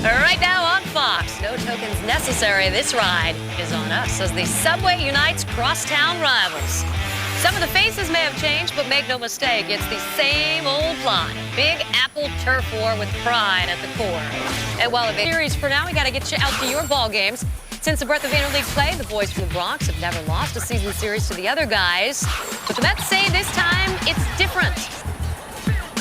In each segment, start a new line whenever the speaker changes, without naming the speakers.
Right now on Fox, no tokens necessary. This ride is on us as the subway unites crosstown rivals. Some of the faces may have changed, but make no mistake, it's the same old plot. Big Apple turf war with pride at the core. And while the series for now, we got to get you out to your ball games. Since the Breath of Interleague play, the boys from the Bronx have never lost a season series to the other guys. But the Mets say this time it's different.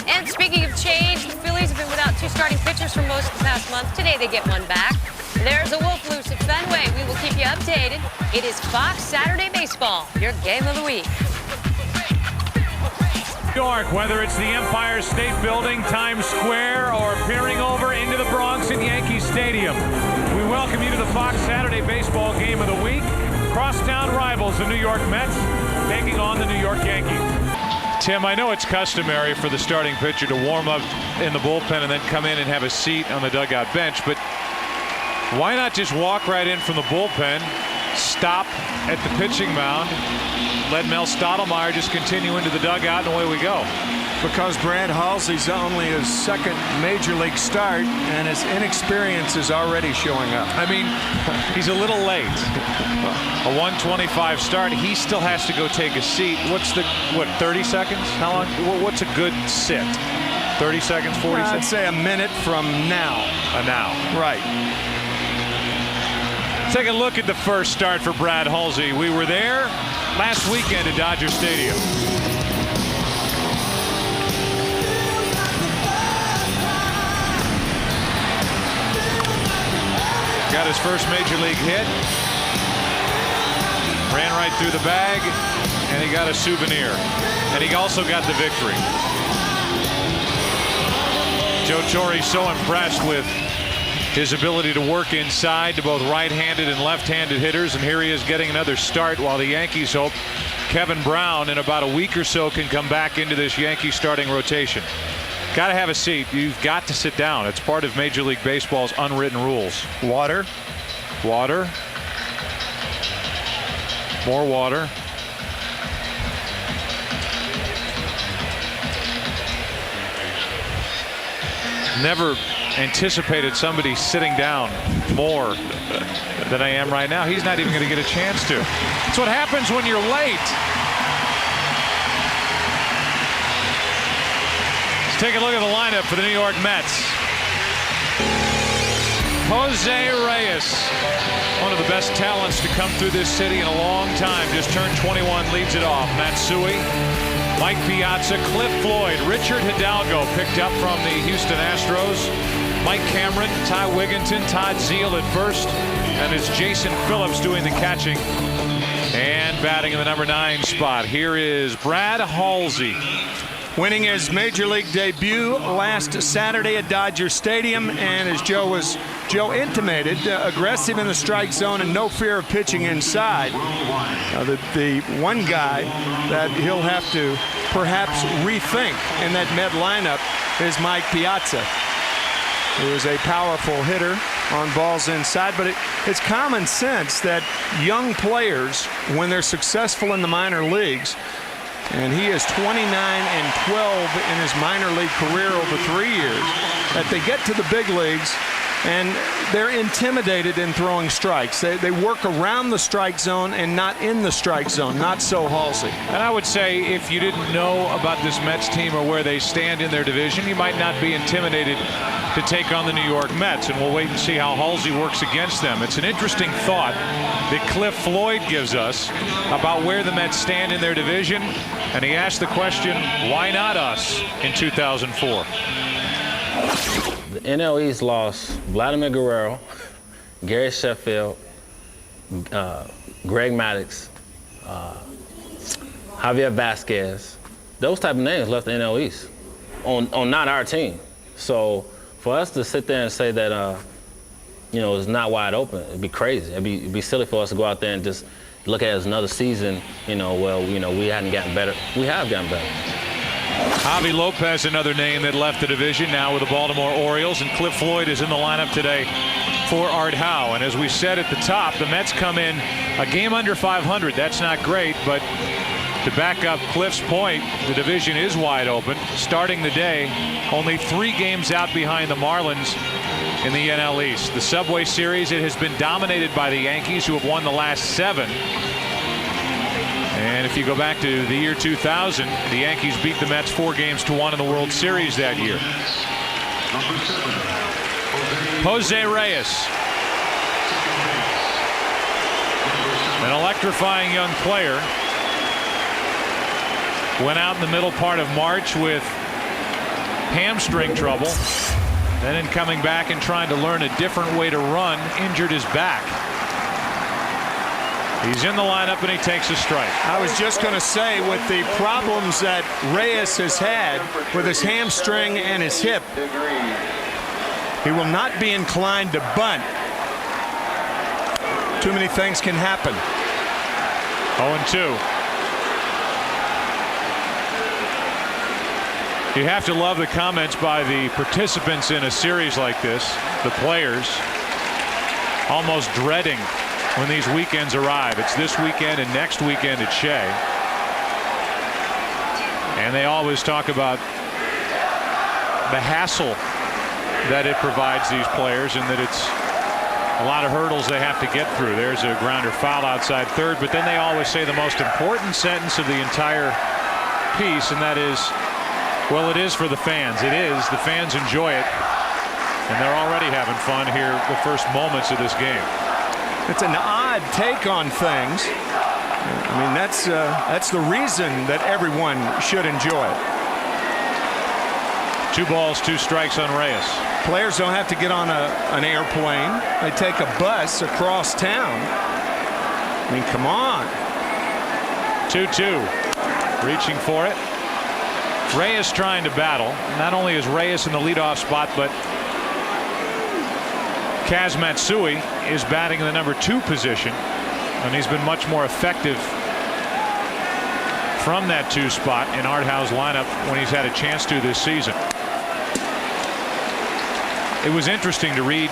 And speaking of change, the Phillies have been without two starting pitchers for most of the past month. Today they get one back. There's a wolf loose at Fenway. We will keep you updated. It is Fox Saturday Baseball, your game of the week.
New York, whether it's the Empire State Building, Times Square, or peering over into the Bronx at Yankee Stadium, we welcome you to the Fox Saturday Baseball game of the week. Crosstown rivals, the New York Mets, taking on the New York Yankees. Tim, I know it's customary for the starting pitcher to warm up in the bullpen and then come in and have a seat on the dugout bench, but why not just walk right in from the bullpen, stop at the pitching mound, let Mel Stottlemyre just continue into the dugout, and away we go?
Because Brad Halsey's only his second major league start, and his inexperience is already showing up.
I mean, he's a little late. A 1:25 start. He still has to go take a seat. What's the 30 seconds? How long? What's a good sit? 30 seconds, 40 seconds?
I'd say a minute from now.
Now.
Right.
Take a look at the first start for Brad Halsey. We were there last weekend at Dodger Stadium. Got his first major league hit. Ran right through the bag, and he got a souvenir. And he also got the victory. Joe Torre's so impressed with his ability to work inside to both right-handed and left-handed hitters, and here he is getting another start while the Yankees hope Kevin Brown in about a week or so can come back into this Yankee starting rotation. Got to have a seat. You've got to sit down. It's part of Major League Baseball's unwritten rules.
Water.
Water. More water. Never anticipated somebody sitting down more than I am right now. He's not even going to get a chance to. That's what happens when you're late. Let's take a look at the lineup for the New York Mets. Jose Reyes, one of the best talents to come through this city in a long time, just turned 21, leads it off. Matsui, Mike Piazza, Cliff Floyd, Richard Hidalgo picked up from the Houston Astros, Mike Cameron, Ty Wigginton, Todd Zeal at first, and it's Jason Phillips doing the catching and batting in the number 9 spot. Here is Brad Halsey.
Winning his major league debut last Saturday at Dodger Stadium, and as Joe intimated, aggressive in the strike zone and no fear of pitching inside. The one guy that he'll have to perhaps rethink in that Met lineup is Mike Piazza, who is a powerful hitter on balls inside, but it's common sense that young players, when they're successful in the minor leagues, and he is 29 and 12 in his minor league career over 3 years, that they get to the big leagues and they're intimidated in throwing strikes. They work around the strike zone and not in the strike zone. Not so Halsey.
And I would say if you didn't know about this Mets team or where they stand in their division, you might not be intimidated to take on the New York Mets, and we'll wait and see how Halsey works against them. It's an interesting thought that Cliff Floyd gives us about where the Mets stand in their division, and he asked the question, why not us in 2004?
The NL East lost Vladimir Guerrero, Gary Sheffield, Greg Maddux, Javier Vasquez. Those type of names left the NL East on not our team. So for us to sit there and say that, it's not wide open, it'd be crazy. It'd be silly for us to go out there and just look at it as another season, we hadn't gotten better. We have gotten better.
Javi Lopez, another name that left the division now with the Baltimore Orioles, and Cliff Floyd is in the lineup today for Art Howe. And as we said at the top, the Mets come in a game under 500. That's not great, but to back up Cliff's point, the division is wide open. Starting the day, only 3 games out behind the Marlins in the NL East. The Subway Series, it has been dominated by the Yankees, who have won the last 7. And if you go back to the year 2000, the Yankees beat the Mets 4-1 in the World Series that year. Jose Reyes, an electrifying young player, went out in the middle part of March with hamstring trouble. Then in coming back and trying to learn a different way to run, injured his back. He's in the lineup and he takes a strike.
I was just going to say, with the problems that Reyes has had with his hamstring and his hip, he will not be inclined to bunt. Too many things can happen.
0-2. You have to love the comments by the participants in a series like this, the players, almost dreading when these weekends arrive. It's this weekend and next weekend at Shea. And they always talk about the hassle that it provides these players, and that it's a lot of hurdles they have to get through. There's a grounder foul outside third, but then they always say the most important sentence of the entire piece, and that is, well, it is for the fans. It is. The fans enjoy it, and they're already having fun here the first moments of this game.
It's an odd take on things. I mean, that's the reason that everyone should enjoy it.
2 balls, 2 strikes on Reyes.
Players don't have to get on an airplane. They take a bus across town. I mean, come on.
2-2. Reaching for it. Reyes trying to battle. Not only is Reyes in the leadoff spot, but Kaz Matsui is batting in the number 2 position, and he's been much more effective from that 2 spot in Art Howe's lineup when he's had a chance to this season. It was interesting to read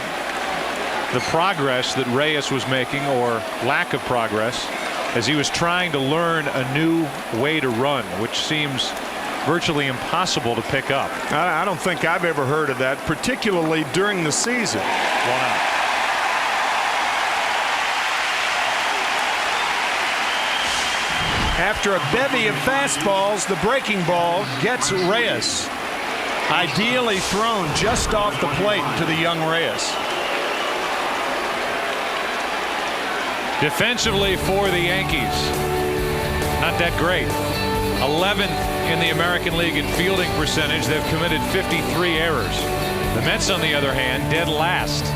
the progress that Reyes was making, or lack of progress, as he was trying to learn a new way to run, which seems virtually impossible to pick up.
I don't think I've ever heard of that, particularly during the season.
1 out.
After a bevy of fastballs, the breaking ball gets Reyes. Ideally thrown just off the plate to the young Reyes.
Defensively for the Yankees, not that great. 11th in the American League in fielding percentage. They've committed 53 errors. The Mets, on the other hand, dead last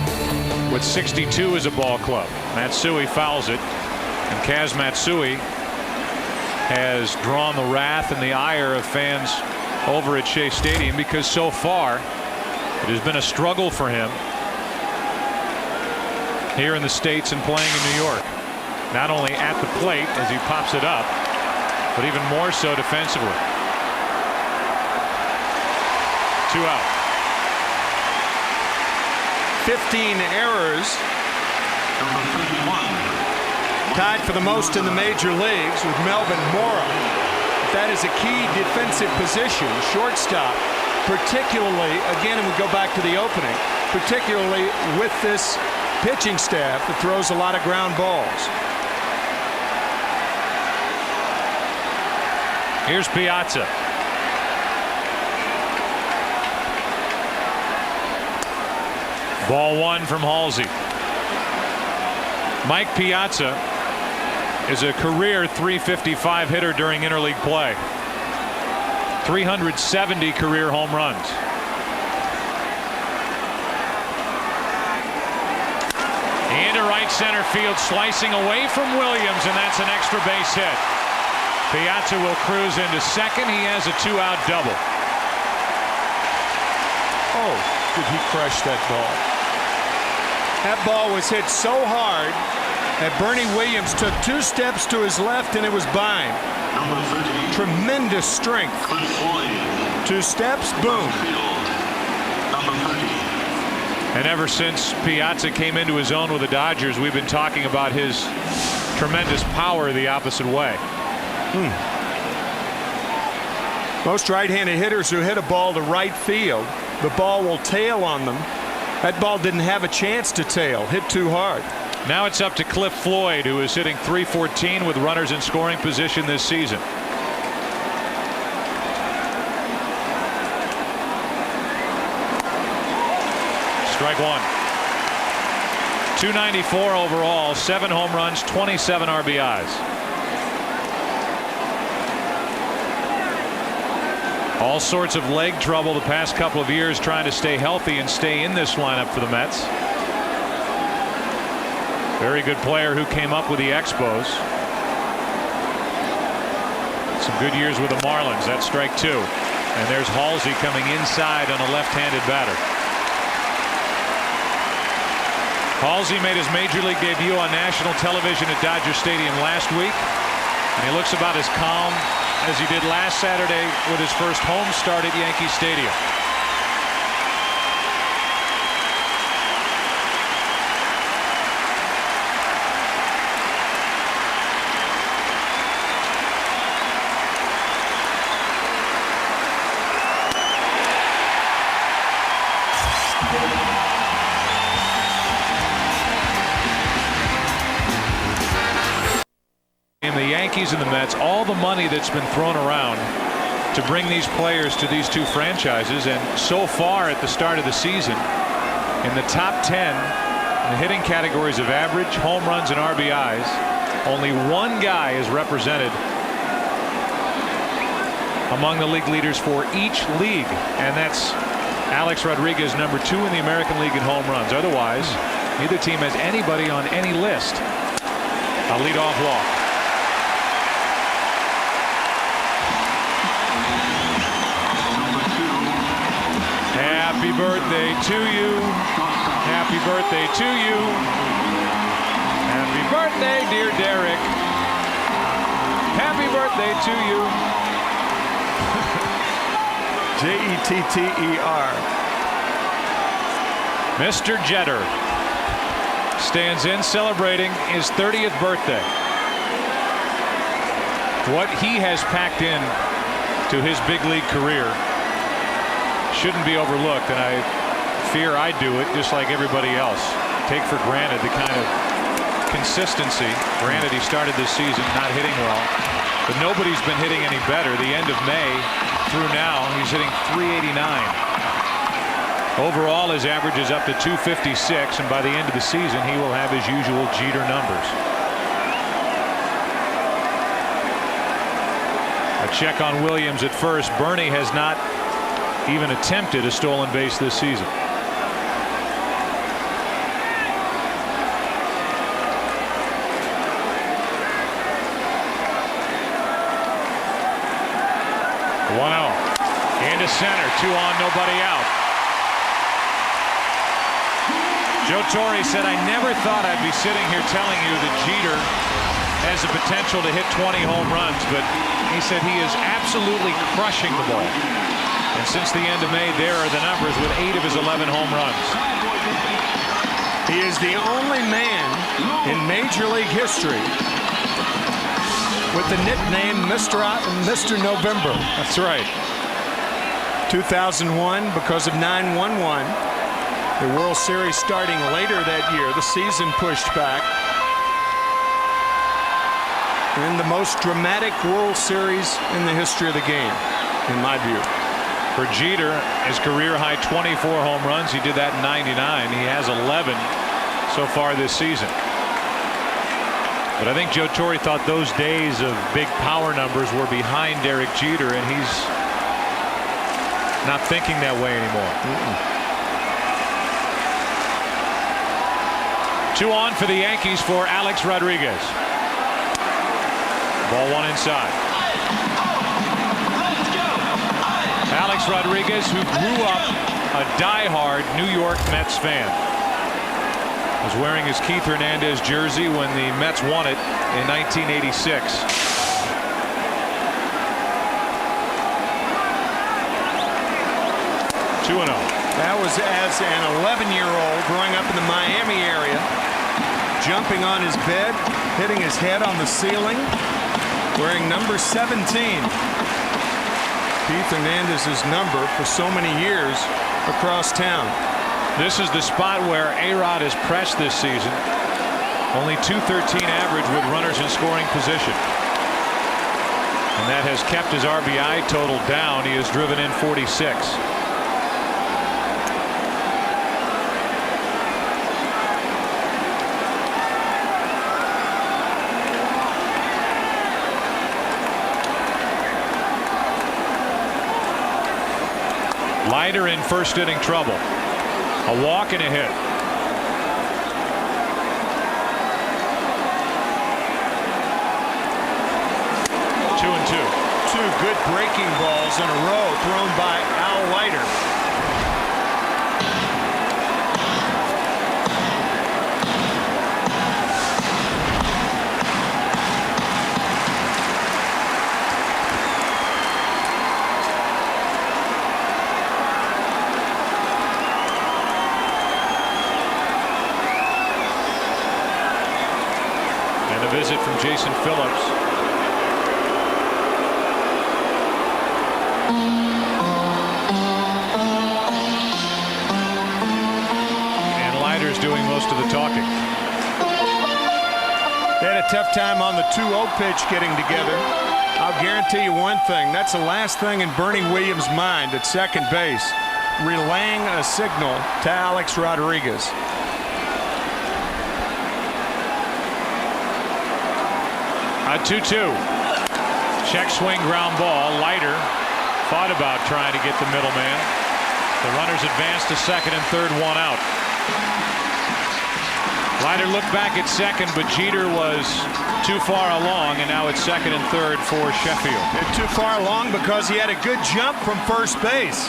with 62 as a ball club. Matsui fouls it, and Kaz Matsui has drawn the wrath and the ire of fans over at Shea Stadium, because so far it has been a struggle for him here in the States and playing in New York. Not only at the plate as he pops it up, but even more so defensively. 2 out.
15 errors. Tied for the most in the major leagues with Melvin Mora. That is a key defensive position, shortstop, particularly, again, and we go back to the opening, particularly with this pitching staff that throws a lot of ground balls.
Here's Piazza. Ball 1 from Halsey. Mike Piazza is a career .355 hitter during interleague play. 370 career home runs. Into right center field, slicing away from Williams, and that's an extra base hit. Piazza will cruise into second. He has a 2-out double.
Oh, did he crush that ball? That ball was hit so hard that Bernie Williams took 2 steps to his left and it was by him. Tremendous strength. 2 steps, boom.
And ever since Piazza came into his own with the Dodgers, we've been talking about his tremendous power the opposite way.
Most right-handed hitters who hit a ball to right field, the ball will tail on them That ball didn't have a chance to tail. Hit too hard.
Now it's up to Cliff Floyd, who is hitting .314 with runners in scoring position this season. Strike one. 294 overall, 7 home runs, 27 RBIs. All sorts of leg trouble the past couple of years trying to stay healthy and stay in this lineup for the Mets. Very good player who came up with the Expos. Some good years with the Marlins. That's strike 2. And there's Halsey coming inside on a left-handed batter. Halsey made his major league debut on national television at Dodger Stadium last week, and he looks about as calm as he did last Saturday with his first home start at Yankee Stadium. The Yankees and the Mets, all the money that's been thrown around to bring these players to these two franchises, and so far at the start of the season, in the top 10 in the hitting categories of average, home runs, and RBIs, only one guy is represented among the league leaders for each league, and that's Alex Rodriguez, number 2 in the American League in home runs. Otherwise, neither team has anybody on any list. A leadoff walk. Happy birthday to you. Happy birthday to you. Happy birthday, dear Derek. Happy birthday to you.
Jetter.
Mr. Jeter stands in celebrating his 30th birthday. What he has packed in to his big league career shouldn't be overlooked, and I fear I do it just like everybody else. Take for granted the kind of consistency. Granted, he started this season not hitting well, but nobody's been hitting any better. The end of May through now, he's hitting .389. Overall, his average is up to .256, and by the end of the season, he will have his usual Jeter numbers. A check on Williams at first. Bernie has not even attempted a stolen base this season. One-0 into center, 2 on, nobody out. Joe Torre said, "I never thought I'd be sitting here telling you that Jeter has the potential to hit 20 home runs, but he said he is absolutely crushing the ball." And since the end of May, there are the numbers with 8 of his 11 home runs.
He is the only man in Major League history with the nickname Mr. November.
That's right.
2001, because of 9/11, the World Series starting later that year, the season pushed back. And the most dramatic World Series in the history of the game, in my view.
For Jeter, his career high 24 home runs. He did that in '99. He has 11 so far this season. But I think Joe Torre thought those days of big power numbers were behind Derek Jeter, and he's not thinking that way anymore. 2 on for the Yankees for Alex Rodriguez. Ball 1 inside. Alex Rodriguez, who grew up a diehard New York Mets fan, was wearing his Keith Hernandez jersey when the Mets won it in 1986.
That was as an 11-year-old growing up in the Miami area, jumping on his bed, hitting his head on the ceiling, wearing number 17. Keith Hernandez's number for so many years across town.
This is the spot where A-Rod has pressed this season. Only .213 average with runners in scoring position. And that has kept his RBI total down. He has driven in 46. Leiter in first inning trouble. A walk and a hit. 2-2.
Two good breaking balls in a row thrown by Al Leiter.
And a visit from Jason Phillips. Doing most of the talking.
They had a tough time on the 2-0 pitch getting together. I'll guarantee you one thing. That's the last thing in Bernie Williams' mind at second base. Relaying a signal to Alex Rodriguez.
A 2-2. Check swing ground ball. Leiter thought about trying to get the middleman. The runners advance to second and third, one out. Leiter looked back at second, but Jeter was too far along, and now it's second and third for Sheffield.
And too far along because he had a good jump from first base.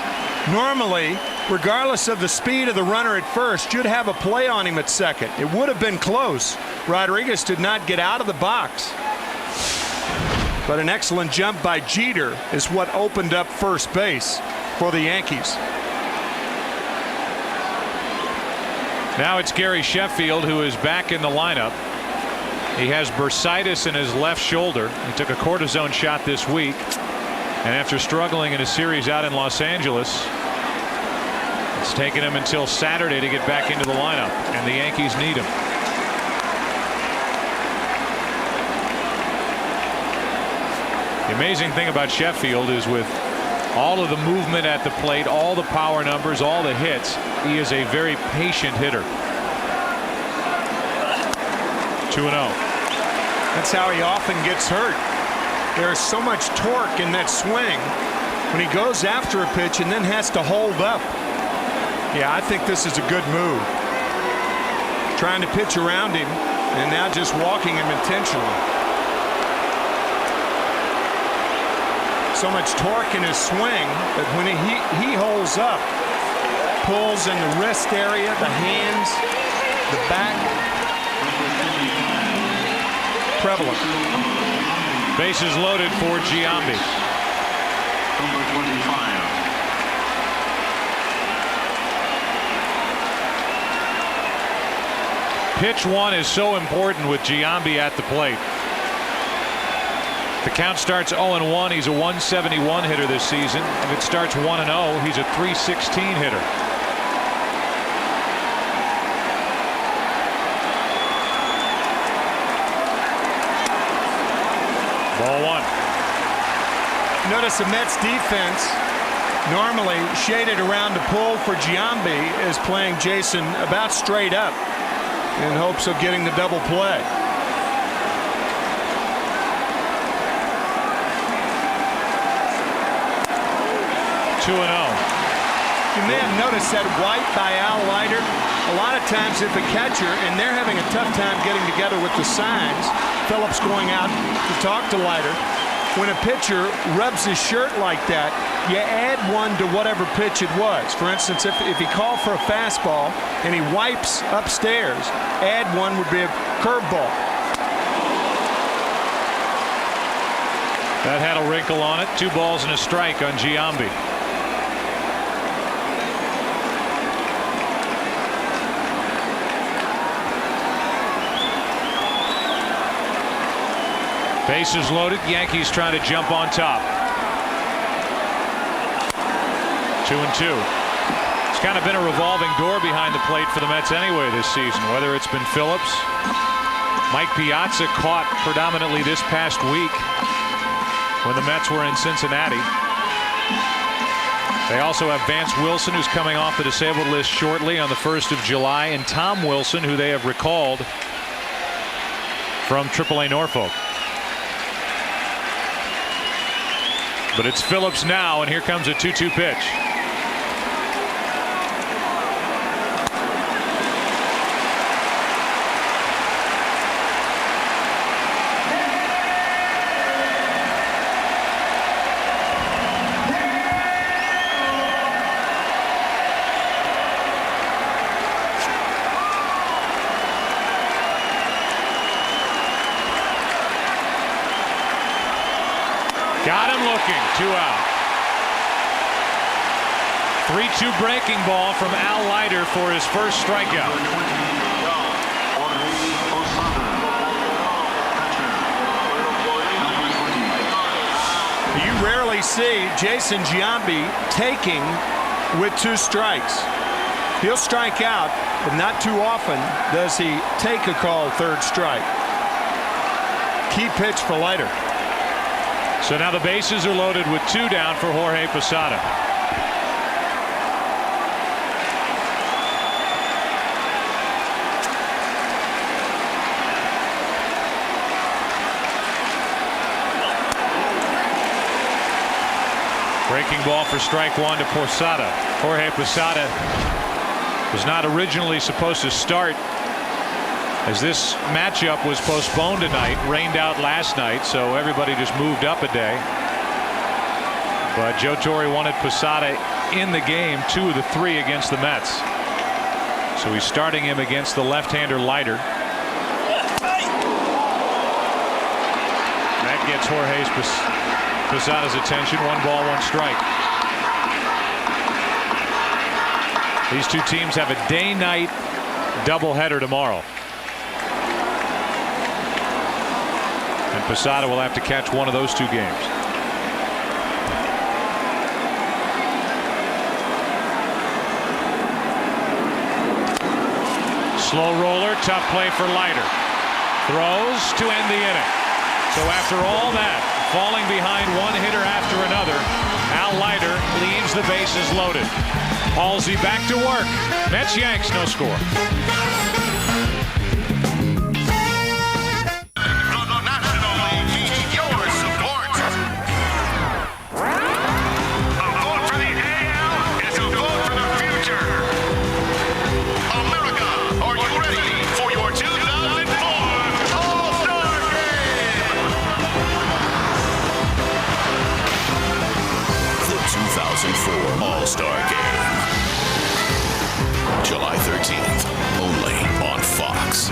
Normally, regardless of the speed of the runner at first, you'd have a play on him at second. It would have been close. Rodriguez did not get out of the box. But an excellent jump by Jeter is what opened up first base for the Yankees.
Now it's Gary Sheffield who is back in the lineup. He has bursitis in his left shoulder. He took a cortisone shot this week, and after struggling in a series out in Los Angeles, it's taken him until Saturday to get back into the lineup, and the Yankees need him. The amazing thing about Sheffield is with all of the movement at the plate, all the power numbers, all the hits, he is a very patient hitter. 2-0.
That's how he often gets hurt. There's so much torque in that swing when he goes after a pitch and then has to hold up. Yeah, I think this is a good move. Trying to pitch around him and now just walking him intentionally. So much torque in his swing that when he holds up, pulls in the wrist area, the hands, the back. Prevalent.
Bases loaded for Giambi.
Number 25.
Pitch one is so important with Giambi at the plate. The count starts 0-1. He's a 171 hitter this season. If it starts 1-0, he's a 316 hitter. Ball one.
Notice the Mets defense, normally shaded around to pull for Giambi, is playing Jason about straight up in hopes of getting the double play.
You
may have noticed that wipe by Al Leiter. A lot of times if a catcher, and they're having a tough time getting together with the signs, Phillips going out to talk to Leiter. When a pitcher rubs his shirt like that, you add one to whatever pitch it was. For instance, if he called for a fastball and he wipes upstairs, add one would be a curveball.
That had a wrinkle on it. 2 balls and a strike on Giambi. Bases loaded. Yankees trying to jump on top. 2-2. It's kind of been a revolving door behind the plate for the Mets anyway this season, whether it's been Phillips, Mike Piazza caught predominantly this past week when the Mets were in Cincinnati. They also have Vance Wilson, who's coming off the disabled list shortly on the 1st of July, and Tom Wilson, who they have recalled from AAA Norfolk. But it's Phillips now, and here comes a 2-2 pitch. Got him looking. 2 out. 3-2 breaking ball from Al Leiter for his first strikeout.
You rarely see Jason Giambi taking with 2 strikes. He'll strike out, but not too often does he take a called 3rd strike. Key pitch for Leiter.
So now the bases are loaded with 2 down for Jorge Posada. Breaking ball for strike 1 to Posada. Jorge Posada was not originally supposed to start, as this matchup was postponed tonight, rained out last night, so everybody just moved up a day. But Joe Torre wanted Posada in the game 2 of the 3 against the Mets. So he's starting him against the left-hander Leiter. That gets Jorge Posada's attention. 1 ball, 1 strike. These 2 teams have a day-night doubleheader tomorrow. And Posada will have to catch one of those 2 games. Slow roller, tough play for Leiter. Throws to end the inning. So after all that, falling behind one hitter after another, Al Leiter leaves the bases loaded. Halsey back to work. Mets Yanks, no score.
All-Star Game. July 13th, only on Fox.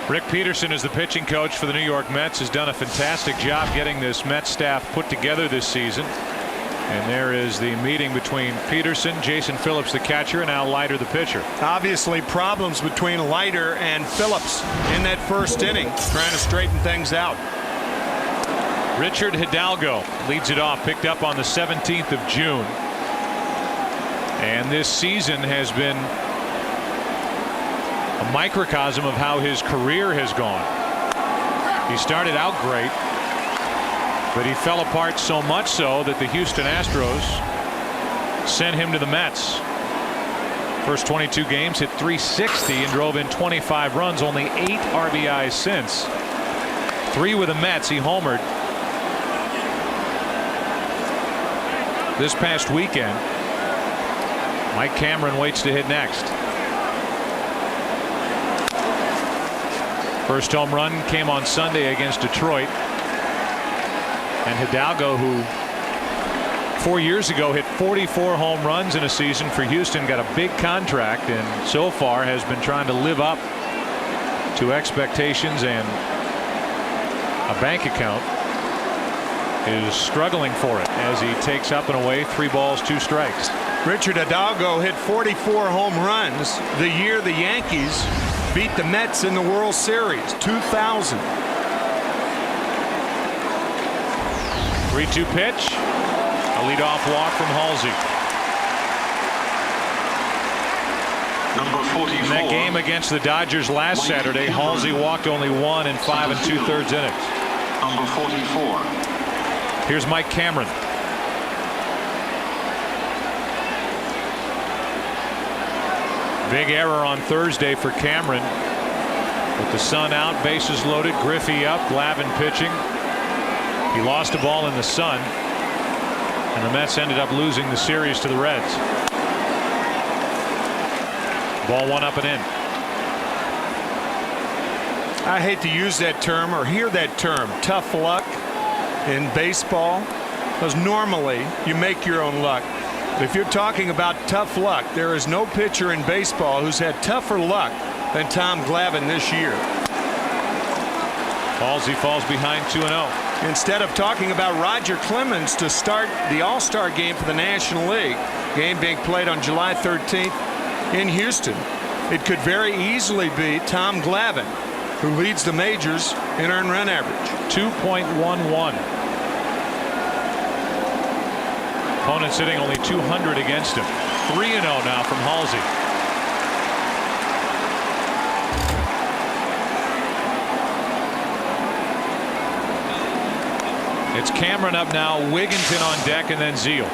Rick Peterson is the pitching coach for the New York Mets, has done a fantastic job getting this Mets staff put together this season. And there is the meeting between Peterson, Jason Phillips the catcher, and Al Leiter the pitcher.
Obviously problems between Leiter and Phillips in that first inning, trying to straighten things out.
Richard Hidalgo leads it off, picked up on the 17th of June. And this season has been a microcosm of how his career has gone. He started out great, but he fell apart so much so that the Houston Astros sent him to the Mets. First 22 games, hit .360 and drove in 25 runs, only 8 RBIs since. 3 with the Mets. He homered this past weekend. Mike Cameron waits to hit next. First home run came on Sunday against Detroit. And Hidalgo, who 4 years ago hit 44 home runs in a season for Houston, got a big contract, and so far has been trying to live up to expectations and a bank account, is struggling for it as he takes up and away 3 balls 2 strikes.
Richard Hidalgo hit 44 home runs the year the Yankees beat the Mets in the World Series, 2000.
3-2 pitch. A leadoff walk from Halsey.
Number 44.
In that game against the Dodgers last Saturday, Halsey walked only 1 in 5 2/3 innings.
Number 44.
Here's Mike Cameron. Big error on Thursday for Cameron. With the sun out, bases loaded, Griffey up, Glavine pitching. He lost a ball in the sun, and the Mets ended up losing the series to the Reds. Ball 1 up and in.
I hate to use that term or hear that term, tough luck in baseball, because normally you make your own luck. If you're talking about tough luck, there is no pitcher in baseball who's had tougher luck than Tom Glavine this year.
Halsey falls behind 2-0.
Instead of talking about Roger Clemens to start the All-Star game for the National League, game being played on July 13th in Houston, it could very easily be Tom Glavine, who leads the majors in earned run average.
2.11. Opponent's hitting only 200 against him. 3-0 now from Halsey. It's Cameron up now, Wigginton on deck, and then Zeal. A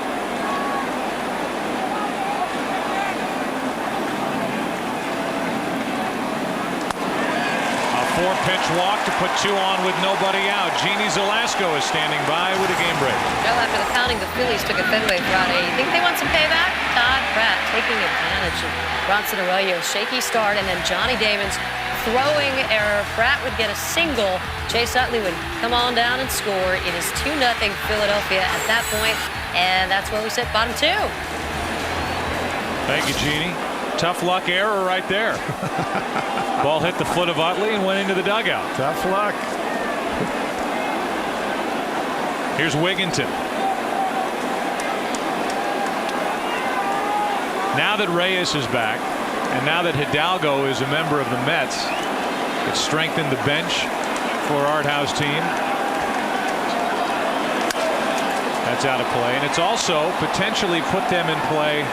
4-pitch walk to put 2 on with nobody out. Jeannie Zelasco is standing by with a game break.
Joe, after the pounding the Phillies took at Fenway Friday, you think they want some payback? Todd Pratt taking advantage of Bronson Arroyo's shaky start, and then Johnny Damon's throwing error. Pratt would get a single. Chase Utley would come on down and score. It is 2-0 Philadelphia at that point, and that's where we sit bottom 2.
Thank you, Jeannie. Tough luck error right there. Ball hit the foot of Utley and went into the dugout.
Tough luck.
Here's Wigginton. Now that Reyes is back, and now that Hidalgo is a member of the Mets, it's strengthened the bench for Art House team. That's out of play, and it's also potentially put them in play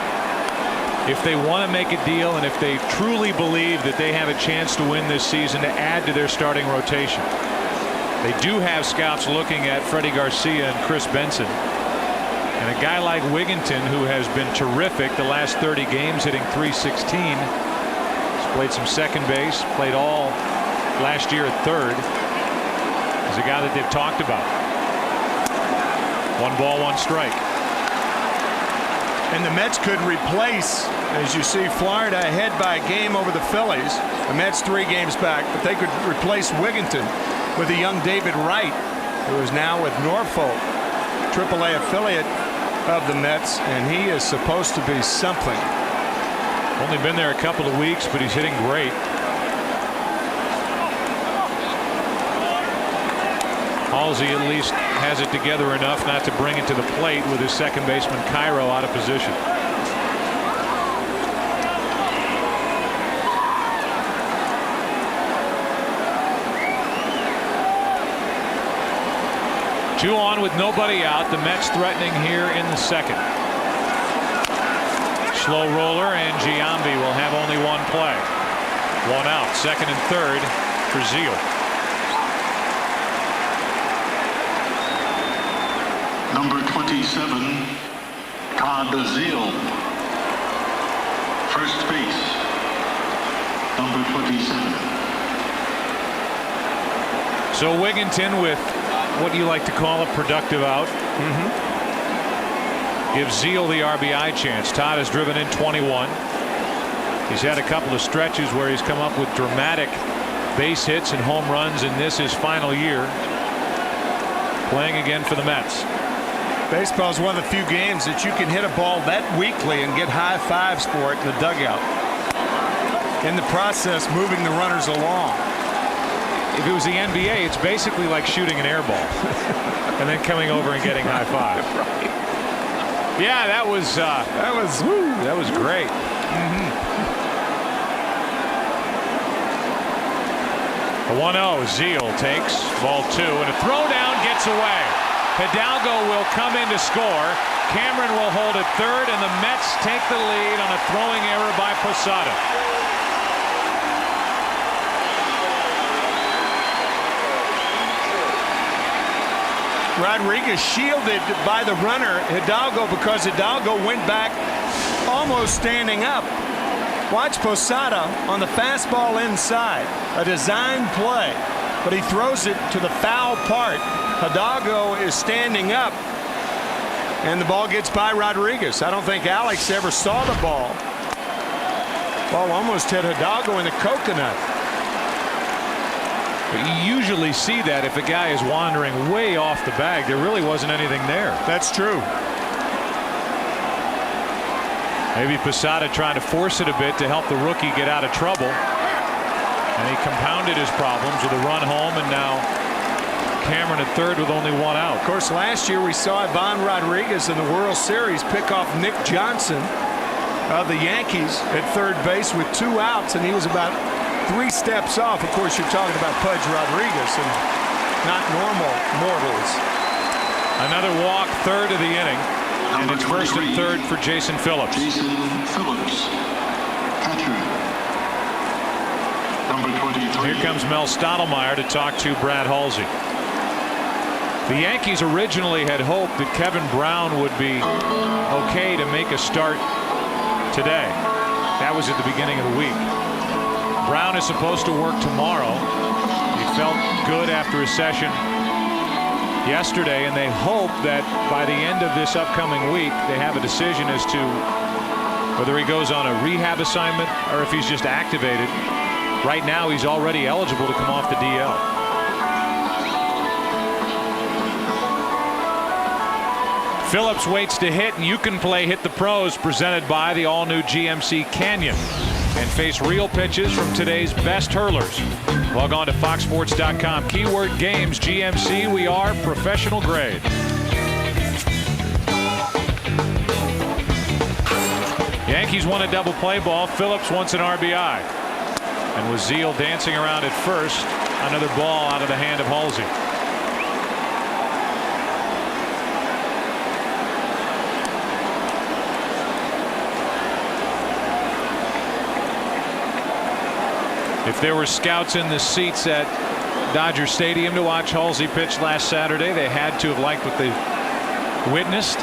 if they want to make a deal and if they truly believe that they have a chance to win this season, to add to their starting rotation. They do have scouts looking at Freddie Garcia and Chris Benson. And a guy like Wigginton, who has been terrific the last 30 games, hitting .316, has played some second base, played all last year at third, is a guy that they've talked about. 1 ball, 1 strike.
And the Mets could replace, as you see, Florida ahead by a game over the Phillies. The Mets 3 games back, but they could replace Wigginton with a young David Wright, who is now with Norfolk, AAA affiliate of the Mets, and he is supposed to be something.
Only been there a couple of weeks, but he's hitting great. Halsey at least has it together enough not to bring it to the plate with his second baseman Cairo out of position. Two on with nobody out. The Mets threatening here in the second. Slow roller, and Giambi will have only 1 play. 1 out. Second and third for Zeal.
Number 27, Todd Zeal. First base, number 27.
So Wigginton with what you like to call a productive out. Gives Zeal the RBI chance. Todd has driven in 21. He's had a couple of stretches where he's come up with dramatic base hits and home runs in this his final year playing again for the Mets.
Baseball is one of the few games that you can hit a ball that weakly and get high fives for it in the dugout. In the process, moving the runners along.
If it was the NBA, it's basically like shooting an air ball and then coming over and getting high five.
Right.
Yeah, that was great. A 1-0. Zeal takes ball 2, and a throwdown gets away. Hidalgo will come in to score. Cameron will hold at third, and the Mets take the lead on a throwing error by Posada.
Rodriguez shielded by the runner Hidalgo because Hidalgo went back almost standing up. Watch Posada on the fastball inside, a design play, but he throws it to the foul part. Hidalgo is standing up, and the ball gets by Rodriguez. I don't think Alex ever saw the ball. Ball almost hit Hidalgo in the coconut.
You usually see that if a guy is wandering way off the bag. There really wasn't anything there.
That's true.
Maybe Posada trying to force it a bit to help the rookie get out of trouble. And he compounded his problems with a run home, and now Cameron at third with only one out.
Of course, last year we saw Ivan Rodriguez in the World Series pick off Nick Johnson of the Yankees at third base with 2 outs, and he was about 3 steps off. Of course, you're talking about Pudge Rodriguez and not normal mortals.
Another walk, third of the inning. And it's first and third for Jason Phillips.
Jason Phillips, catcher. Number 23.
Here comes Mel Stottlemyre to talk to Brad Halsey. The Yankees originally had hoped that Kevin Brown would be okay to make a start today. That was at the beginning of the week. Brown is supposed to work tomorrow. He felt good after a session yesterday, and they hope that by the end of this upcoming week they have a decision as to whether he goes on a rehab assignment or if he's just activated. Right now he's already eligible to come off the DL. Phillips waits to hit, and you can play Hit the Pros, presented by the all-new GMC Canyon, and face real pitches from today's best hurlers. Log on to foxsports.com. Keyword games, GMC. We are professional grade. Yankees want a double play ball. Phillips wants an RBI. And with Zeal dancing around at first, another ball out of the hand of Halsey. If there were scouts in the seats at Dodger Stadium to watch Halsey pitch last Saturday, they had to have liked what they witnessed.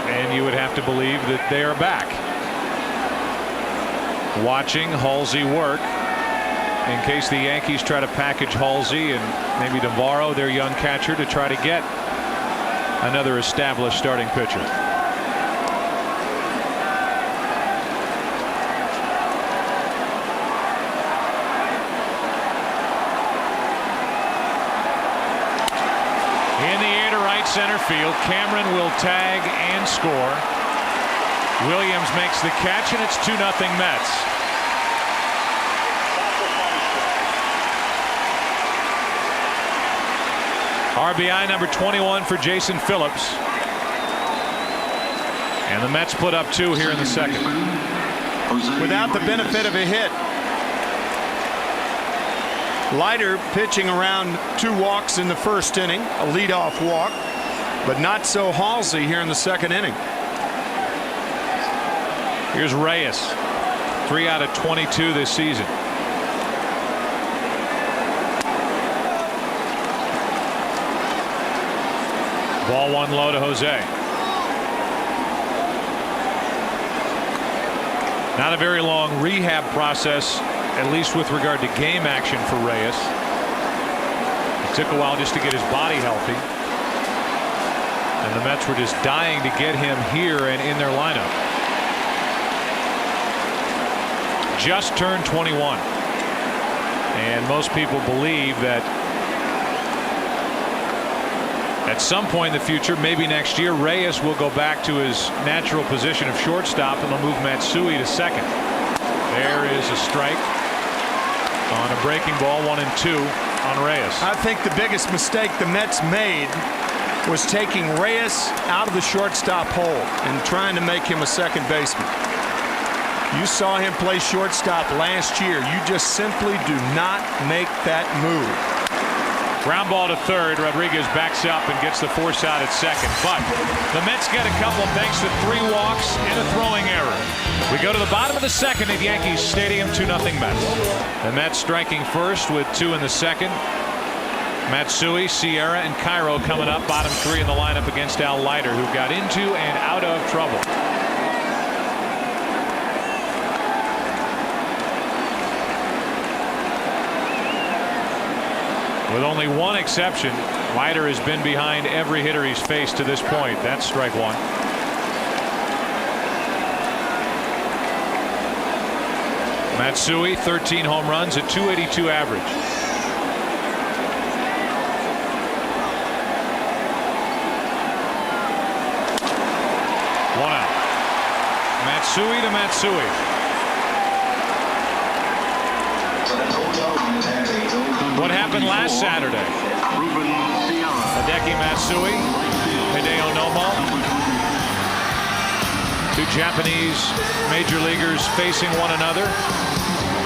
And you would have to believe that they are back. Watching Halsey work in case the Yankees try to package Halsey and maybe Navarro, their young catcher, to try to get another established starting pitcher. Center field. Cameron will tag and score. Williams makes the catch, and it's 2-0 Mets. RBI number 21 for Jason Phillips. And the Mets put up 2 here in the second.
Without the benefit of a hit. Leiter pitching around 2 walks in the first inning, a leadoff walk. But not so Halsey here in the second inning.
Here's Reyes. 3 out of 22 this season. Ball 1 low to Jose. Not a very long rehab process, at least with regard to game action for Reyes. It took a while just to get his body healthy. And the Mets were just dying to get him here and in their lineup. Just turned 21. And most people believe that at some point in the future, maybe next year, Reyes will go back to his natural position of shortstop, and they'll move Matsui to second. There is a strike on a breaking ball, 1-2 on Reyes.
I think the biggest mistake the Mets made was taking Reyes out of the shortstop hole and trying to make him a second baseman. You saw him play shortstop last year. You just simply do not make that move.
Ground ball to third. Rodriguez backs up and gets the force out at second. But the Mets get a couple thanks to 3 walks and a throwing error. We go to the bottom of the second at Yankees Stadium, 2-0 Mets. The Mets striking first with 2 in the second. Matsui, Sierra, and Cairo coming up. Bottom 3 in the lineup against Al Leiter, who got into and out of trouble. With only one exception, Leiter has been behind every hitter he's faced to this point. That's strike 1. Matsui, 13 home runs, a .282 average. One out. Matsui to Matsui. What happened last Saturday? Hideki Matsui, Hideo Nomo, 2 Japanese major leaguers facing one another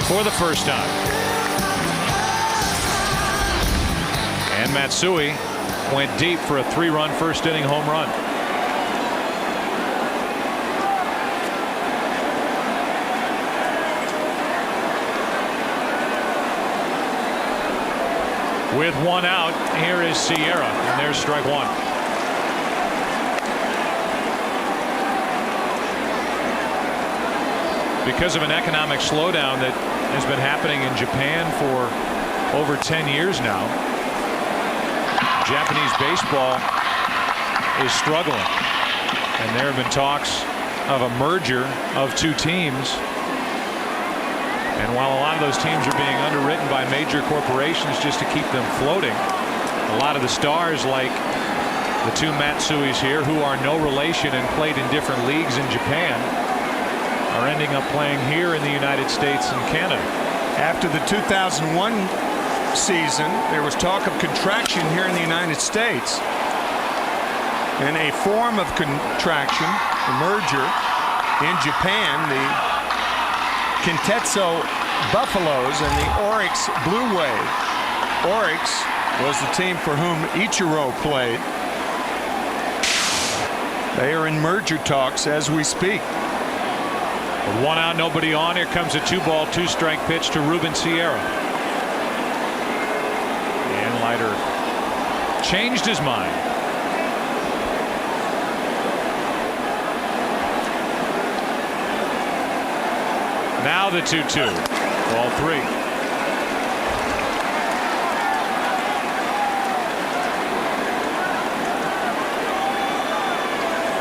for the first time. And Matsui went deep for a 3-run first inning home run. With 1 out, here is Sierra, and there's strike 1. Because of an economic slowdown that has been happening in Japan for over 10 years now, Japanese baseball is struggling, and there have been talks of a merger of 2 teams. And while a lot of those teams are being underwritten by major corporations just to keep them floating, a lot of the stars, like the 2 Matsuis here, who are no relation and played in different leagues in Japan, are ending up playing here in the United States and Canada.
After the 2001 season, there was talk of contraction here in the United States. And a form of contraction, a merger in Japan, the Kintetsu Buffaloes and the Oryx Blue Wave. Oryx was the team for whom Ichiro played. They are in merger talks as we speak.
With 1 out, nobody on, here comes a 2-ball, 2-strike pitch to Ruben Sierra. And Leiter changed his mind. Now the 2-2. Ball 3.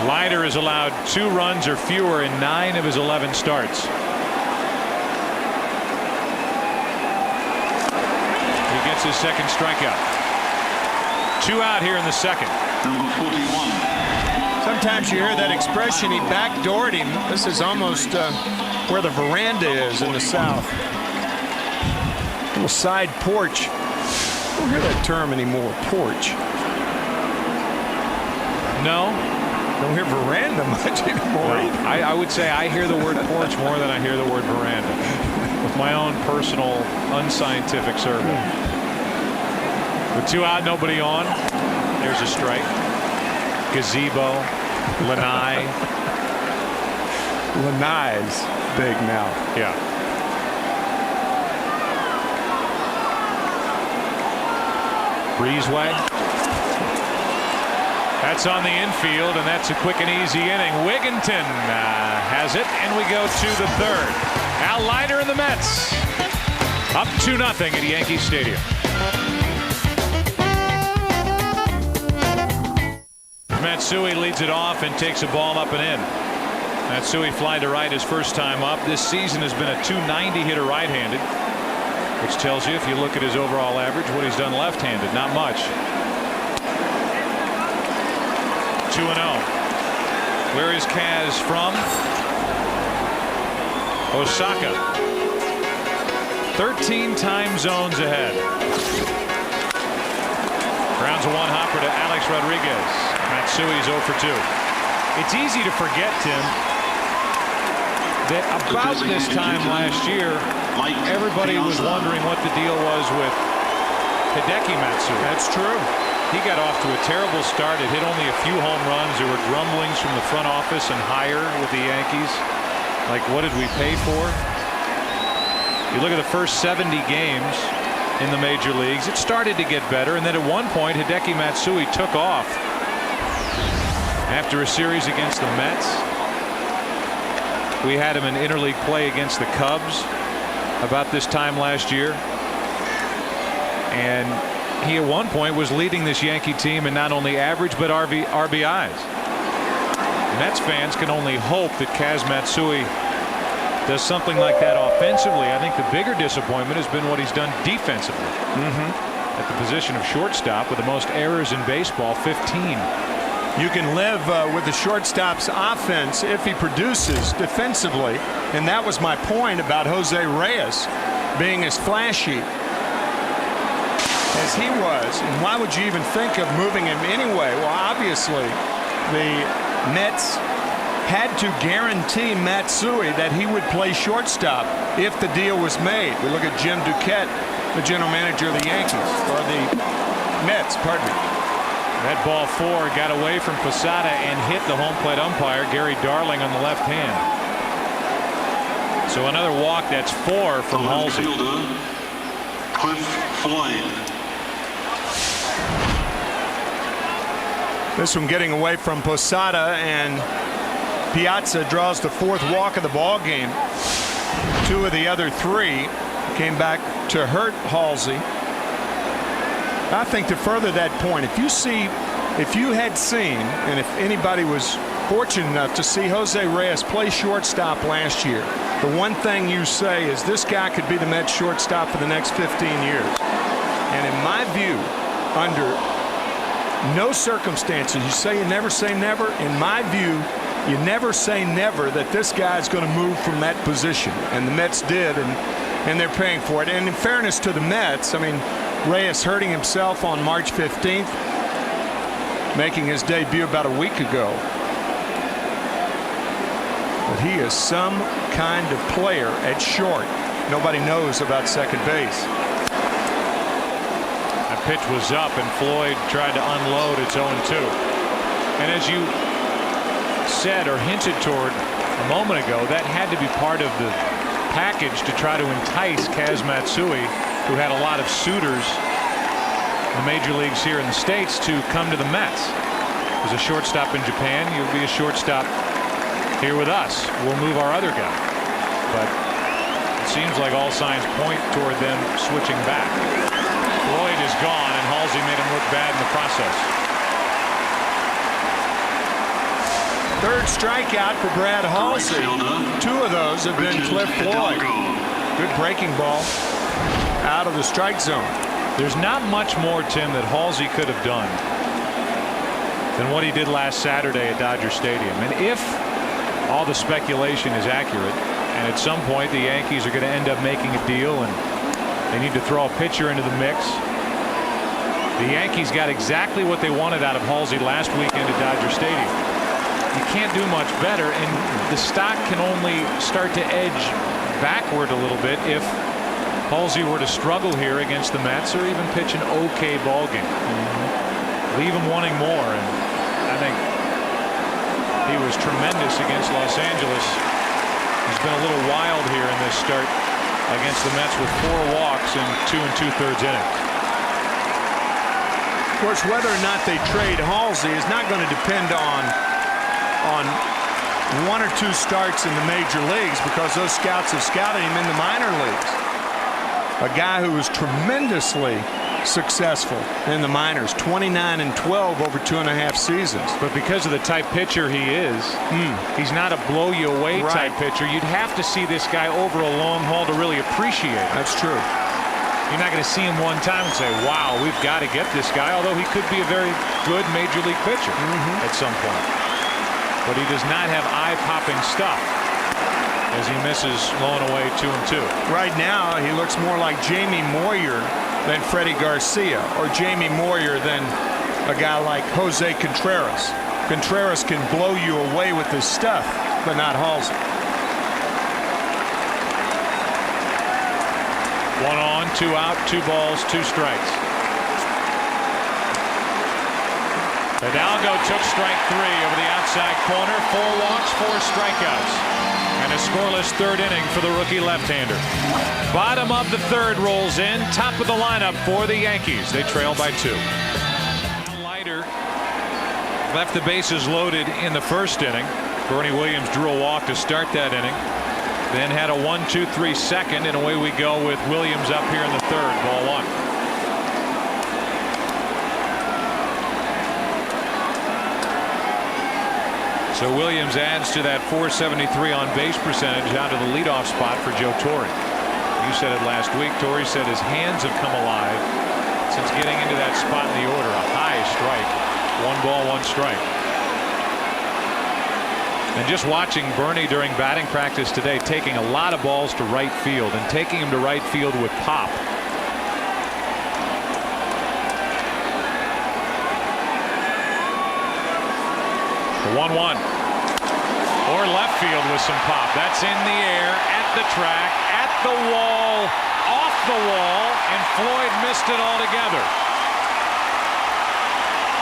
Leiter has allowed 2 runs or fewer in 9 of his 11 starts. He gets his second strikeout. 2 out here in the second.
Number 41.
Sometimes you hear that expression, he backdoored him. This is almost where the veranda is in the South. Little side porch. I don't hear that term anymore, porch.
No.
Don't hear veranda much anymore.
No. I would say I hear the word porch more than I hear the word veranda. With my own personal unscientific survey. With 2 out, nobody on. There's a strike. Gazebo. Lanai.
Lanai's big now.
Yeah. Breezeway. That's on the infield, and that's a quick and easy inning. Wigginton has it, and we go to the 3rd. Al Leiter and the Mets up 2-0 at Yankee Stadium. Matsui leads it off and takes a ball up and in. Matsui fly to right his first time up. This season has been a .290 hitter right-handed, which tells you, if you look at his overall average, what he's done left-handed. Not much. 2-0. Where is Kaz from? Osaka. 13 time zones ahead. Grounds a 1 hopper to Alex Rodriguez. Matsui's 0 for 2. It's easy to forget, Tim, that about this time last year, everybody was wondering what the deal was with Hideki Matsui.
That's true.
He got off to a terrible start. It hit only a few home runs. There were grumblings from the front office and higher with the Yankees. Like, what did we pay for? You look at the first 70 games in the major leagues, it started to get better, and then at one point Hideki Matsui took off after a series against the Mets. We had him in interleague play against the Cubs about this time last year, and he at one point was leading this Yankee team in not only average but RBIs. Mets fans can only hope that Kaz Matsui does something like that offensively. I think the bigger disappointment has been what he's done defensively. At the position of shortstop with the most errors in baseball, 15.
You can live with the shortstop's offense if he produces defensively, and that was my point about Jose Reyes being as flashy as he was. And why would you even think of moving him anyway? Well, obviously the Mets had to guarantee Matsui that he would play shortstop if the deal was made. We look at Jim Duquette, the general manager of the Yankees, or the Mets, pardon me.
That ball 4 got away from Posada and hit the home plate umpire, Gary Darling, on the left hand. So another walk. That's 4 from
Left
Halsey.
fielder, Cliff Floyd.
This one getting away from Posada, and Piazza draws the 4th walk of the ball game. 2 of the other 3 came back to hurt Halsey. I think to further that point, if you had seen, and if anybody was fortunate enough to see Jose Reyes play shortstop last year, the one thing you say is this guy could be the Mets shortstop for the next 15 years. And in my view, under no circumstances, you say never say never. In my view, you never say never that this guy's going to move from that position, and the Mets did, and they're paying for it. And in fairness to the Mets, I mean, Reyes hurting himself on March 15th, making his debut about a week ago. But he is some kind of player at short. Nobody knows about second base.
That pitch was up, and Floyd tried to unload. It's 0-2. And as you said or hinted toward a moment ago, that had to be part of the package to try to entice Kaz Matsui, who had a lot of suitors in the major leagues here in the States, to come to the Mets. As a shortstop in Japan, you'll be a shortstop here with us. We'll move our other guy. But it seems like all signs point toward them switching back. Floyd is gone, and Halsey made him look bad in the process.
3rd strikeout for Brad Halsey. 2 of those have been Cliff Floyd. Good breaking ball out of the strike zone.
There's not much more, Tim, that Halsey could have done than what he did last Saturday at Dodger Stadium. And if all the speculation is accurate, and at some point the Yankees are going to end up making a deal and they need to throw a pitcher into the mix, the Yankees got exactly what they wanted out of Halsey last weekend at Dodger Stadium. You can't do much better, and the stock can only start to edge backward a little bit if Halsey were to struggle here against the Mets or even pitch an okay ball game. Leave him wanting more, and I think he was tremendous against Los Angeles. He's been a little wild here in this start against the Mets with 4 walks in 2 2/3 innings.
Of course, whether or not they trade Halsey is not going to depend on 1 or 2 starts in the major leagues, because those scouts have scouted him in the minor leagues. A guy who was tremendously successful in the minors, 29-12 over 2.5 seasons.
But because of the type pitcher he is, he's not a blow you away type pitcher. You'd have to see this guy over a long haul to really appreciate it.
That's true.
You're not going to see him one time and say, wow, we've got to get this guy, although he could be a very good major league pitcher at some point. But he does not have eye-popping stuff as he misses blowing away 2-2.
Right now, he looks more like Jamie Moyer than Freddie Garcia, or Jamie Moyer than a guy like Jose Contreras. Contreras can blow you away with his stuff, but not Halsey.
1 on, 2 out, 2 balls, 2 strikes. Hidalgo took strike 3 over the outside corner. 4 walks, 4 strikeouts. And a scoreless third inning for the rookie left-hander. Bottom of the third rolls in. Top of the lineup for the Yankees. They trail by 2. Leiter left the bases loaded in the first inning. Bernie Williams drew a walk to start that inning. Then had a 1-2-3 second, and away we go with Williams up here in the third. Ball 1. So Williams adds to that .473 on base percentage out of the leadoff spot for Joe Torre. You said it last week. Torre said his hands have come alive since getting into that spot in the order. A high strike. 1 ball, 1 strike. And just watching Bernie during batting practice today, taking a lot of balls to right field and taking him to right field with pop. The 1-1. Or left field with some pop. That's in the air, at the track, at the wall, off the wall, and Floyd missed it altogether.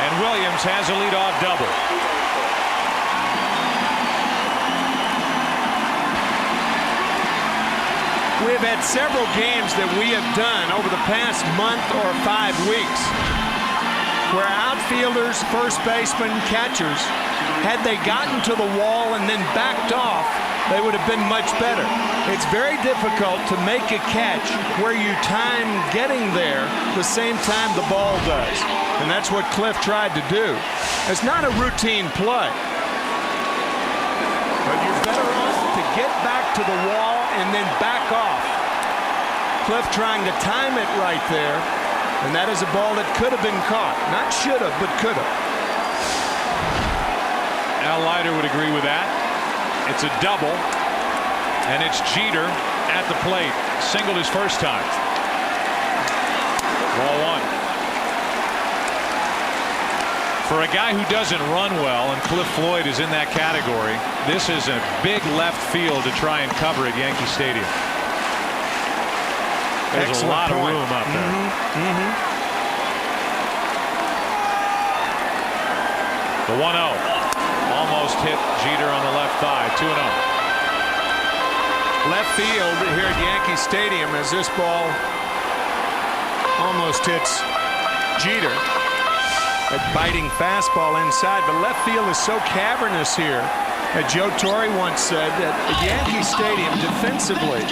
And Williams has a leadoff double.
We've had several games that we have done over the past month or 5 weeks where outfielders, first basemen, catchers, had they gotten to the wall and then backed off, they would have been much better. It's very difficult to make a catch where you time getting there the same time the ball does. And that's what Cliff tried to do. It's not a routine play. But you're better off to get back to the wall and then back off. Cliff trying to time it right there. And that is a ball that could have been caught. Not should have, but could have.
Al Leiter would agree with that. It's a double, and it's Jeter at the plate. Singled his first time. Ball 1. For a guy who doesn't run well, and Cliff Floyd is in that category, this is a big left field to try and cover at Yankee Stadium. There's excellent a lot point. Of room up there. The 1-0. Almost hit Jeter on the left thigh. 2-0.
Left field here at Yankee Stadium as this ball almost hits Jeter. A biting fastball inside, but left field is so cavernous here. Joe Torre once said that at Yankee Stadium defensively,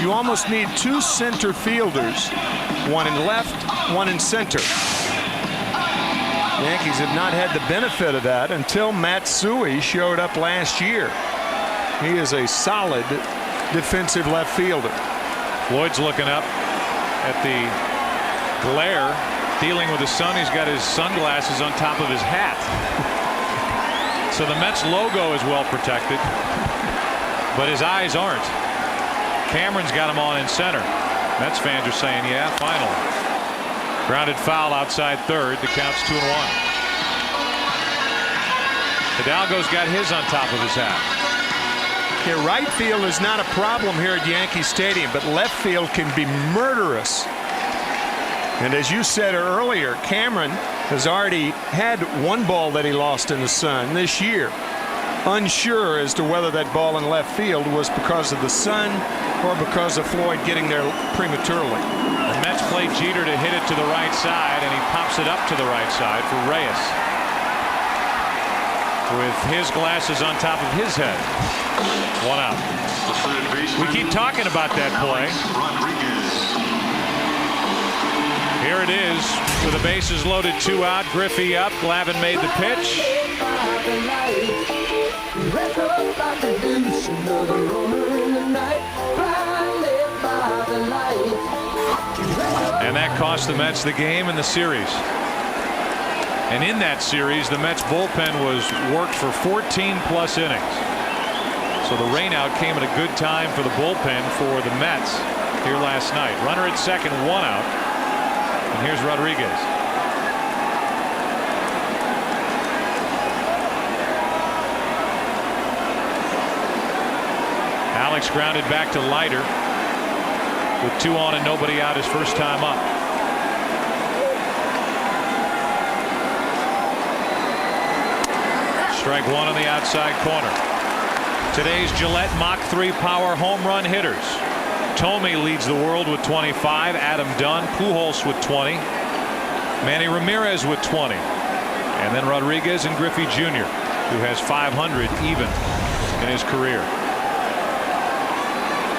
you almost need 2 center fielders, one in left, one in center. Yankees have not had the benefit of that until Matsui showed up last year. He is a solid defensive left fielder.
Floyd's looking up at the glare, dealing with the sun. He's got his sunglasses on top of his hat. So the Mets logo is well protected, but his eyes aren't. Cameron's got him on in center. Mets fans are saying, yeah, finally. Grounded foul outside third. The count's 2-1. Hidalgo's got his on top of his hat.
Yeah, right field is not a problem here at Yankee Stadium, but left field can be murderous. And as you said earlier, Cameron has already had 1 ball that he lost in the sun this year. Unsure as to whether that ball in left field was because of the sun or because of Floyd getting there prematurely.
The Mets play Jeter to hit it to the right side, and he pops it up to the right side for Reyes. With his glasses on top of his head. 1 out. We keep talking about that play. Here it is with the bases loaded, 2 out. Griffey up. Glavine made the pitch. And that cost the Mets the game and the series. And in that series, the Mets bullpen was worked for 14+ innings. So the rainout came at a good time for the bullpen for the Mets here last night. Runner at second, 1 out. And here's Rodriguez. Alex grounded back to Leiter with 2 on and nobody out his first time up. Strike one on the outside corner. Today's Gillette Mach 3 Power home run hitters. Tomei leads the world with 25. Adam Dunn, Pujols with 20. Manny Ramirez with 20. And then Rodriguez and Griffey Jr., who has 500 even in his career.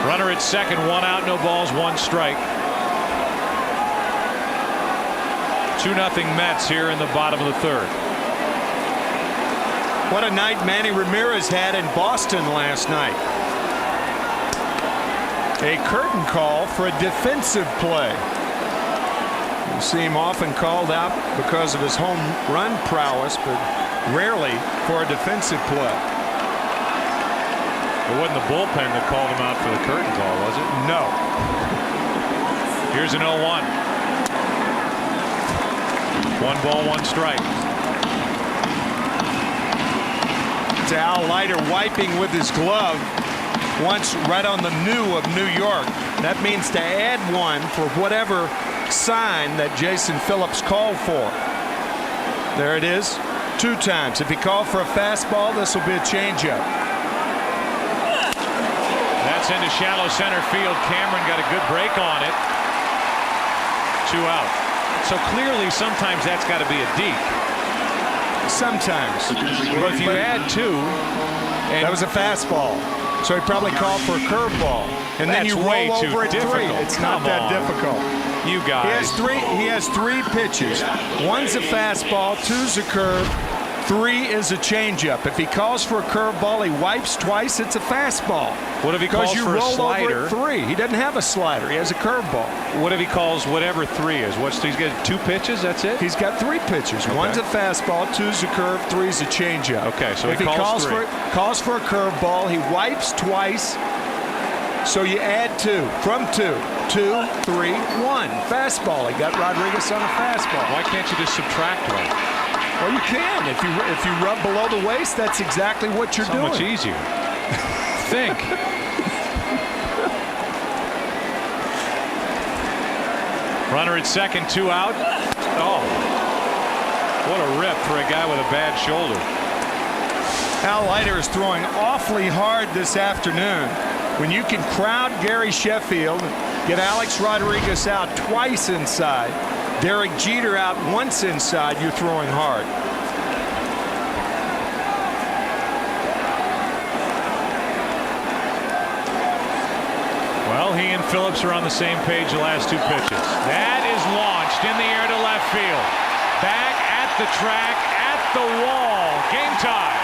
Runner at second, 1 out, no balls, 1 strike. 2-0 Mets here in the bottom of the third.
What a night Manny Ramirez had in Boston last night. A curtain call for a defensive play. You see him often called out because of his home run prowess, but rarely for a defensive play.
It wasn't the bullpen that called him out for the curtain call, was it?
No.
Here's an 0-1. 1 ball, 1 strike.
It's Al Leiter wiping with his glove once right on the new of New York. That means to add 1 for whatever sign that Jason Phillips called for. There it is, 2 times. If he called for a fastball, this will be a changeup.
That's into shallow center field. Cameron got a good break on it. 2 out. So clearly sometimes that's got to be a deke.
Sometimes.
Well, if you add 2, and
that was a fastball. So he probably called for a curveball. And then you roll over at 3. It's not that difficult.
You guys.
He has 3 pitches. 1's a fastball, 2's a curve, 3 is a changeup. If he calls for a curveball, he wipes twice, it's a fastball.
What if he calls for a slider?
Over at 3. He doesn't have a slider. He has a curveball.
What if he calls whatever 3 is? He's got 2 pitches? That's it?
He's got 3 pitches. Okay. 1's a fastball, 2's a curve, 3's a changeup.
Okay, so
if he calls for a curveball, he wipes twice. So you add 2 from 2, 2, 3, 1 fastball. He got Rodriguez on a fastball.
Why can't you just subtract 1?
Well, you can. If you rub below the waist, that's exactly what you're doing.
So much easier. Think. Runner at second, 2 out. Oh, what a rip for a guy with a bad shoulder.
Al Leiter is throwing awfully hard this afternoon. When you can crowd Gary Sheffield, get Alex Rodriguez out twice inside, Derek Jeter out once inside, you're throwing hard.
Well, he and Phillips are on the same page the last 2 pitches. That is launched in the air to left field. Back at the track, at the wall. Game tie.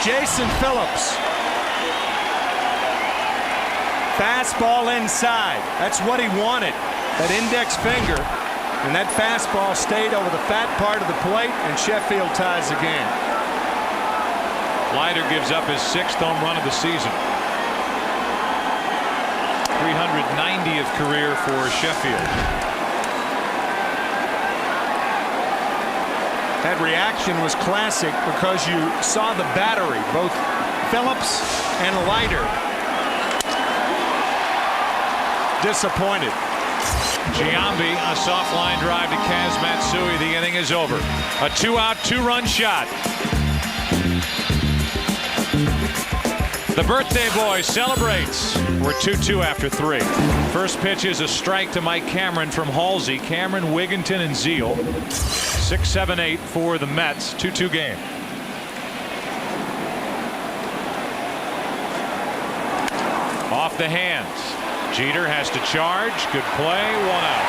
Jason Phillips. Fastball inside. That's what he wanted. That index finger. And that fastball stayed over the fat part of the plate, and Sheffield ties the game.
Leiter gives up his 6th home run of the season. 390th career for Sheffield.
That reaction was classic because you saw the battery, both Phillips and Leiter. Disappointed.
Giambi, a soft line drive to Kaz Matsui. The inning is over. A 2-out, 2-run shot. The birthday boy celebrates. We're 2-2 after 3. First pitch is a strike to Mike Cameron from Halsey. Cameron, Wigginton, and Zeal. 6-7-8 for the Mets. 2-2 game. Off the hands. Jeter has to charge. Good play. 1 out.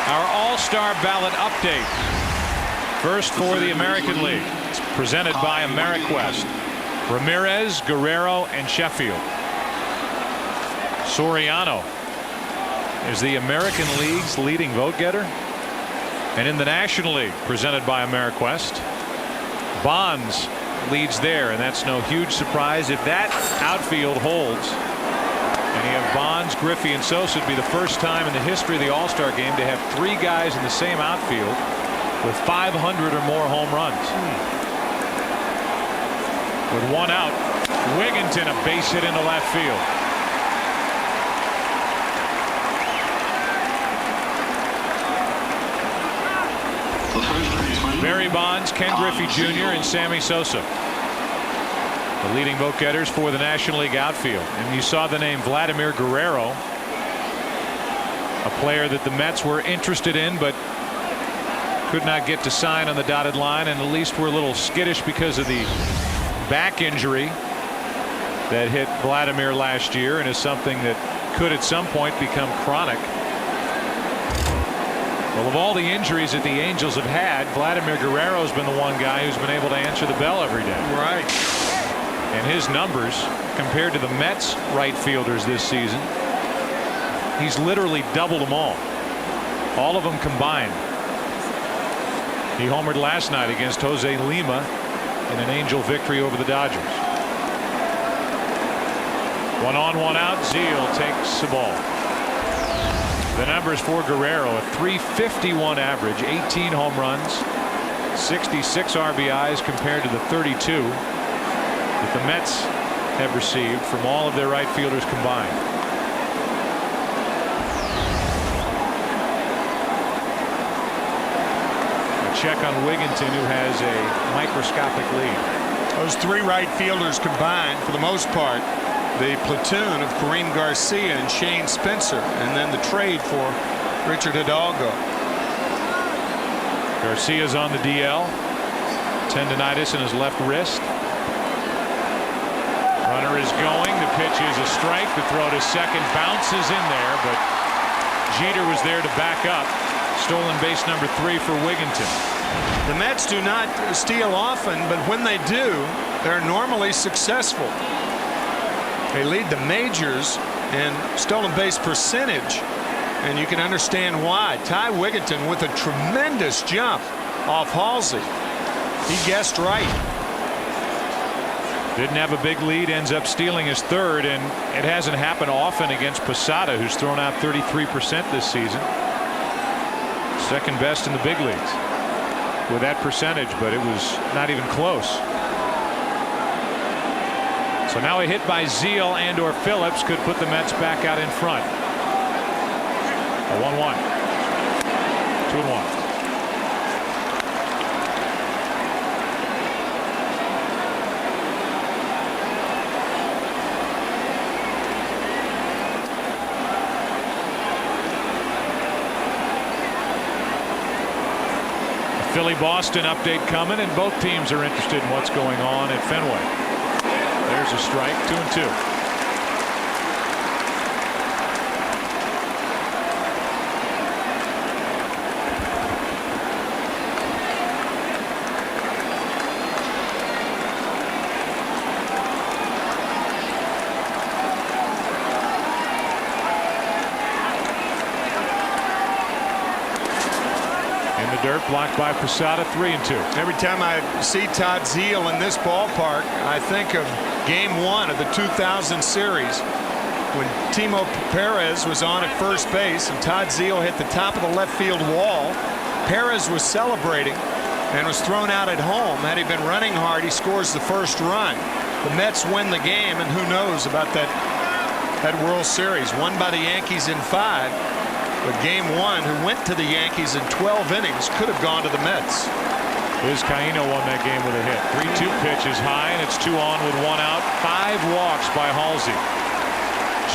Our All-Star Ballot update. First for the American League. It's presented by AmeriQuest. Ramirez, Guerrero, and Sheffield. Soriano is the American League's leading vote getter. And in the National League, presented by AmeriQuest, Bonds leads there, and that's no huge surprise if that outfield holds. And you have Bonds, Griffey, and Sosa. It'd be the first time in the history of the All-Star game to have 3 guys in the same outfield with 500 or more home runs. With 1 out, Wigginton a base hit into left field. Barry Bonds, Ken Griffey Jr., and Sammy Sosa, the leading vote getters for the National League outfield. And you saw the name Vladimir Guerrero, a player that the Mets were interested in but could not get to sign on the dotted line, and at least were a little skittish because of the back injury that hit Vladimir last year and is something that could at some point become chronic. Well, of all the injuries that the Angels have had, Vladimir Guerrero's been the one guy who's been able to answer the bell every day.
Right.
And his numbers compared to the Mets right fielders this season, he's literally doubled them all of them combined. He homered last night against Jose Lima in an Angel victory over the Dodgers. 1 on, 1 out. Zeal takes the ball. The numbers for Guerrero: a .351 average, 18 home runs, 66 RBIs compared to the 32 that the Mets have received from all of their right fielders combined. A check on Wigginton, who has a microscopic lead.
Those 3 right fielders combined, for the most part, the platoon of Kareem Garcia and Shane Spencer, and then the trade for Richard Hidalgo.
Garcia's on the DL, tendonitis in his left wrist. Runner is going. The pitch is a strike. The throw to second bounces in there, but Jeter was there to back up. Stolen base number 3 for Wigginton.
The Mets do not steal often, but when they do, they're normally successful. They lead the majors in stolen base percentage, and you can understand why. Ty Wigginton with a tremendous jump off Halsey. He guessed right.
Didn't have a big lead, ends up stealing his 3rd, and it hasn't happened often against Posada, who's thrown out 33% this season. Second best in the big leagues with that percentage, but it was not even close. So now a hit by Zeal and or Phillips could put the Mets back out in front. A 1-1. 2-1. Philly-Boston update coming, and both teams are interested in what's going on at Fenway. There's a strike, 2-2. Dirt, blocked by Posada, 3-2.
Every time I see Todd Zeal in this ballpark, I think of Game 1 of the 2000 series when Timo Perez was on at first base and Todd Zeal hit the top of the left field wall. Perez was celebrating and was thrown out at home. Had he been running hard, he scores the first run. The Mets win the game, and who knows about that World Series. Won by the Yankees in 5. But Game 1, who went to the Yankees in 12 innings, could have gone to the Mets.
Liz Caino won that game with a hit. 3-2 pitch is high, and it's 2 on with 1 out. 5 walks by Halsey.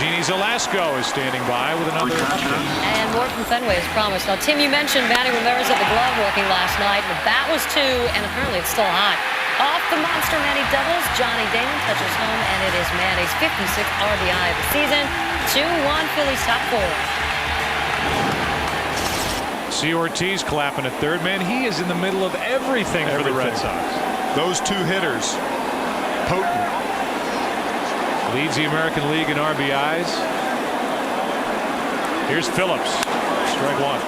Jeannie Zalasko is standing by with another.
And more from Fenway as promised. Now, Tim, you mentioned Manny Ramirez at the glove working last night. The bat was 2, and apparently it's still hot. Off the monster Manny doubles, Johnny Damon touches home, and it is Manny's 56th RBI of the season. 2-1 Phillies top 4.
See Ortiz clapping at third. Man, he is in the middle of everything for the Red Sox.
Those 2 hitters, potent.
Leads the American League in RBIs. Here's Phillips. Strike one.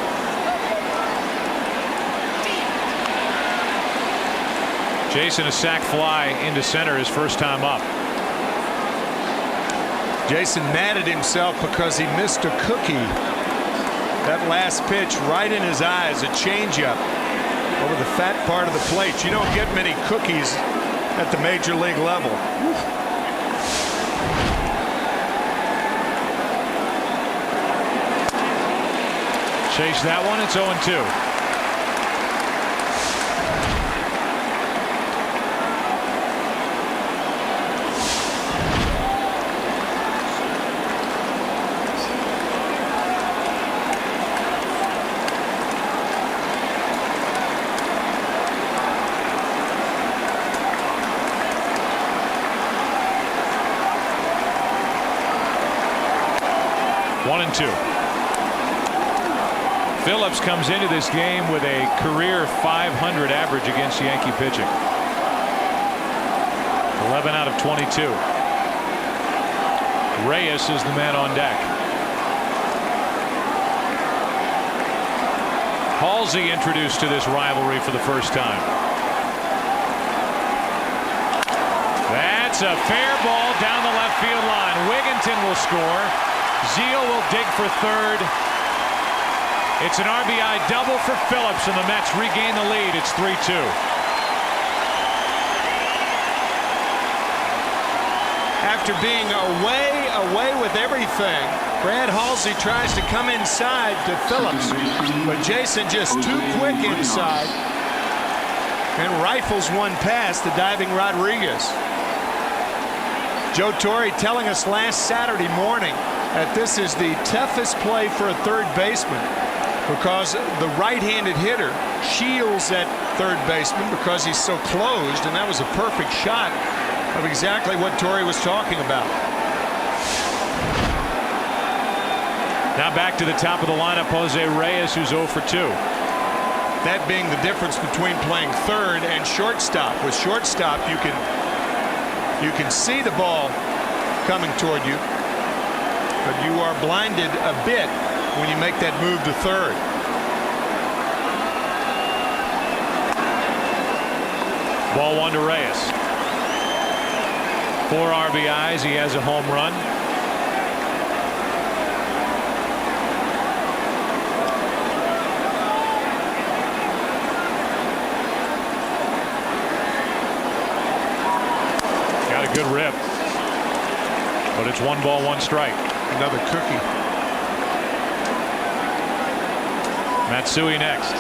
Jason, a sac fly into center his first time up.
Jason mad at himself because he missed a cookie. That last pitch right in his eyes, a changeup over the fat part of the plate. You don't get many cookies at the major league level.
Chase that one. It's 0-2. Phillips comes into this game with a career .500 average against Yankee pitching. 11 out of 22. Reyes is the man on deck. Halsey introduced to this rivalry for the first time. That's a fair ball down the left field line. Wigginton will score. Zeal will dig for third. It's an RBI double for Phillips, and the Mets regain the lead. It's 3-2.
After being away with everything, Brad Halsey tries to come inside to Phillips, but Jason just too quick inside and rifles one past the diving Rodriguez. Joe Torre telling us last Saturday morning that this is the toughest play for a third baseman, because the right-handed hitter shields that third baseman because he's so closed, and that was a perfect shot of exactly what Torre was talking about.
Now back to the top of the lineup, Jose Reyes, who's 0 for 2.
That being the difference between playing third and shortstop. With shortstop, you can see the ball coming toward you, but you are blinded a bit when you make that move to third.
Ball one to Reyes. 4 RBIs. He has a home run. Got a good rip, but it's 1 ball, 1 strike.
Another cookie.
Matsui next.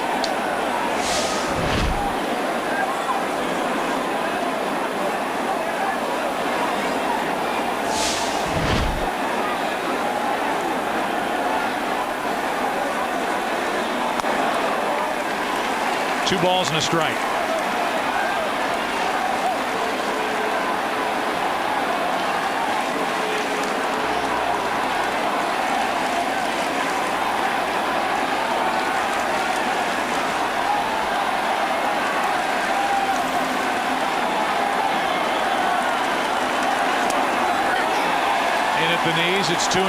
Two balls and a strike. The knees. It's 2-2.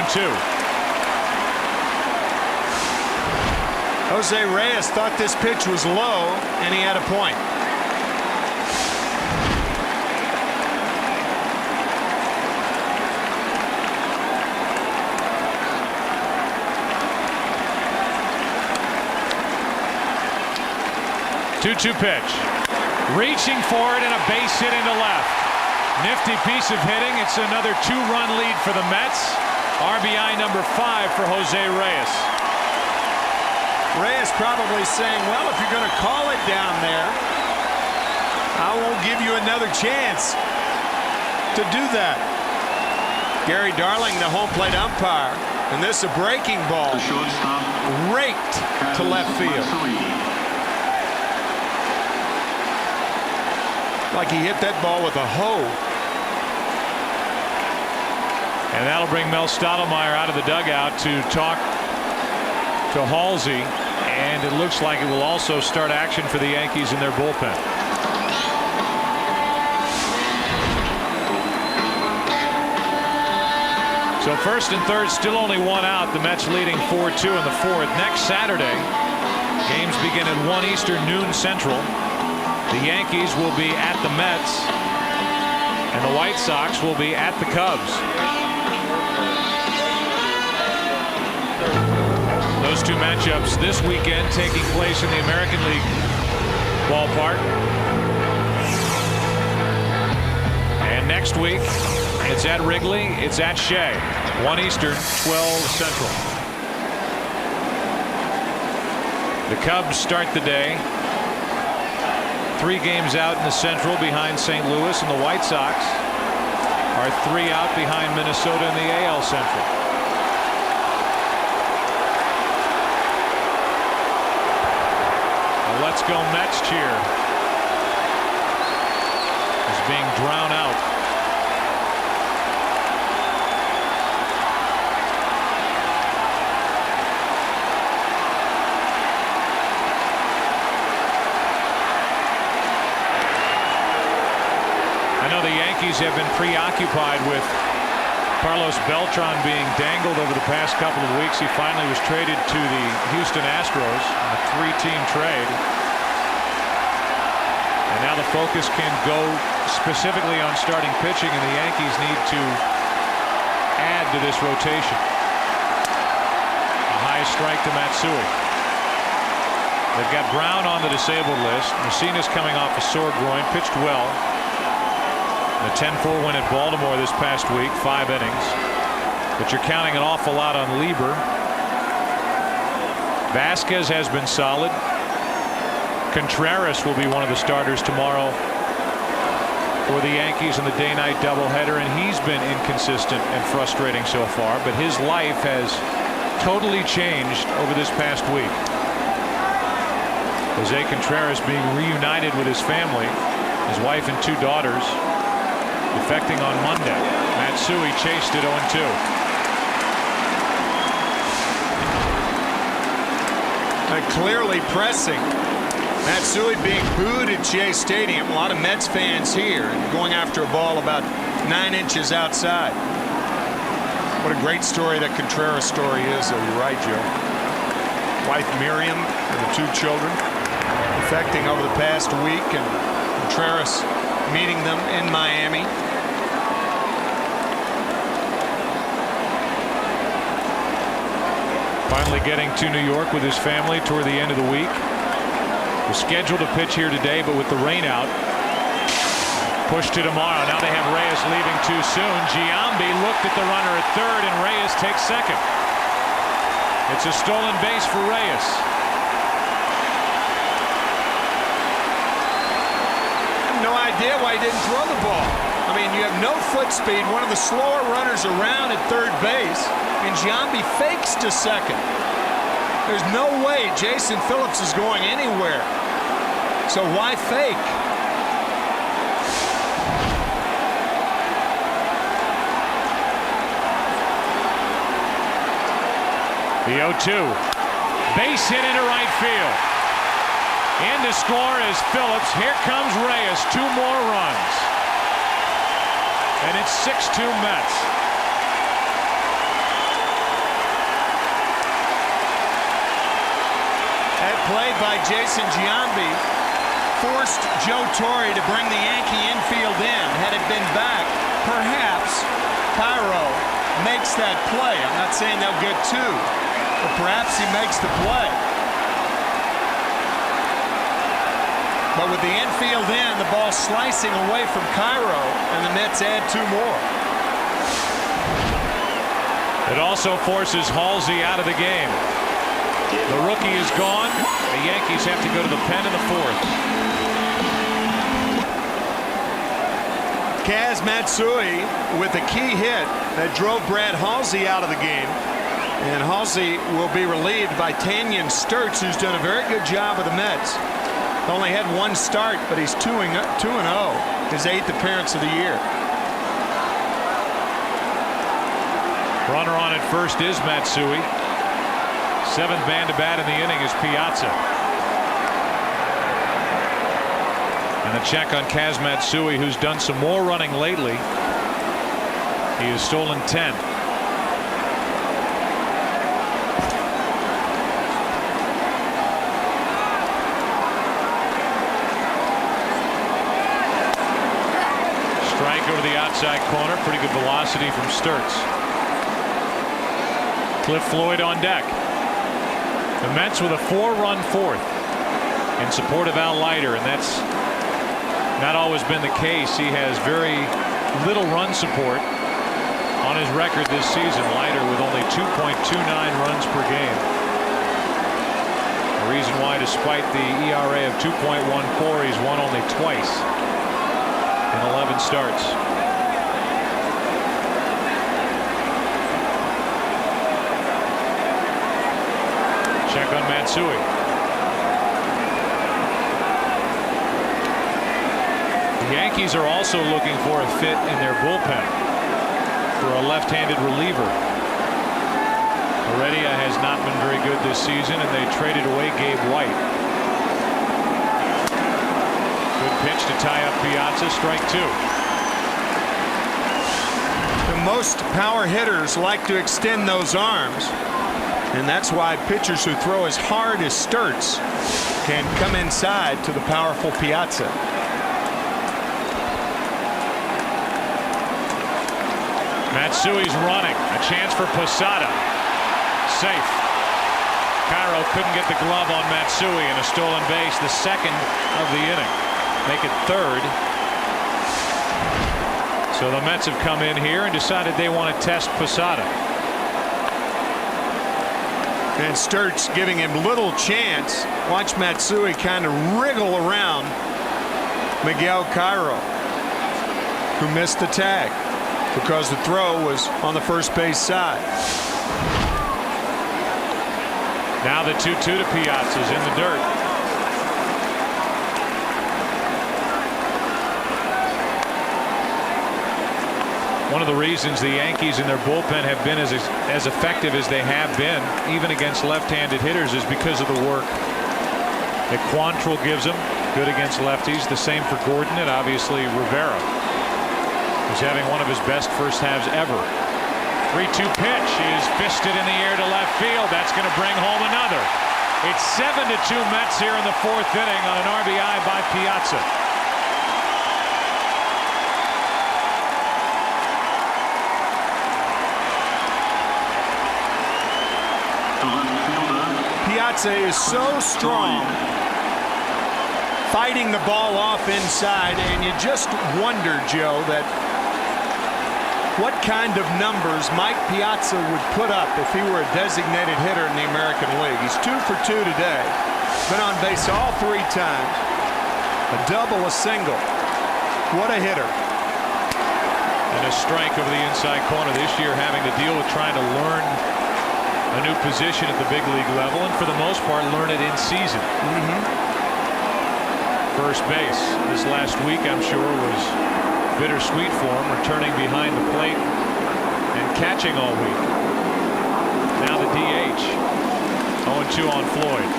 Jose Reyes thought this pitch was low, and he had a point.
Two pitch. Reaching for it and a base hit into left. Nifty piece of hitting. It's another 2-run lead for the Mets. RBI number 5 for Jose Reyes.
Reyes probably saying, well, if you're going to call it down there, I won't give you another chance to do that. Gary Darling, the home plate umpire, and this a breaking ball raked to left field. Like he hit that ball with a hoe.
And that'll bring Mel Stottlemyre out of the dugout to talk to Halsey, and it looks like it will also start action for the Yankees in their bullpen. So first and third, still only one out. The Mets leading 4-2 in the fourth. Next Saturday, games begin at 1 Eastern, noon Central. The Yankees will be at the Mets, and the White Sox will be at the Cubs. Those two matchups this weekend taking place in the American League ballpark. And next week, it's at Wrigley, it's at Shea. 1 Eastern, 12 Central. The Cubs start the day 3 games out in the Central behind St. Louis, and the White Sox are 3 out behind Minnesota in the AL Central. The Let's Go Mets cheer is being drowned out. The Yankees have been preoccupied with Carlos Beltran being dangled over the past couple of weeks. He finally was traded to the Houston Astros on a 3-team trade. And now the focus can go specifically on starting pitching, and the Yankees need to add to this rotation. A high strike to Matsui. They've got Brown on the disabled list. Messina's coming off a sore groin, pitched well. A 10-4 win at Baltimore this past week, 5 innings. But you're counting an awful lot on Lieber. Vasquez has been solid. Contreras will be one of the starters tomorrow for the Yankees in the day-night doubleheader, and he's been inconsistent and frustrating so far. But his life has totally changed over this past week. Jose Contreras being reunited with his family, his wife and 2 daughters. Defecting on Monday. Matsui chased it 0-2.
Clearly pressing. Matsui being booed at Shea Stadium. A lot of Mets fans here and going after a ball about 9 inches outside. What a great story that Contreras story is. You're right, Joe. Wife Miriam and the 2 children defecting over the past week, and Contreras meeting them in Miami.
Finally getting to New York with his family toward the end of the week. Was scheduled to pitch here today, but with the rain out, pushed to tomorrow. Now they have Reyes leaving too soon. Giambi looked at the runner at third, and Reyes takes second. It's a stolen base for Reyes.
No idea why he didn't throw the ball. I mean, you have no foot speed, one of the slower runners around at third base, and Giambi fakes to second. There's no way Jason Phillips is going anywhere. So why fake?
The 0-2. Base hit into right field. In to score is Phillips. Here comes Reyes. 2 more runs. And it's 6-2 Mets.
That play by Jason Giambi forced Joe Torre to bring the Yankee infield in. Had it been back, perhaps Cairo makes that play. I'm not saying they'll get 2, but perhaps he makes the play. But with the infield in, the ball slicing away from Cairo, and the Mets add 2 more.
It also forces Halsey out of the game. The rookie is gone. The Yankees have to go to the pen in the 4th.
Kaz Matsui with a key hit that drove Brad Halsey out of the game. And Halsey will be relieved by Tanyan Sturtz, who's done a very good job with the Mets. Only had 1 start, but he's 2-0. His 8th appearance of the year.
Runner on at first is Matsui. 7th man to bat in the inning is Piazza. And a check on Kaz Matsui, who's done some more running lately. He has stolen 10. inside corner. Pretty good velocity from Sturtz. Cliff Floyd on deck. The Mets with a 4-run fourth in support of Al Leiter, and that's not always been the case. He has very little run support on his record this season. Leiter with only 2.29 runs per game. The reason why, despite the ERA of 2.14, he's won only twice in 11 starts. Check on Matsui. The Yankees are also looking for a fit in their bullpen for a left-handed reliever. Heredia has not been very good this season, and they traded away Gabe White. Good pitch to tie up Piazza. Strike two.
The most power hitters like to extend those arms, and that's why pitchers who throw as hard as Sturtz can come inside to the powerful Piazza.
Matsui's running. A chance for Posada. Safe. Cairo couldn't get the glove on Matsui, and a stolen base, the second of the inning. Make it third. So the Mets have come in here and decided they want to test Posada.
And Sturtz giving him little chance. Watch Matsui kind of wriggle around Miguel Cairo, who missed the tag because the throw was on the first base side.
Now the 2-2 to Piazza's in the dirt. One of the reasons the Yankees in their bullpen have been as effective as they have been, even against left-handed hitters, is because of the work that Quantrill gives them. Good against lefties. The same for Gordon, and obviously Rivera, who's having one of his best first halves ever. 3-2 pitch is fisted in the air to left field. That's going to bring home another. It's 7-2 Mets here in the fourth inning on an RBI by Piazza.
Piazza is so strong, fighting the ball off inside, and you just wonder, Joe, that what kind of numbers Mike Piazza would put up if he were a designated hitter in the American League. He's 2 for 2 today. Been on base all 3 times. A double, a single. What a hitter.
And a strike over the inside corner this year, having to deal with trying to learn a new position at the big league level, and for the most part learn it in season. First base this last week, I'm sure, was bittersweet for him, returning behind the plate and catching all week. Now the DH. 0-2 on Floyd.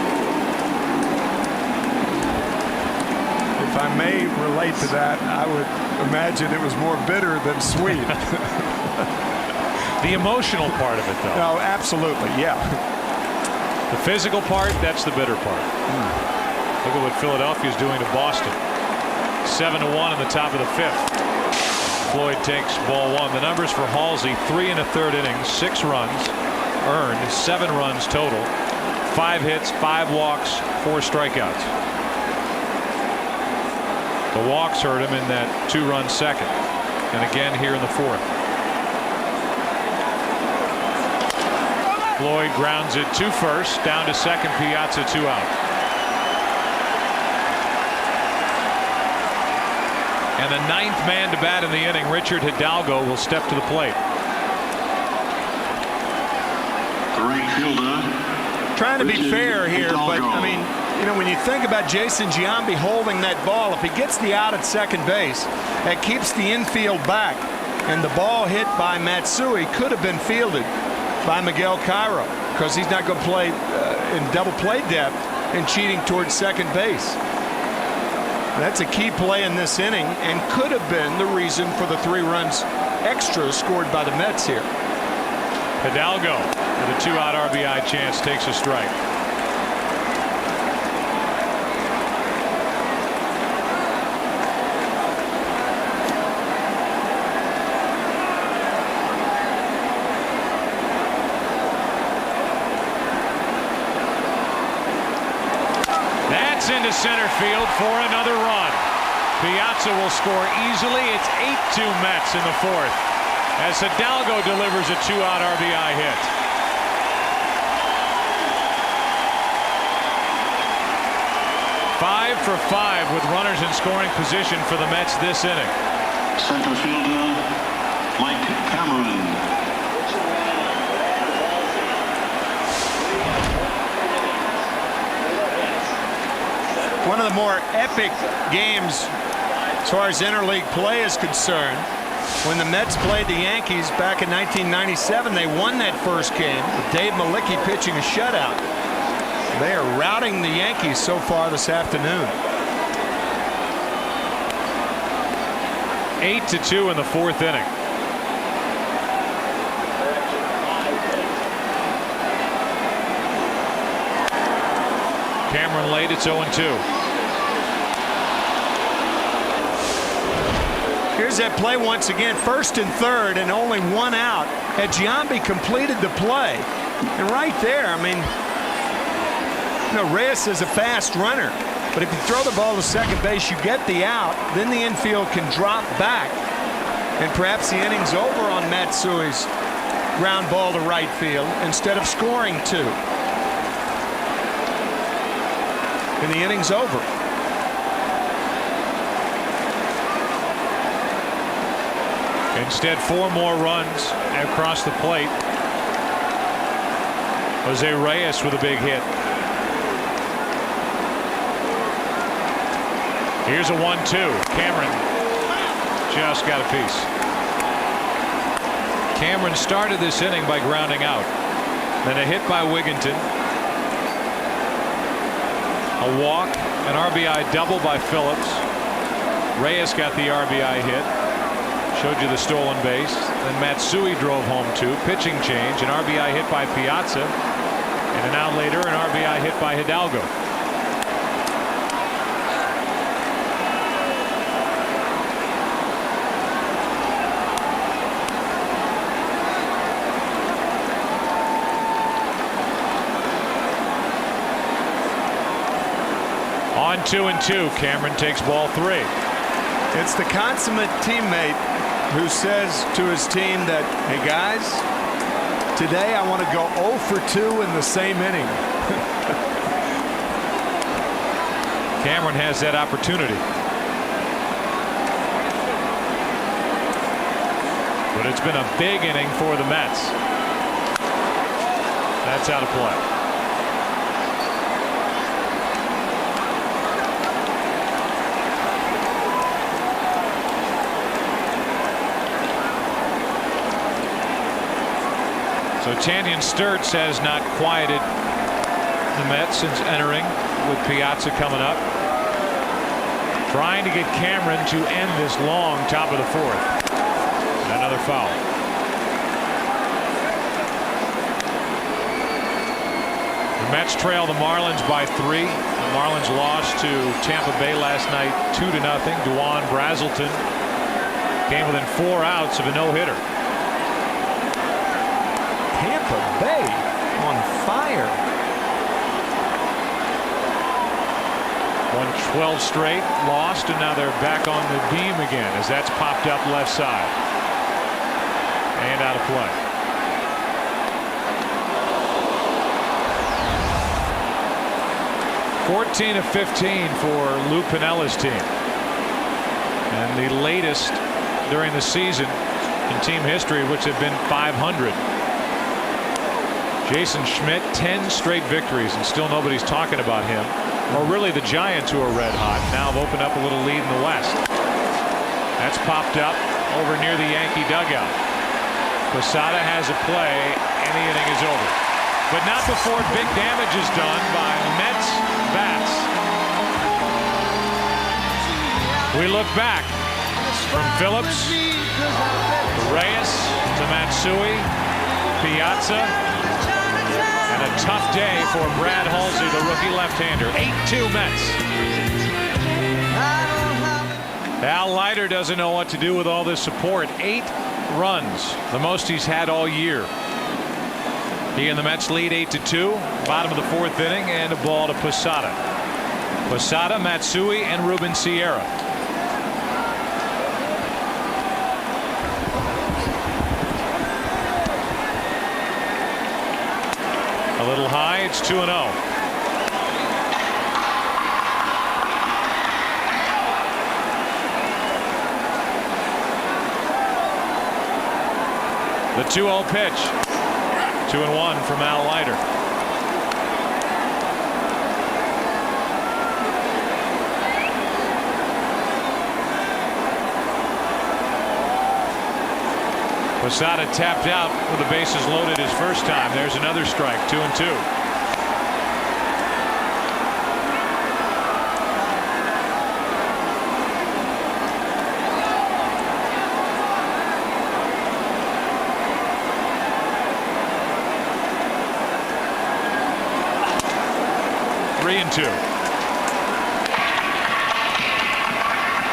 If I may relate to that, I would imagine it was more bitter than sweet.
The emotional part of it, though.
No, absolutely, yeah.
The physical part, that's the bitter part. Look at what Philadelphia's doing to Boston. 7-1 in the top of the 5th. Floyd takes ball 1. The numbers for Halsey: 3 1/3 innings, 6 runs earned, 7 runs total, 5 hits, 5 walks, 4 strikeouts. The walks hurt him in that 2-run second, and again here in the 4th. Floyd grounds it to first, down to second. Piazza 2 out. And the 9th man to bat in the inning, Richard Hidalgo, will step to the plate.
The right fielder.
Trying to be fair here, but I mean, you know, when you think about Jason Giambi holding that ball, if he gets the out at second base, that keeps the infield back, and the ball hit by Matsui could have been fielded by Miguel Cairo, because he's not going to play in double play depth and cheating towards second base. That's a key play in this inning, and could have been the reason for the 3 runs extra scored by the Mets here.
Hidalgo with a 2-out RBI chance takes a strike. Gets into center field for another run. Piazza will score easily. It's 8-2 Mets in the fourth as Hidalgo delivers a 2-out RBI hit. Five for 5 with runners in scoring position for the Mets this inning.
Center fielder, Mike Cameron.
One of the more epic games as far as interleague play is concerned. When the Mets played the Yankees back in 1997, they won that first game with Dave Malicki pitching a shutout. They are routing the Yankees so far this afternoon.
8-2 in the fourth inning. Cameron late, it's 0-2.
Here's that play once again, first and third, and only 1 out. Had Giambi completed the play, and right there, I mean, you know, Reyes is a fast runner, but if you throw the ball to second base, you get the out, then the infield can drop back, and perhaps the inning's over on Matsui's ground ball to right field instead of scoring 2. And the inning's over.
Instead, 4 more runs across the plate. Jose Reyes with a big hit. Here's a 1-2. Cameron just got a piece. Cameron started this inning by grounding out. Then a hit by Wigginton. A walk, an RBI double by Phillips. Reyes got the RBI hit. Showed you the stolen base. Then Matsui drove home 2. Pitching change, an RBI hit by Piazza. And an out later, an RBI hit by Hidalgo. On 2-2, Cameron takes ball 3.
It's the consummate teammate who says to his team that, hey guys, today I want to go 0 for 2 in the same inning.
Cameron has that opportunity. But it's been a big inning for the Mets. That's out of play. So Tanyan Sturtz has not quieted the Mets since entering, with Piazza coming up. Trying to get Cameron to end this long top of the fourth. And another foul. The Mets trail the Marlins by 3. The Marlins lost to Tampa Bay last night 2-0. Duan Brazelton came within 4 outs of a no-hitter.
Tampa Bay on fire.
Won 12 straight, lost, and now they're back on the beam again as that's popped up left side. And out of play. $14 of 15 for Lou Pinella's team. And the latest during the season in team history, which have been 500. Jason Schmidt, 10 straight victories, and still nobody's talking about him. Or really the Giants, who are red hot, now have opened up a little lead in the West. That's popped up over near the Yankee dugout. Posada has a play, and the inning is over. But not before big damage is done by Mets bats. We look back from Phillips to Reyes to Matsui, Piazza. And a tough day for Brad Halsey, the rookie left-hander. 8-2 Mets. Al Leiter doesn't know what to do with all this support. 8 runs, the most he's had all year. He and the Mets lead 8-2. Bottom of the fourth inning, and a ball to Posada. Posada, Matsui, and Ruben Sierra. A little high. It's 2-0. The 2-0 pitch. 2-1 from Al Leiter. Posada tapped out with the bases loaded his first time. There's another strike. 2-2.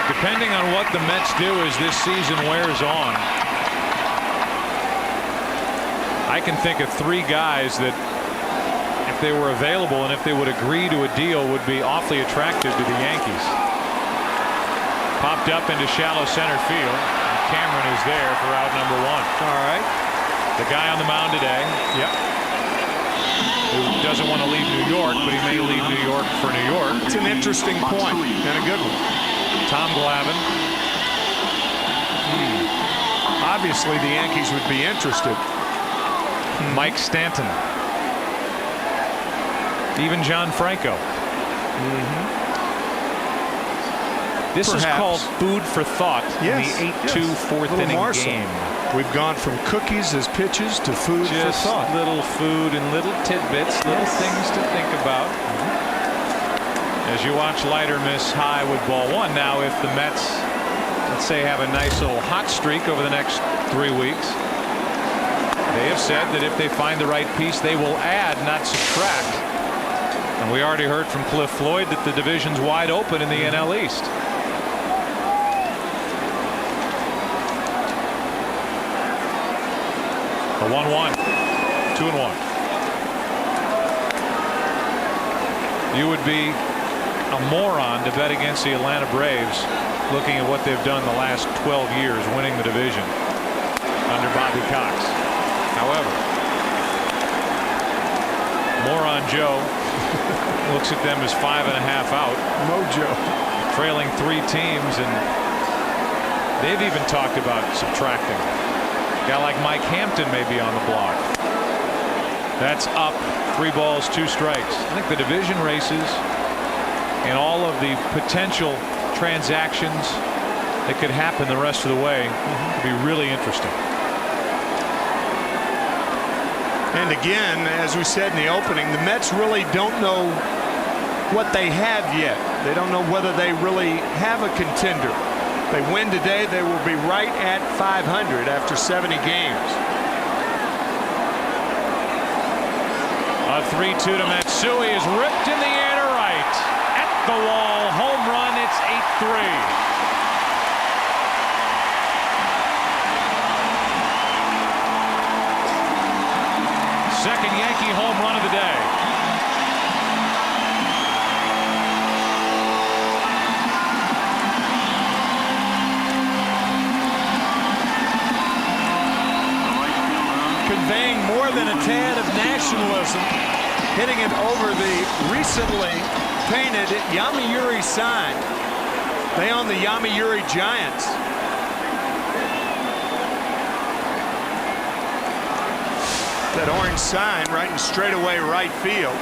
Depending on what the Mets do as this season wears on, I can think of 3 guys that, if they were available and if they would agree to a deal, would be awfully attractive to the Yankees. Popped up into shallow center field. And Cameron is there for out number 1.
All right.
The guy on the mound today. Yep. Who doesn't want to leave New York, but he may leave New York for New York.
It's an interesting point and a good one.
Tom Glavine.
Obviously, the Yankees would be interested.
Mike Stanton. Even John Franco. This
Perhaps.
is called food for thought in the 8-2 fourth inning game.
We've gone from cookies as pitches to food for
Just
thought.
little food and little tidbits, little things to think about. As you watch Leiter miss high with ball 1. Now, if the Mets, let's say, have a nice little hot streak over the next 3 weeks, they have said that if they find the right piece, they will add, not subtract. And we already heard from Cliff Floyd that the division's wide open in the NL East. A 1-1, 2-1. You would be a moron to bet against the Atlanta Braves, looking at what they've done the last 12 years, winning the division under Bobby Cox. However, moron Joe looks at them as 5.5 out.
Mojo.
Trailing 3 teams, and they've even talked about subtracting. A guy like Mike Hampton may be on the block. That's up. 3 balls, 2 strikes. I think the division races and all of the potential transactions that could happen the rest of the way could be really interesting.
And again, as we said in the opening, the Mets really don't know what they have yet. They don't know whether they really have a contender. They win today, they will be right at 500 after 70 games.
A 3-2 to Matsui is ripped in the air to right. At the wall, home run. It's 8-3. Second Yankee home run of the day.
Conveying more than a tad of nationalism, hitting it over the recently painted Yomiuri sign. They own the Yomiuri Giants. That orange sign right in straightaway right field.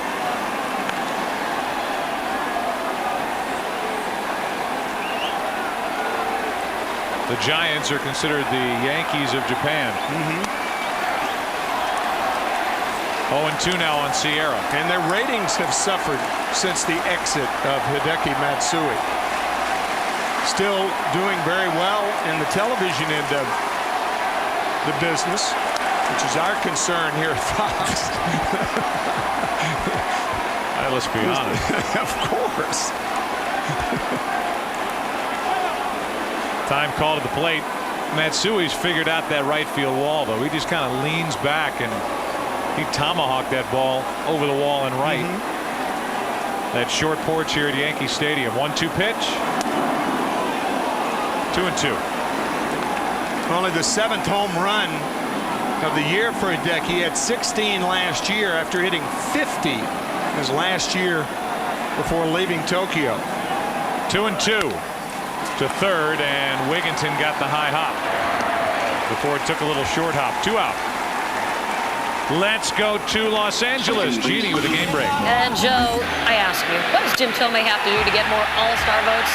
The Giants are considered the Yankees of Japan. 0-2 now on Sierra.
And their ratings have suffered since the exit of Hideki Matsui. Still doing very well in the television end of the business, which is our concern here at Fox.
Let's be honest.
Of course.
Time called at the plate. Matsui's figured out that right field wall, though. He just kind of leans back and he tomahawked that ball over the wall and right. that short porch here at Yankee Stadium. 1-2 pitch. 2-2.
Only the 7th home run of the year for Hideki. He had 16 last year after hitting 50 his last year before leaving Tokyo.
2-2 to third, and Wigginton got the high hop before it took a little short hop. 2 out. Let's go to Los Angeles. Jeannie with a game break.
And Joe, I ask you, what does Jim Thome have to do to get more All-Star votes?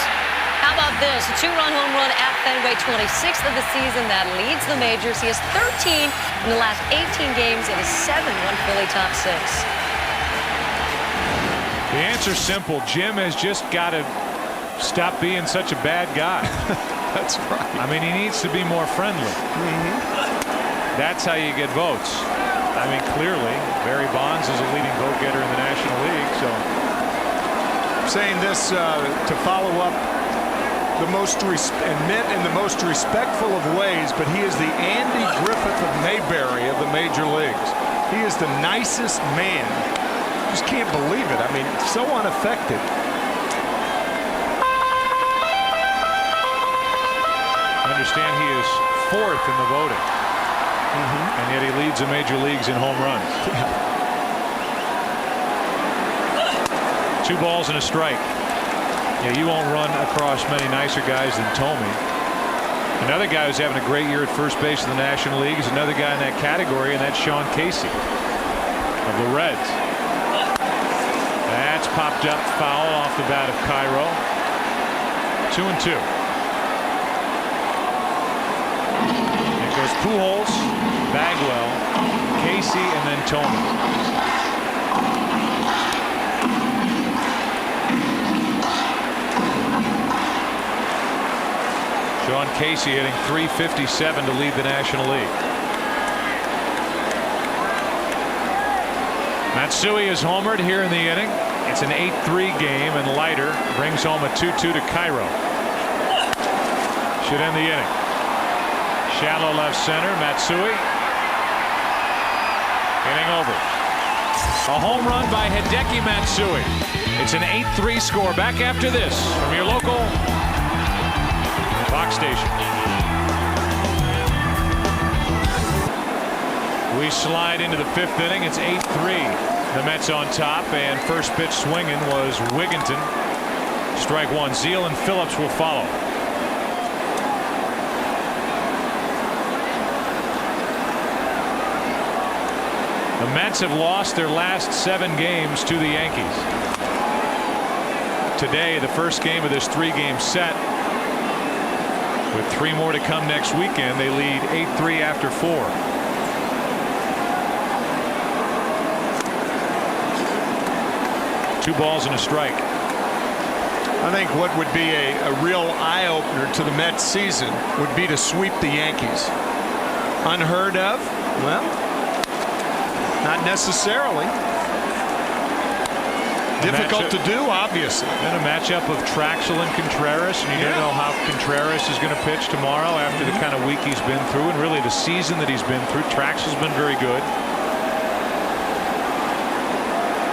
How about this? A 2-run home run at Fenway, 26th of the season. That leads the majors. He has 13 in the last 18 games and is 7-1 Philly top 6.
The answer's simple. Jim has just got to stop being such a bad guy.
That's right.
I mean, he needs to be more friendly. That's how you get votes. I mean, clearly, Barry Bonds is a leading vote getter in the National League. So,
saying this to follow up the most meant in the most respectful of ways, but he is the Andy Griffith of Mayberry of the major leagues. He is the nicest man. Just can't believe it. I mean, so unaffected.
I understand he is 4th in the voting. And yet he leads the major leagues in home runs. 2 balls and a strike. Yeah, you won't run across many nicer guys than Thome. Another guy who's having a great year at first base in the National League is another guy in that category, and that's Sean Casey of the Reds. That's popped up foul off the bat of Cairo. 2-2. It goes Pujols, Bagwell, Casey, and then Thome. Sean Casey hitting .357 to lead the National League. Matsui is homered here in the inning. It's an 8-3 game, and Leiter brings home a 2-2 to Cairo. Should end the inning. Shallow left center, Matsui. Inning over. A home run by Hideki Matsui. It's an 8-3 score. Back after this from your local Fox station. We slide into the 5th inning. It's 8-3. The Mets on top, and first pitch swinging was Wigginton. Strike 1. Zeal and Phillips will follow. The Mets have lost their last 7 games to the Yankees. Today, the first game of this 3-game set. With 3 more to come next weekend, they lead 8-3 after 4. Two balls and a strike.
I think what would be a real eye-opener to the Mets season would be to sweep the Yankees. Unheard of? Well, not necessarily. Difficult to do, obviously.
And a matchup of Traxel and Contreras, and you don't know how Contreras is going to pitch tomorrow after the kind of week he's been through, and really the season that he's been through. Traxel's been very good.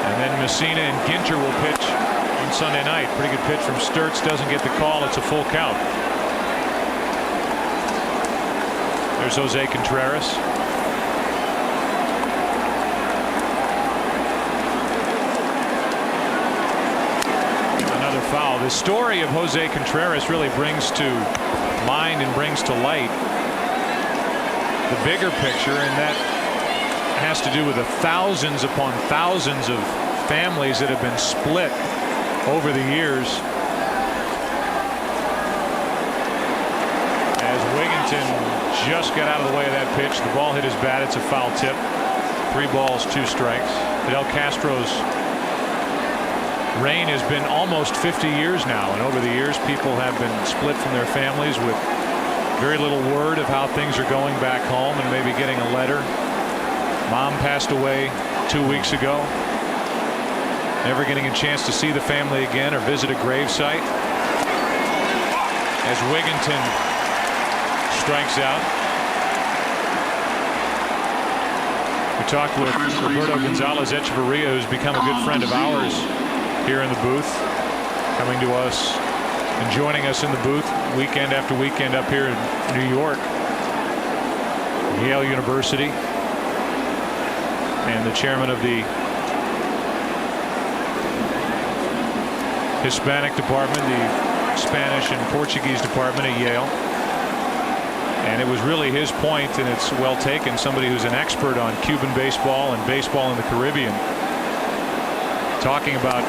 And then Messina and Ginter will pitch on Sunday night. Pretty good pitch from Sturtz. Doesn't get the call. It's a full count. There's Jose Contreras. Foul. The story of Jose Contreras really brings to mind and brings to light the bigger picture, and that has to do with the thousands upon thousands of families that have been split over the years. As Wigginton just got out of the way of that pitch, the ball hit his bat. It's a foul tip. 3 balls, 2 strikes. Fidel Castro's reign has been almost 50 years now, and over the years people have been split from their families with very little word of how things are going back home, and maybe getting a letter. Mom passed away 2 weeks ago. Never getting a chance to see the family again or visit a gravesite. As Wigginton strikes out. We talked with Roberto Gonzalez Echeverria, who's become a good friend of ours here in the booth, coming to us and joining us in the booth weekend after weekend up here in New York, Yale University, and the chairman of the Hispanic department, the Spanish and Portuguese department at Yale. And it was really his point, and it's well taken, somebody who's an expert on Cuban baseball and baseball in the Caribbean, talking about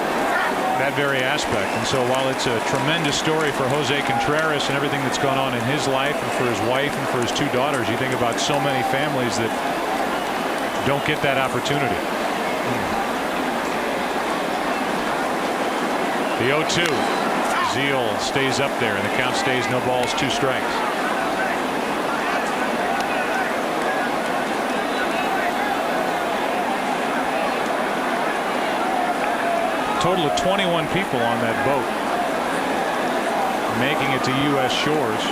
that very aspect. And so while it's a tremendous story for Jose Contreras and everything that's gone on in his life and for his wife and for his 2 daughters, you think about so many families that don't get that opportunity. The 0-2. Zeal stays up there, and the count stays no balls, 2 strikes. Total of 21 people on that boat making it to U.S. shores.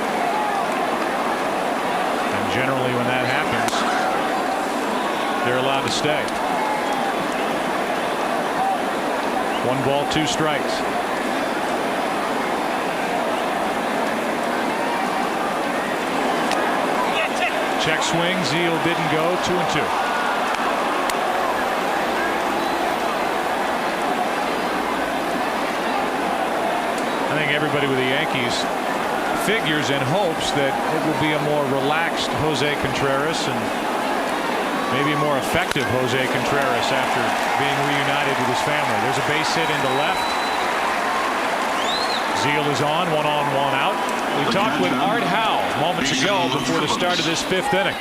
And generally when that happens, they're allowed to stay. 1 ball, 2 strikes. Check swing. Zeal didn't go. 2-2. I think everybody with the Yankees figures and hopes that it will be a more relaxed Jose Contreras and maybe a more effective Jose Contreras after being reunited with his family. There's a base hit into left. Zeal is on, 1 out. We talked with Art Howe moments ago before the start of this 5th inning.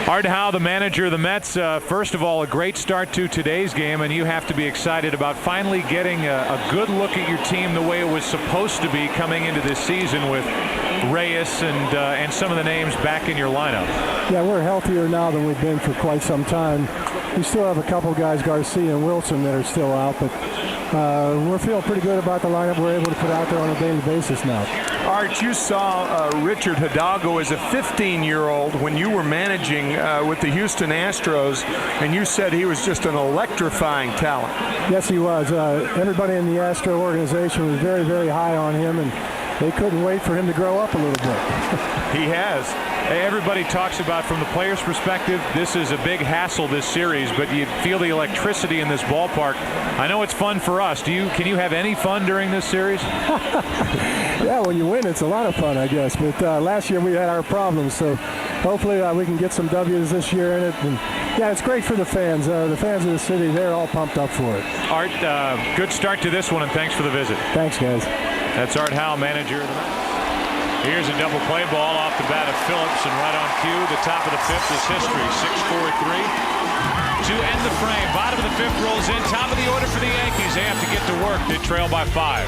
Art Howe, the manager of the Mets, first of all, a great start to today's game, and you have to be excited about finally getting a good look at your team the way it was supposed to be coming into this season with Reyes and some of the names back in your lineup.
Yeah, we're healthier now than we've been for quite some time. We still have a couple guys, Garcia and Wilson, that are still out, but we're feeling pretty good about the lineup we're able to put out there on a daily basis now.
Art, you saw Richard Hidalgo as a 15-year-old when you were managing with the Houston Astros, and you said he was just an electrifying talent.
Yes, he was. Everybody in the Astro organization was very, very high on him, and they couldn't wait for him to grow up a little bit.
He has. Everybody talks about, from the player's perspective, this is a big hassle, this series, but you feel the electricity in this ballpark. I know it's fun for us. Can you have any fun during this series?
Yeah, when you win, it's a lot of fun, I guess. But last year we had our problems, so hopefully we can get some W's this year in it. And yeah, it's great for the fans. The fans of the city, they're all pumped up for it.
Art, good start to this one, and thanks for the visit.
Thanks, guys.
That's Art Howe, manager of the Mets. Here's a double play ball off the bat of Phillips, and right on cue, the top of the 5th is history. 6-4-3 to end the frame. Bottom of the 5th rolls in. Top of the order for the Yankees. They have to get to work. They trail by 5.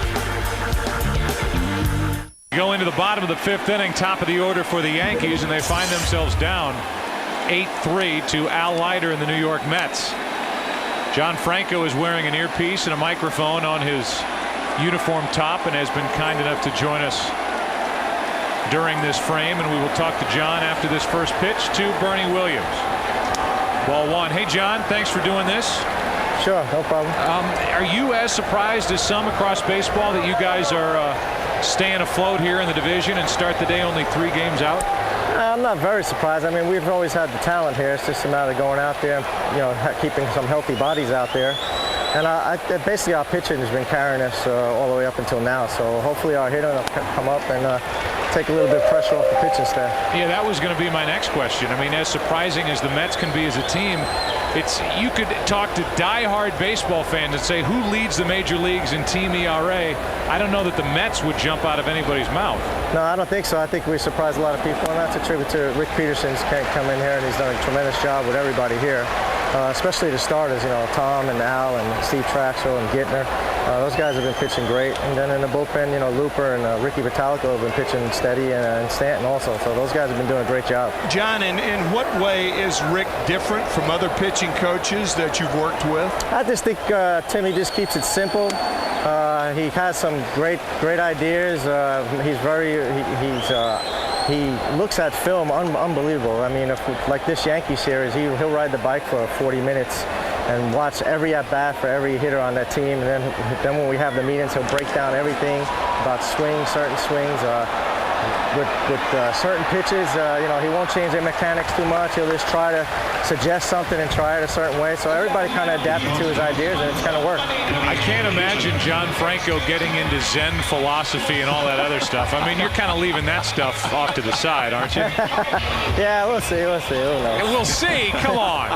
Go into the bottom of the 5th inning, top of the order for the Yankees, and they find themselves down 8-3 to Al Leiter and the New York Mets. John Franco is wearing an earpiece and a microphone on his uniform top and has been kind enough to join us during this frame, and we will talk to John after this first pitch to Bernie Williams. Ball 1. Hey, John, thanks for doing this.
Sure, no problem.
Are you as surprised as some across baseball that you guys are staying afloat here in the division and start the day only 3 games out?
I'm not very surprised. I mean, we've always had the talent here. It's just a matter of going out there, keeping some healthy bodies out there. And basically our pitching has been carrying us all the way up until now. So hopefully our hitting will come up and take a little bit of pressure off the pitching staff.
Yeah, that was going to be my next question. I mean, as surprising as the Mets can be as a team, you could talk to diehard baseball fans and say, who leads the major leagues in team ERA? I don't know that the Mets would jump out of anybody's mouth.
No, I don't think so. I think we surprised a lot of people, and that's a tribute to Rick Peterson's come in here, and he's done a tremendous job with everybody here. Especially the starters, Tom and Al and Steve Traxel and Gittner. Those guys have been pitching great. And then in the bullpen, Looper and Ricky Vitalico have been pitching steady, and Stanton also. So those guys have been doing a great job.
John, in what way is Rick different from other pitching coaches that you've worked with?
I just think Timmy just keeps it simple. He has some great ideas. He looks at film unbelievable. I mean, like this Yankee series, he'll ride the bike for 40 minutes and watch every at-bat for every hitter on that team. And then when we have the meetings, he'll break down everything about swings, certain swings. With certain pitches, he won't change their mechanics too much. He'll just try to suggest something and try it a certain way. So everybody kind of adapted to his ideas, and it's kind of worked.
I can't imagine John Franco getting into Zen philosophy and all that other stuff. I mean, you're kind of leaving that stuff off to the side, aren't you?
Yeah, we'll see. Who knows?
We'll see. Come on.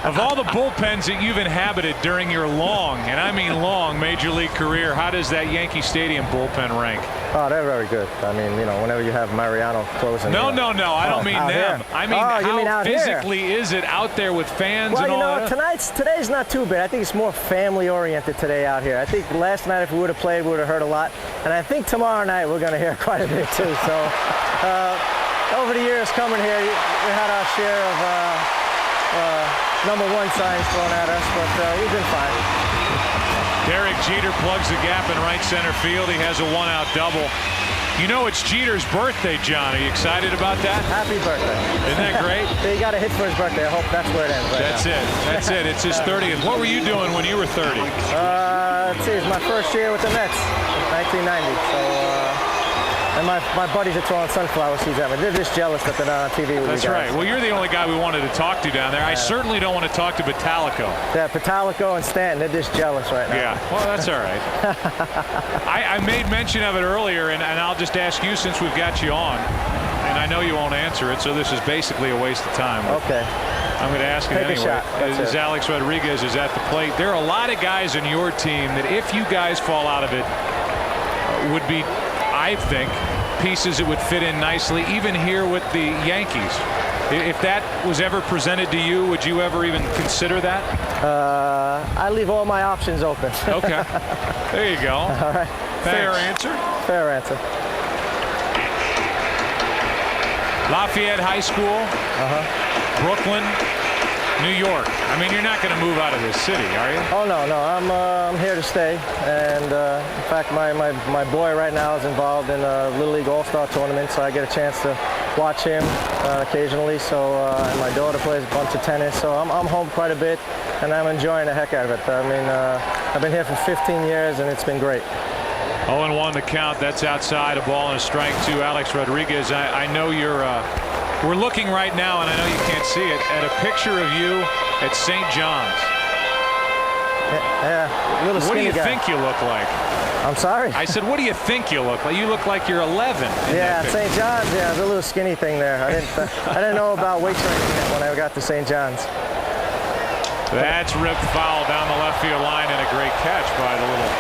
Of all the bullpens that you've inhabited during your long, and I mean long, Major League career, how does that Yankee Stadium bullpen rank?
Oh, they're very good. I mean, whenever you have Mariano closing.
No. I don't mean them.
Here.
I mean, how physically is it out there with fans and all that?
Today's not too bad. I think it's more family-oriented today out here. I think last night, if we would have played, we would have heard a lot. And I think tomorrow night we're going to hear quite a bit, too. So over the years coming here, we had our share of number one signs thrown at us, but we've been fine.
Derek Jeter plugs the gap in right center field. He has a one-out double. You know it's Jeter's birthday, John. Are you excited about that?
Happy birthday.
Isn't that great?
He got a hit for his birthday. I hope that's where it ends.
That's it. It's his 30th. What were you doing when you were 30?
Let's see. It's my first year with the Mets, 1990. So, and my buddies are throwing sunflower seeds at me. They're just jealous that they're not on TV with
That's
you guys.
right. Well, you're the only guy we wanted to talk to down there. I certainly don't want to talk to Batalico.
Yeah, Batalico and Stanton, they're just jealous right now.
Yeah, well, that's all right. I made mention of it earlier, and I'll just ask you since we've got you on, and I know you won't answer it, so this is basically a waste of time.
Okay.
I'm going to ask it
anyway.
As Alex Rodriguez is at the plate, there are a lot of guys in your team that if you guys fall out of it would be, I think, pieces that would fit in nicely, even here with the Yankees. If that was ever presented to you, would you ever even consider that?
I leave all my options open.
Okay. There you go.
All right.
Fair answer.
Fair answer.
Lafayette High School, Brooklyn, New York. I mean, you're not going to move out of this city, are you?
Oh, no. I'm here to stay. And in fact, my boy right now is involved in a Little League All-Star tournament, so I get a chance to watch him occasionally. So, and my daughter plays a bunch of tennis, so I'm home quite a bit, and I'm enjoying the heck out of it. I mean, I've been here for 15 years, and it's been great.
0-1 the count. That's outside. A ball and a strike to Alex Rodriguez. I know you're. We're looking right now, and I know you can't see it, at a picture of you at St. John's.
Yeah, little
what do
skinny
you
guy.
think you look like?
I'm sorry?
I said, what do you think you look like? You look like you're 11.
Yeah, St. John's. Yeah, there's a little skinny thing there. I didn't know about weight training when I got to St. John's.
That's ripped foul down the left field line, and a great catch by the little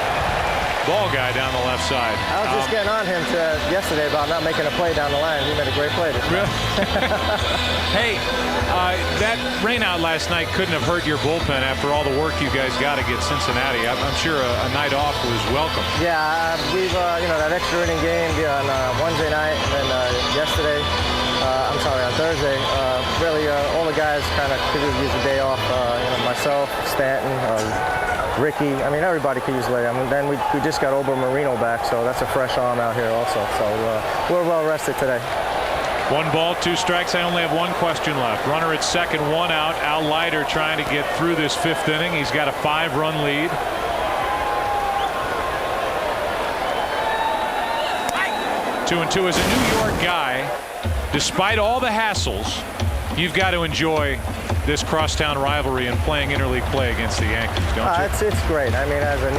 ball guy down the left side.
I was just getting on him yesterday about not making a play down the line. He made a great play.
Really? Hey, that rainout last night couldn't have hurt your bullpen after all the work you guys got against Cincinnati. I'm sure a night off was welcome.
Yeah, we've that extra inning game on Wednesday night, and then yesterday. On Thursday. Really, all the guys kind of could use a day off. Myself, Stanton. Ricky, I mean, everybody could use a lay. I mean, then we just got Ober Marino back, so that's a fresh arm out here also. So we're well rested today.
1 ball, 2 strikes. I only have one question left. Runner at second, 1 out. Al Leiter trying to get through this 5th inning. He's got a 5-run lead. Two and two. As a New York guy, despite all the hassles, you've got to enjoy this crosstown rivalry and playing interleague play against the Yankees, don't you?
It's great. I mean, as a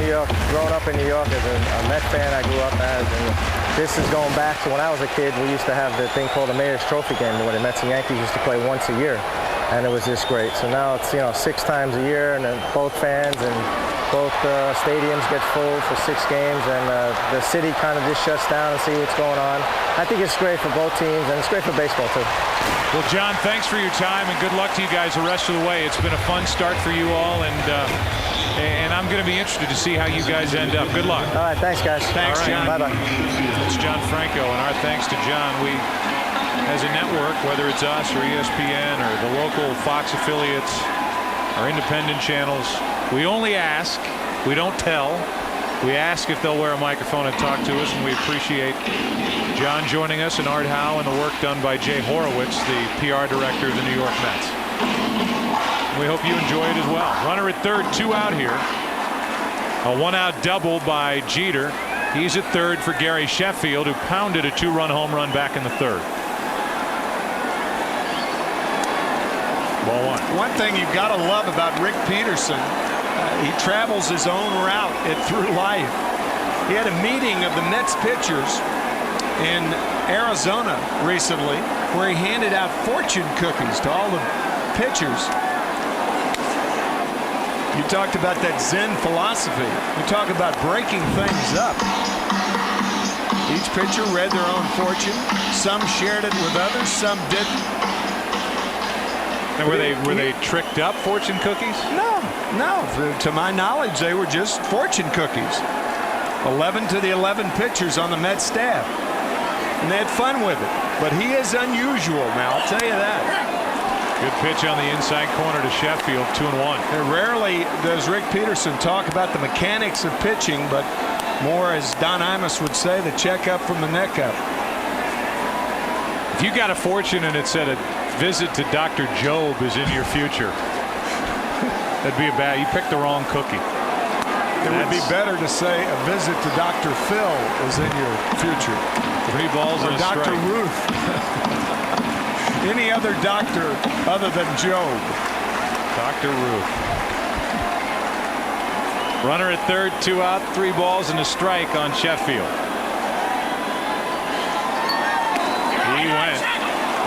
growing up in New York, as a Met fan, I grew up as, and this is going back to when I was a kid. We used to have the thing called the Mayor's Trophy game, where the Mets and Yankees used to play once a year, and it was just great. So now it's 6 times a year, and both fans and both stadiums get full for 6 games, and the city kind of just shuts down and see what's going on. I think it's great for both teams, and it's great for baseball too.
Well, John, thanks for your time, and good luck to you guys the rest of the way. It's been a fun start for you all, and I'm going to be interested to see how you guys end up. Good luck.
All right, thanks, guys.
Thanks,
right,
John.
Bye-bye.
It's John Franco, and our thanks to John. We, as a network, whether it's us or ESPN or the local Fox affiliates or independent channels, we only ask, we don't tell. We ask if they'll wear a microphone and talk to us, and we appreciate John joining us and Art Howe and the work done by Jay Horowitz, the PR director of the New York Mets. We hope you enjoy it as well. Runner at third, 2 out here. A 1-out double by Jeter. He's at third for Gary Sheffield, who pounded a 2-run home run back in the third. Ball 1.
One thing you've got to love about Rick Peterson, he travels his own route through life. He had a meeting of the Mets pitchers in Arizona recently where he handed out fortune cookies to all the pitchers. You talked about that Zen philosophy. You talk about breaking things up. Each pitcher read their own fortune. Some shared it with others, some didn't.
And were they tricked up fortune cookies?
No. To my knowledge, they were just fortune cookies. 11 to the 11 pitchers on the Mets staff. And they had fun with it. But he is unusual now, I'll tell you that.
Good pitch on the inside corner to Sheffield, 2-1.
And rarely does Rick Peterson talk about the mechanics of pitching, but more, as Don Imus would say, the checkup from the neck up.
If you got a fortune and it said a visit to Dr. Job is in your future, that'd be you picked the wrong cookie.
It would be better to say a visit to Dr. Phil is in your future.
3 balls and a strike.
Dr. Ruth. Any other doctor other than Job.
Dr. Ruth. Runner at third, 2 out, 3 balls and a strike on Sheffield. He went.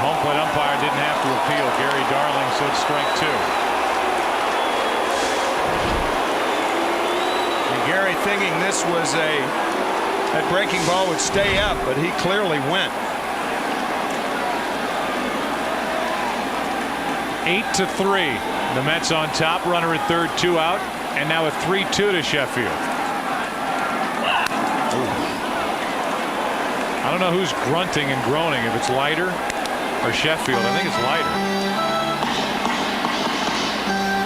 Home plate umpire didn't have to appeal. Gary Darling said strike 2.
And Gary thinking this was that breaking ball would stay up, but he clearly went.
8-3. The Mets on top. Runner at third, 2 out, and now a 3-2 to Sheffield. I don't know who's grunting and groaning, if it's Leiter or Sheffield. I think it's Leiter.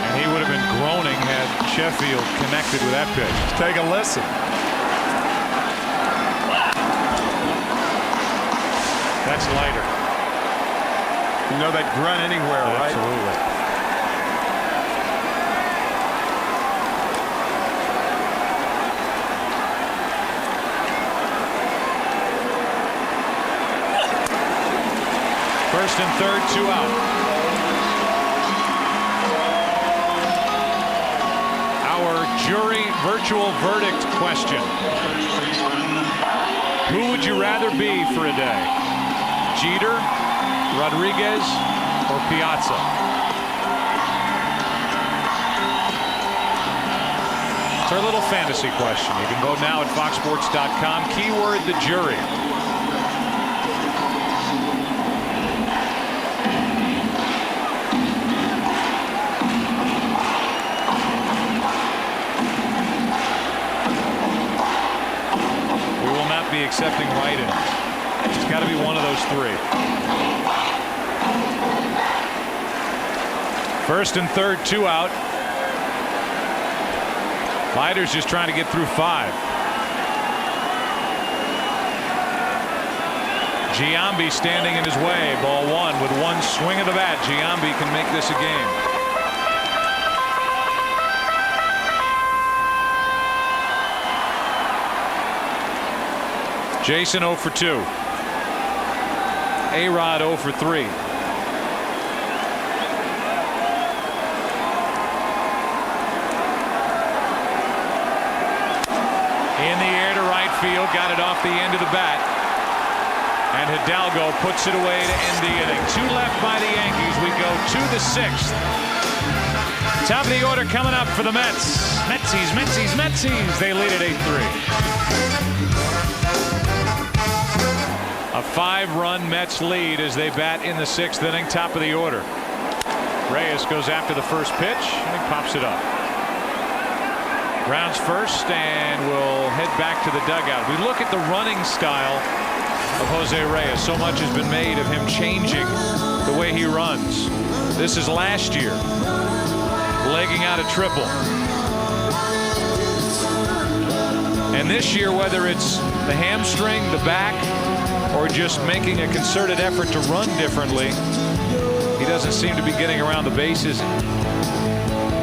And he would have been groaning had Sheffield connected with that pitch.
Take a listen.
That's Leiter.
You know that grunt anywhere, right?
Absolutely. First and third, 2 out. Our jury virtual verdict question. Who would you rather be for a day? Jeter, Rodriguez, or Piazza? It's our little fantasy question. You can vote now at foxsports.com. Keyword the jury. We will not be accepting write-ins. It's got to be one of those 3. First and third, 2 out. Leiter's just trying to get through 5. Giambi standing in his way. Ball 1 with 1 swing of the bat. Giambi can make this a game. Jason 0 for 2. A-Rod 0 for 3. In the air to right field, got it off the end of the bat. And Hidalgo puts it away to end the inning. 2 left by the Yankees. We go to the 6th. Top of the order coming up for the Mets. Metsies. They lead at 8-3. A 5-run Mets lead as they bat in the 6th inning. Top of the order. Reyes goes after the first pitch and he pops it up. Rounds first and will head back to the dugout. We look at the running style of Jose Reyes. So much has been made of him changing the way he runs. This is last year, legging out a triple. And this year, whether it's the hamstring, the back, or just making a concerted effort to run differently, he doesn't seem to be getting around the bases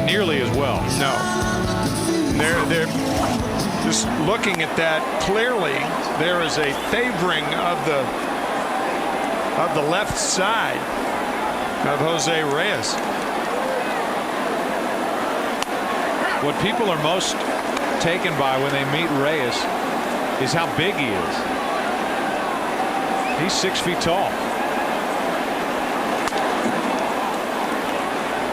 nearly as well.
No. They're just looking at that clearly. There is a favoring of the left side of Jose Reyes.
What people are most taken by when they meet Reyes is how big he is. He's 6 feet tall.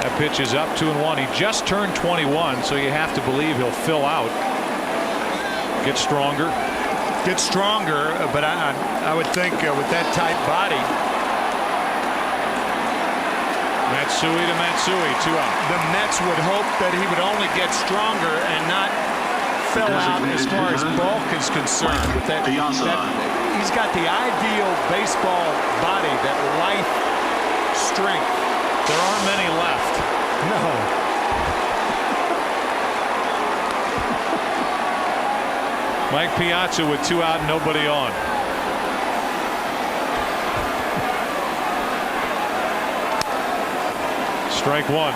That pitch is up 2-1. He just turned 21, so you have to believe he'll fill out. Get stronger.
Get stronger, but I would think with that tight body.
Matsui to Matsui, 2 out.
The Mets would hope that he would only get stronger and not fill out as far as bulk is concerned. He's got the ideal baseball body, that lithe strength.
There aren't many left.
No.
Mike Piazza with 2 out and nobody on. Strike 1.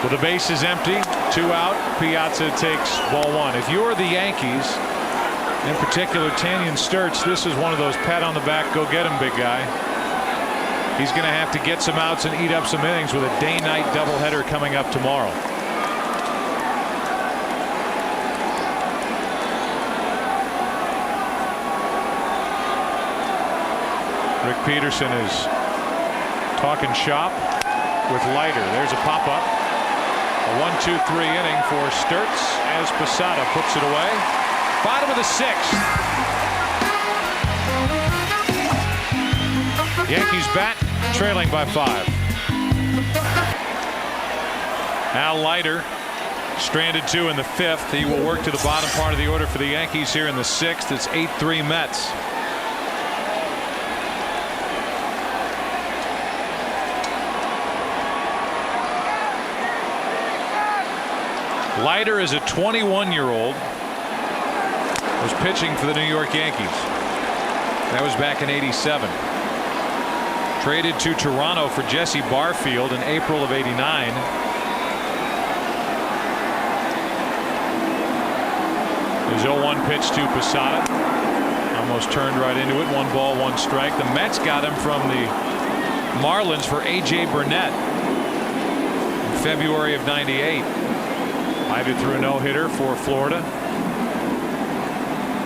With the bases empty, 2 out, Piazza takes ball 1. If you're the Yankees, in particular Tanyan Sturtz, this is one of those pat on the back, go get him, big guy. He's going to have to get some outs and eat up some innings with a day-night doubleheader coming up tomorrow. Rick Peterson is talking shop with Leiter. There's a pop-up. A 1-2-3 inning for Sturtz as Posada puts it away. Bottom of the 6th. Yankees bat, trailing by 5. Al Leiter stranded 2 in the 5th. He will work to the bottom part of the order for the Yankees here in the 6th. It's 8-3 Mets. Leiter is a 21-year-old. Was pitching for the New York Yankees. That was back in '87. Traded to Toronto for Jesse Barfield in April of '89. His 0-1 pitch to Posada. Almost turned right into it. 1 ball, 1 strike. The Mets got him from the Marlins for A.J. Burnett in February of '98. Leiter threw a no-hitter for Florida.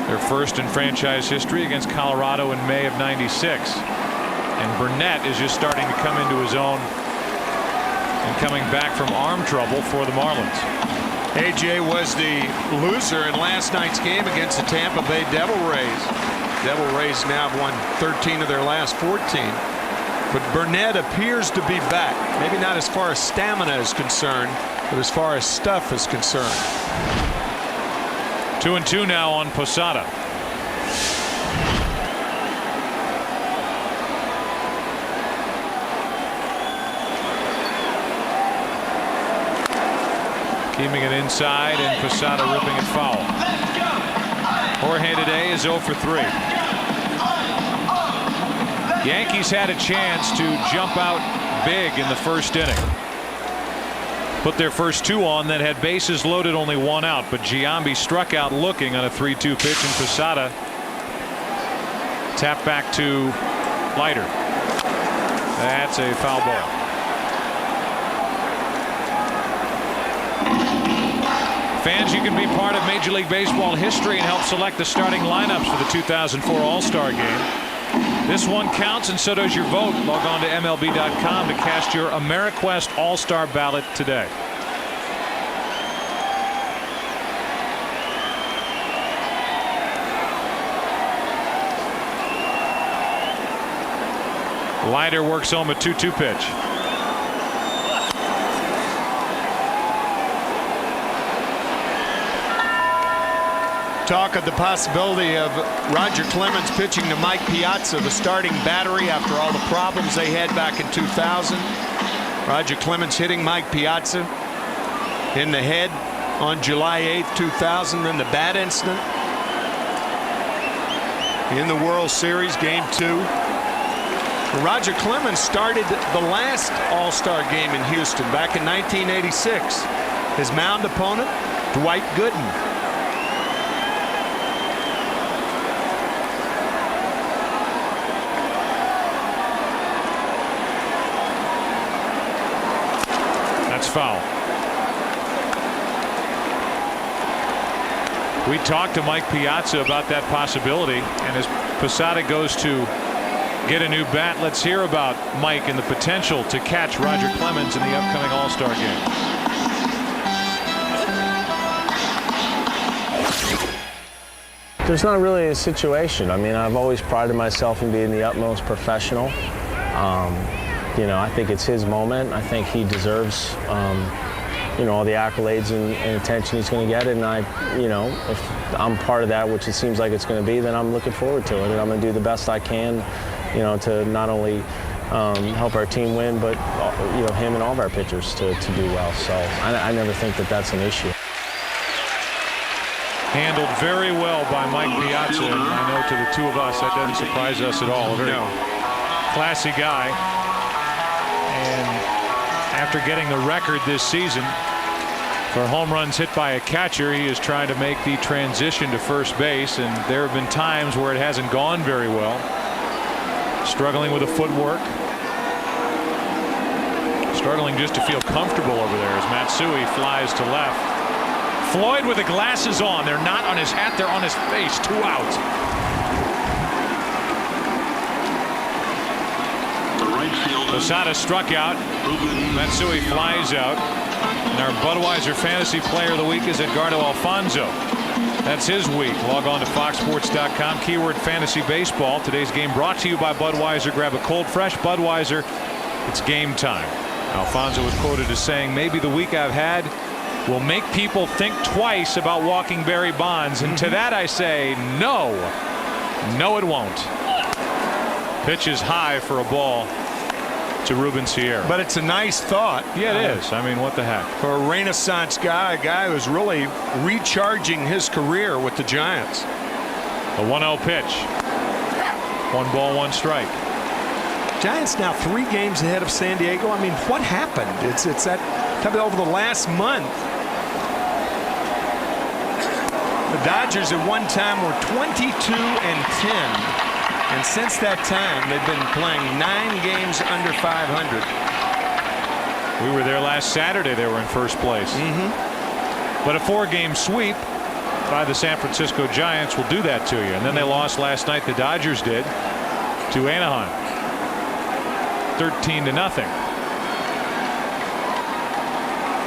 Their first in franchise history against Colorado in May of '96. And Burnett is just starting to come into his own and coming back from arm trouble for the Marlins.
AJ was the loser in last night's game against the Tampa Bay Devil Rays. Devil Rays now have won 13 of their last 14. But Burnett appears to be back. Maybe not as far as stamina is concerned, but as far as stuff is concerned.
2-2 now on Posada. Keeping it inside and Posada ripping it foul. Jorge today is 0 for 3. Yankees had a chance to jump out big in the first inning. Put their first 2 on that had bases loaded, only 1 out, but Giambi struck out looking on a 3-2 pitch, and Posada tapped back to Leiter. That's a foul ball. Fans, you can be part of Major League Baseball history and help select the starting lineups for the 2004 All-Star Game. This one counts, and so does your vote. Log on to MLB.com to cast your AmeriQuest All-Star ballot today. Leiter works home a 2-2 pitch.
Talk of the possibility of Roger Clemens pitching to Mike Piazza, the starting battery, after all the problems they had back in 2000. Roger Clemens hitting Mike Piazza in the head on July 8th, 2000, then the bat incident in the World Series, Game 2. Roger Clemens started the last All-Star game in Houston back in 1986. His mound opponent, Dwight Gooden.
That's foul. We talked to Mike Piazza about that possibility, and as Posada goes to get a new bat, let's hear about Mike and the potential to catch Roger Clemens in the upcoming All-Star game.
There's not really a situation. I mean, I've always prided myself in being the utmost professional. You know, I think it's his moment. I think he deserves, you know, all the accolades and attention he's going to get. And you know, if I'm part of that, which it seems like it's going to be, then I'm looking forward to it. And I'm going to do the best I can, you know, to not only help our team win, but, you know, him and all of our pitchers to do well. So I never think that that's an issue.
Handled very well by Mike Piazza. And I know to the two of us, that doesn't surprise us at all. A very classy guy. And after getting the record this season for home runs hit by a catcher, he is trying to make the transition to first base, and there have been times where it hasn't gone very well. Struggling with the footwork. Struggling just to feel comfortable over there as Matsui flies to left. Floyd with the glasses on. They're not on his hat, they're on his face. 2 outs. Posada struck out. Matsui flies out. And our Budweiser Fantasy Player of the Week is Edgardo Alfonzo. That's his week. Log on to foxsports.com. Keyword Fantasy Baseball. Today's game brought to you by Budweiser. Grab a cold, fresh Budweiser. It's game time. Alfonso was quoted as saying, maybe the week I've had will make people think twice about walking Barry Bonds. And to that I say, no. No, it won't. Pitch is high for a ball to Ruben Sierra.
But it's a nice thought.
Yeah, it is. I mean, what the heck?
For a Renaissance guy, a guy who's really recharging his career with the Giants.
A 1-0 pitch. 1 ball, 1 strike.
Giants now 3 games ahead of San Diego. I mean, what happened? It's that coming over the last month. The Dodgers at one time were 22-10. And since that time, they've been playing 9 games under 500.
We were there last Saturday. They were in first place. But a 4-game sweep by the San Francisco Giants will do that to you. And then they lost last night. The Dodgers did to Anaheim. 13-0.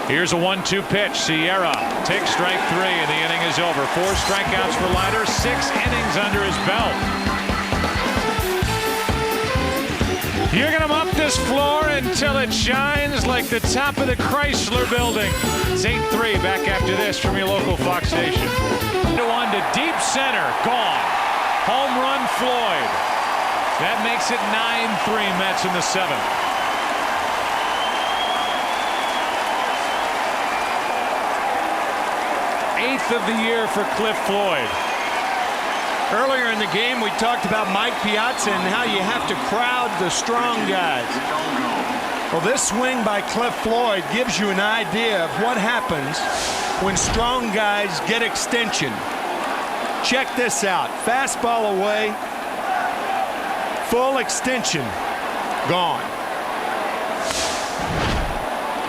Here's a 1-2 pitch. Sierra takes strike 3, and the inning is over. 4 strikeouts for Leiter. 6 innings under his belt. You're going to mop this floor until it shines like the top of the Chrysler building. It's 8-3 back after this from your local Fox station. 1-1 to deep center. Gone. Home run Floyd. That makes it 9-3 Mets in the 7th. Eighth of the year for Cliff Floyd.
Earlier in the game, we talked about Mike Piazza and how you have to crowd the strong guys. Well, this swing by Cliff Floyd gives you an idea of what happens when strong guys get extension. Check this out. Fastball away. Full extension. Gone.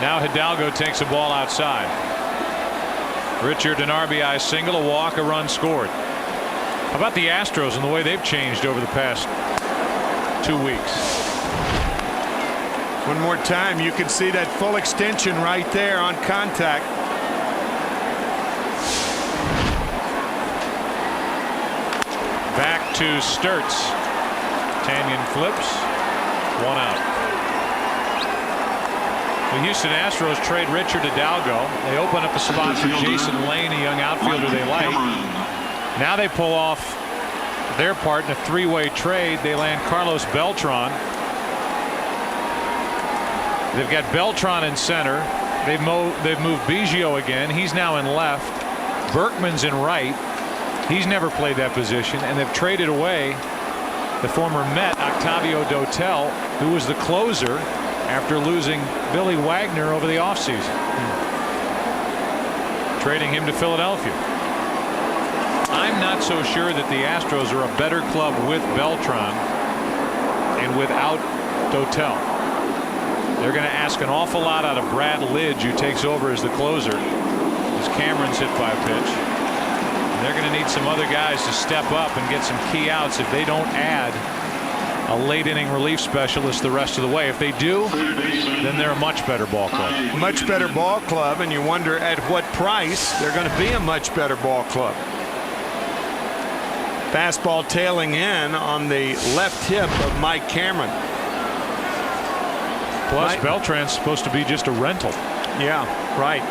Now Hidalgo takes a ball outside. Richard, an RBI single, a walk, a run scored. How about the Astros and the way they've changed over the past 2 weeks?
One more time, you can see that full extension right there on contact.
Back to Sturtz. Tanyan flips. 1 out. The Houston Astros trade Richard Hidalgo. They open up a spot for Jason Lane, a young outfielder they like. Now they pull off their part in a 3-way trade. They land Carlos Beltran. They've got Beltran in center, They've moved Biggio again. He's now in left. Berkman's in right. He's never played that position, and they've traded away the former Met Octavio Dotel, who was the closer after losing Billy Wagner over the offseason. Trading him to Philadelphia. I'm not so sure that the Astros are a better club with Beltran and without Dotel. They're going to ask an awful lot out of Brad Lidge, who takes over as the closer, as Cameron's hit by a pitch. And they're going to need some other guys to step up and get some key outs if they don't add a late inning relief specialist the rest of the way. If they do, then they're a much better ball club.
Much better ball club, and you wonder at what price they're going to be a much better ball club. Fastball tailing in on the left hip of Mike Cameron.
Plus, Beltran's supposed to be just a rental.
Yeah, right.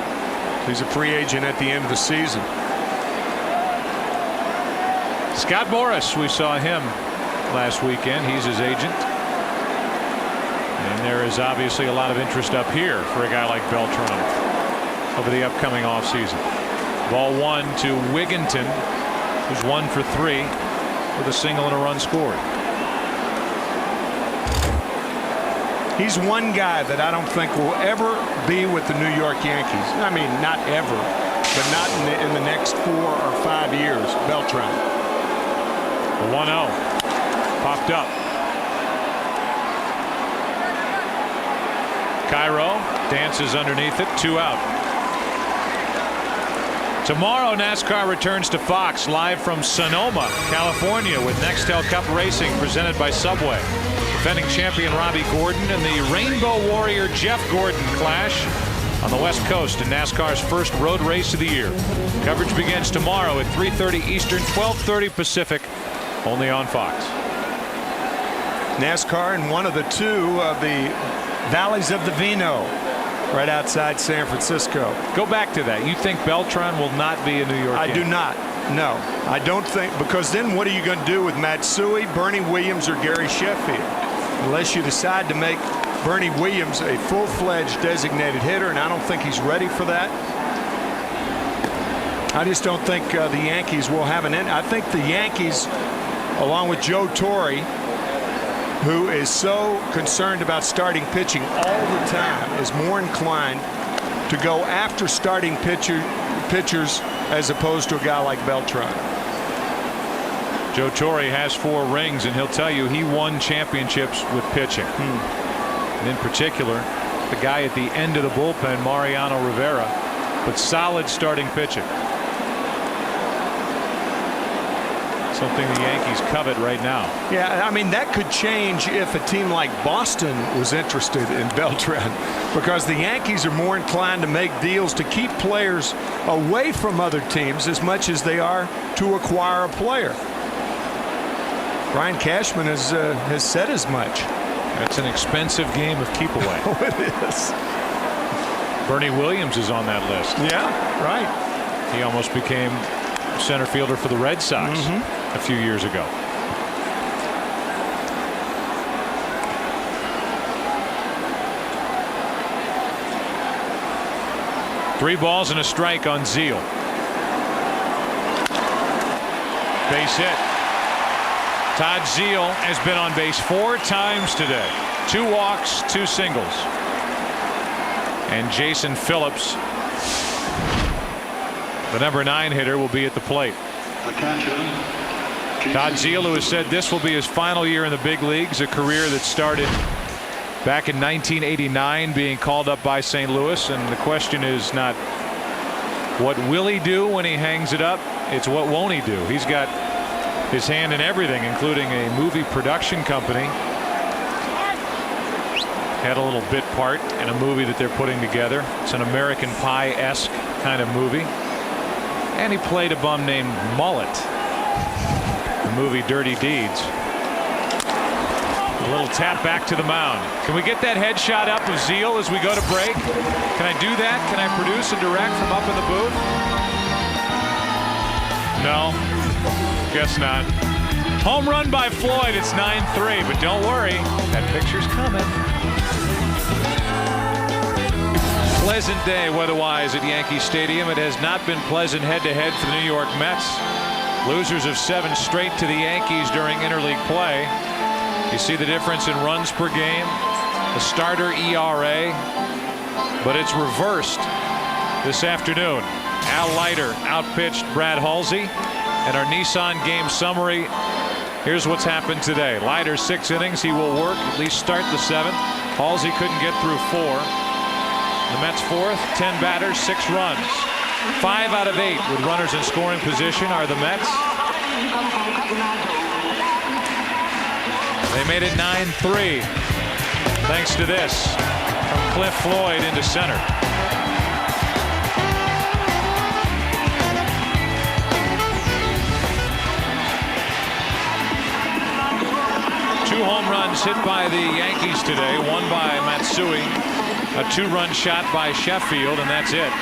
He's a free agent at the end of the season.
Scott Boras, we saw him last weekend. He's his agent. And there is obviously a lot of interest up here for a guy like Beltran over the upcoming offseason. Ball 1 to Wigginton, who's 1 for 3 with a single and a run scored.
He's one guy that I don't think will ever be with the New York Yankees. I mean, not ever, but not in the next 4 or 5 years. Beltran.
The 1-0 popped up. Cairo dances underneath it. 2 out. Tomorrow, NASCAR returns to Fox live from Sonoma, California, with Nextel Cup Racing presented by Subway. Defending champion Robbie Gordon and the Rainbow Warrior Jeff Gordon clash on the West Coast in NASCAR's first road race of the year. Coverage begins tomorrow at 3:30 Eastern, 12:30 Pacific, only on Fox.
NASCAR in one of the 2 of the Valleys of the Vino, right outside San Francisco.
Go back to that. You think Beltran will not be a New York Yankee?
I do not. No, I don't think, because then what are you going to do with Matsui, Bernie Williams, or Gary Sheffield? Unless you decide to make Bernie Williams a full-fledged designated hitter, and I don't think he's ready for that. I just don't think the Yankees will have an end. I think the Yankees, along with Joe Torre, who is so concerned about starting pitching all the time, is more inclined to go after starting pitchers as opposed to a guy like Beltran.
Joe Torre has 4 rings, and he'll tell you he won championships with pitching. And in particular, the guy at the end of the bullpen, Mariano Rivera, but solid starting pitching. Something the Yankees covet right now.
Yeah, I mean, that could change if a team like Boston was interested in Beltran, because the Yankees are more inclined to make deals to keep players away from other teams as much as they are to acquire a player. Brian Cashman has said as much.
That's an expensive game of keep away.
Oh, it is.
Bernie Williams is on that list.
Yeah, right.
He almost became center fielder for the Red Sox a few years ago. Three balls and a strike on Zeal. Base hit. Todd Zeal has been on base 4 times today. 2 walks, 2 singles. And Jason Phillips, the number 9 hitter, will be at the plate. Todd Zeal, who has said this will be his final year in the big leagues, a career that started back in 1989, being called up by St. Louis. And the question is not what will he do when he hangs it up, it's what won't he do. He's got his hand in everything, including a movie production company. Had a little bit part in a movie that they're putting together. It's an American Pie-esque kind of movie. And he played a bum named Mullet, the movie Dirty Deeds. A little tap back to the mound. Can we get that headshot up of Zeal as we go to break? Can I do that? Can I produce and direct from up in the booth? No, guess not. Home run by Floyd. It's 9-3, but don't worry, that picture's coming. pleasant day weather-wise at Yankee Stadium. It has not been pleasant head-to-head for the New York Mets. Losers of 7 straight to the Yankees during interleague play. You see the difference in runs per game, the starter ERA, but it's reversed this afternoon. Al Leiter outpitched Brad Halsey, and our Nissan game summary. Here's what's happened today. Leiter 6 innings. He will work, at least start the 7th. Halsey couldn't get through 4. The Mets 4th, 10 batters, 6 runs. 5 out of 8 with runners in scoring position are the Mets. They made it 9-3 thanks to this from Cliff Floyd into center. Two home runs hit by the Yankees today, one by Matsui, a 2-run shot by Sheffield, and that's it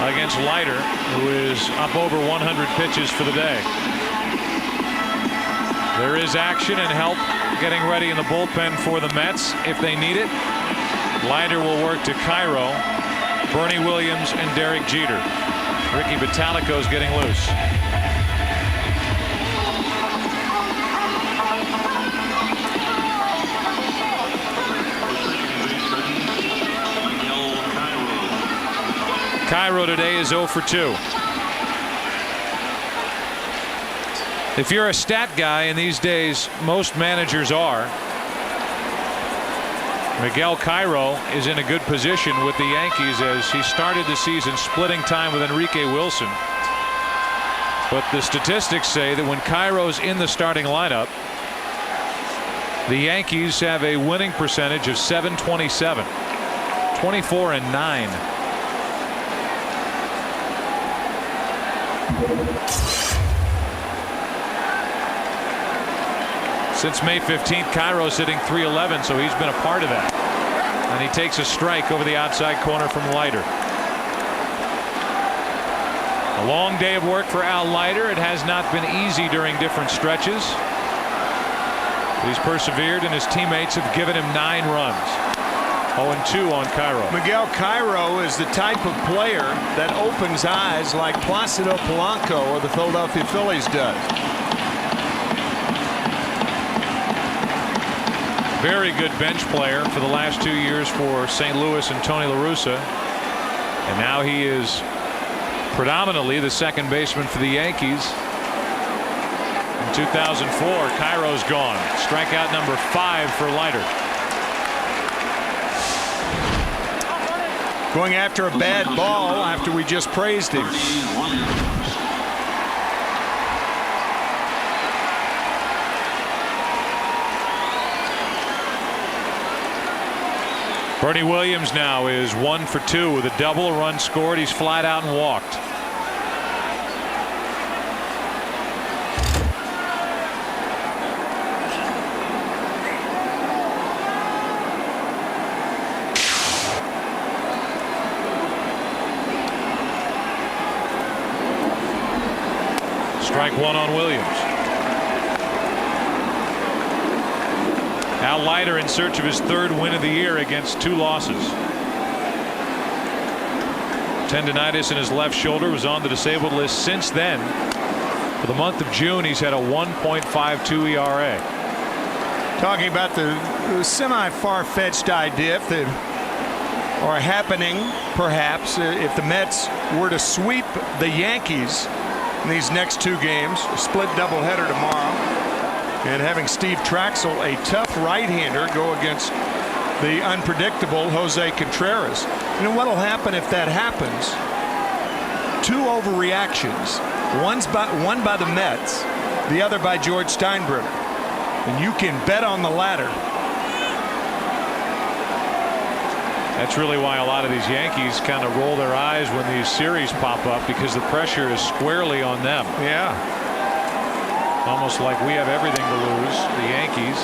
against Leiter, who is up over 100 pitches for the day. There is action and help getting ready in the bullpen for the Mets if they need it. Leiter will work to Cairo, Bernie Williams, and Derek Jeter. Ricky Bottalico's getting loose. Cairo today is 0 for 2. If you're a stat guy, and these days most managers are, Miguel Cairo is in a good position with the Yankees as he started the season splitting time with Enrique Wilson. But the statistics say that when Cairo's in the starting lineup, the Yankees have a winning percentage of .727, 24-9. Since May 15th, Cairo's hitting .311, so he's been a part of that. And he takes a strike over the outside corner from Leiter. A long day of work for Al Leiter. It has not been easy during different stretches. But he's persevered, and his teammates have given him 9 runs. 0-2 on Cairo.
Miguel Cairo is the type of player that opens eyes like Placido Polanco or the Philadelphia Phillies does.
Very good bench player for the last 2 years for St. Louis and Tony La Russa. And now he is predominantly the second baseman for the Yankees. In 2004, Cairo's gone. Strikeout number 5 for Leiter.
Going after a bad ball after we just praised him.
Bernie Williams now is 1 for 2 with a double, a run scored. He's flied out and walked. Strike 1 on Williams. Al Leiter in search of his 3rd win of the year against 2 losses. Tendinitis in his left shoulder, was on the disabled list since then. For the month of June, he's had a 1.52 ERA.
Talking about the semi-far-fetched idea if they are happening, perhaps, if the Mets were to sweep the Yankees in these next 2 games, a split doubleheader tomorrow, and having Steve Traxel, a tough right-hander, go against the unpredictable Jose Contreras. You know what'll happen if that happens? 2 overreactions. One by the Mets, the other by George Steinbrenner. And you can bet on the latter.
That's really why a lot of these Yankees kind of roll their eyes when these series pop up, because the pressure is squarely on them.
Yeah.
Almost like we have everything to lose. The Yankees,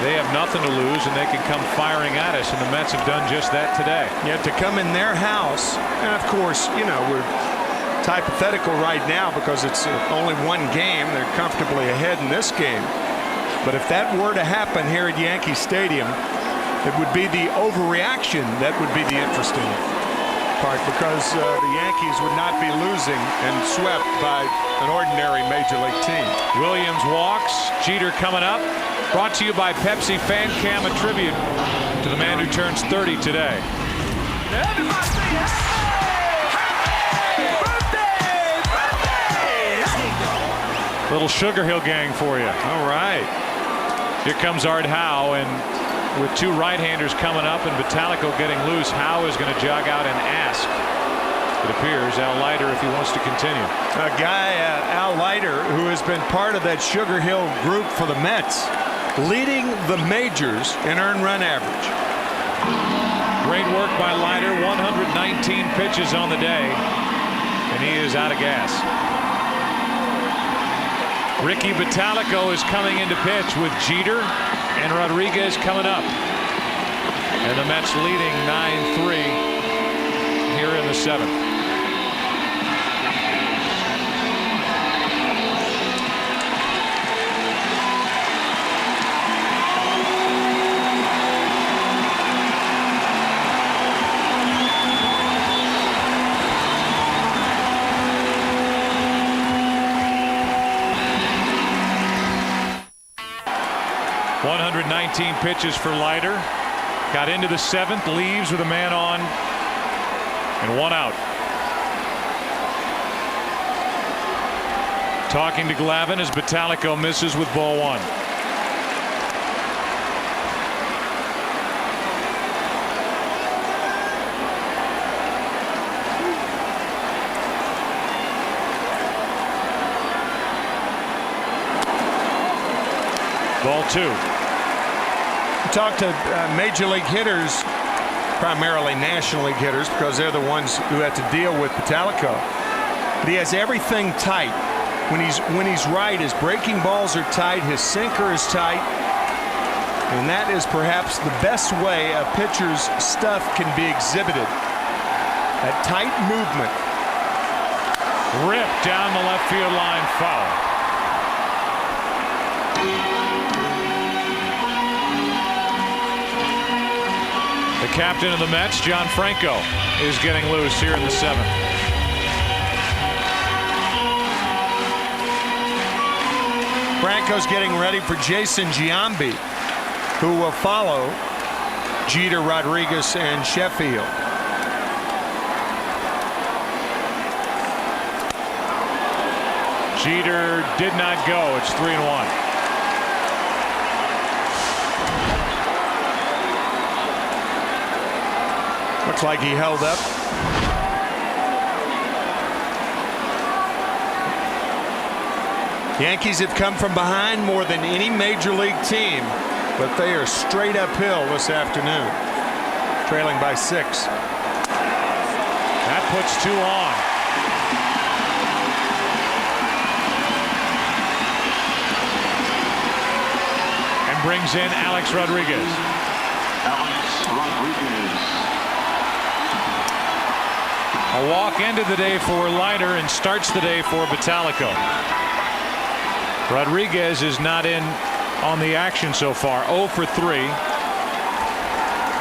they have nothing to lose, and they can come firing at us, and the Mets have done just that today.
You have to come in their house, and of course, you know, we're hypothetical right now because it's only 1 game. They're comfortably ahead in this game. But if that were to happen here at Yankee Stadium, It would be the overreaction that would be the interesting part, because the Yankees would not be losing and swept by an ordinary Major League team.
Williams walks. Jeter coming up. Brought to you by Pepsi Fan Cam, a tribute to the man who turns 30 today. Little Sugar Hill Gang for you.
All right.
Here comes Art Howe, and with two right-handers coming up and Vitalico getting loose, Howe is going to jog out and ask, it appears, Al Leiter if he wants to continue.
A guy, Al Leiter, who has been part of that Sugar Hill group for the Mets, leading the majors in earned run average.
Great work by Leiter. 119 pitches on the day, and he is out of gas. Ricky Vitalico is coming into pitch with Jeter and Rodriguez coming up. And the Mets leading 9-3 here in the 7th. Pitches for Leiter. Got into the 7th, leaves with a man on and one out. Talking to Glavine as Vitalico misses with ball 1. Ball 2.
Talk to Major League hitters, primarily National League hitters, because they're the ones who have to deal with Vitalico. But he has everything tight. When he's right, his breaking balls are tight, his sinker is tight, and that is perhaps the best way a pitcher's stuff can be exhibited. That tight movement.
Ripped down the left field line, foul. The captain of the Mets, John Franco, is getting loose here in the 7th.
Franco's getting ready for Jason Giambi, who will follow Jeter, Rodriguez, and Sheffield.
Jeter did not go. It's 3-1.
Looks like he held up. Yankees have come from behind more than any Major League team, but they are straight uphill this afternoon, trailing by 6.
That puts 2 on. And brings in Alex Rodriguez.
Alex Rodriguez.
A walk ended the day for Leiter and starts the day for Vitalico. Rodriguez is not in on the action so far. 0 for 3.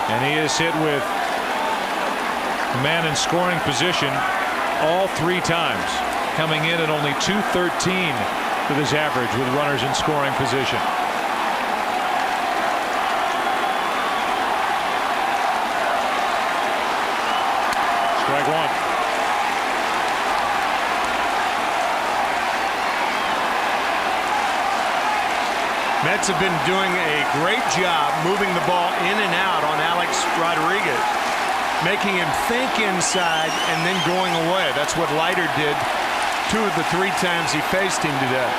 And he is hit with a man in scoring position all 3 times, coming in at only .213 with his average with runners in scoring position. Strike 1.
Mets have been doing a great job moving the ball in and out on Alex Rodriguez, making him think inside and then going away. That's what Leiter did 2 of the 3 times he faced him today.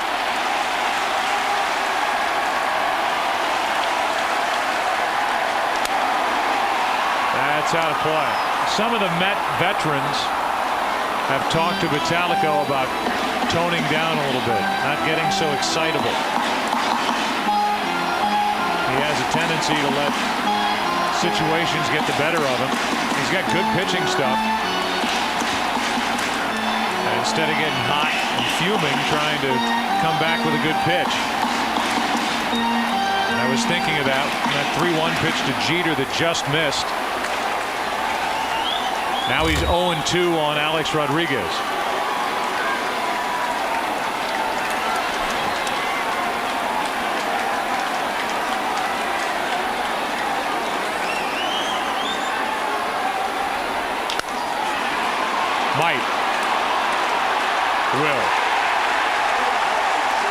That's out of play. Some of the Met veterans have talked to Vitalico about toning down a little bit, not getting so excitable. He has a tendency to let situations get the better of him. He's got good pitching stuff. And instead of getting hot and fuming, trying to come back with a good pitch. I I was thinking of that. That 3-1 pitch to Jeter that just missed. Now he's 0-2 on Alex Rodriguez. Might. Will.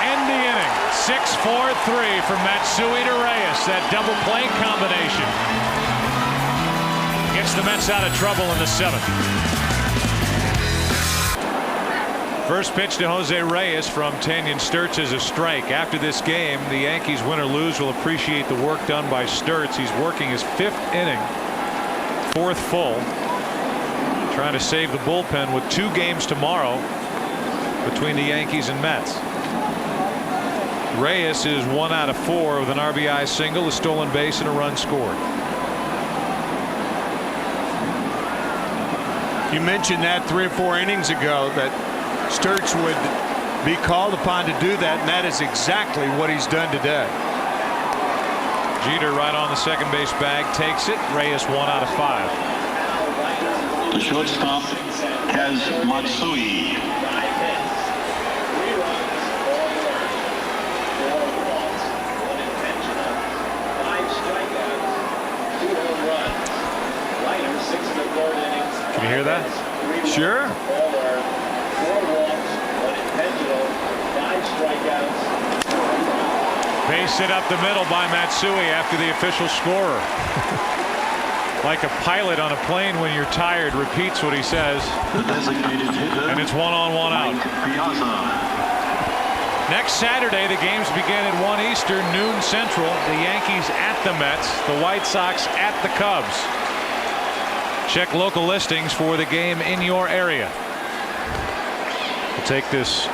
End the inning. 6-4-3 from Matsui to Reyes. That double play combination gets the Mets out of trouble in the 7th. First pitch to Jose Reyes from Tanyon Sturtz is a strike. After this game, the Yankees, win or lose, will appreciate the work done by Sturtz. He's working his 5th inning, 4th full, trying to save the bullpen with 2 games tomorrow between the Yankees and Mets. Reyes is 1 out of 4 with an RBI single, a stolen base, and a run scored.
You mentioned that 3 or 4 innings ago that Sturtz would be called upon to do that, and that is exactly what he's done today.
Jeter right on the second base bag, takes it. Reyes 1 out of 5.
The shortstop, Kaz Matsui.
Can you hear that?
Sure.
Base hit up the middle by Matsui after the official scorer. Like a pilot on a plane when you're tired, repeats what he says.
The designated hitter,
and it's 1 on, 1 out. Next Saturday, the games begin at 1 Eastern, noon Central. The Yankees at the Mets, the White Sox at the Cubs. Check local listings for the game in your area. We'll take this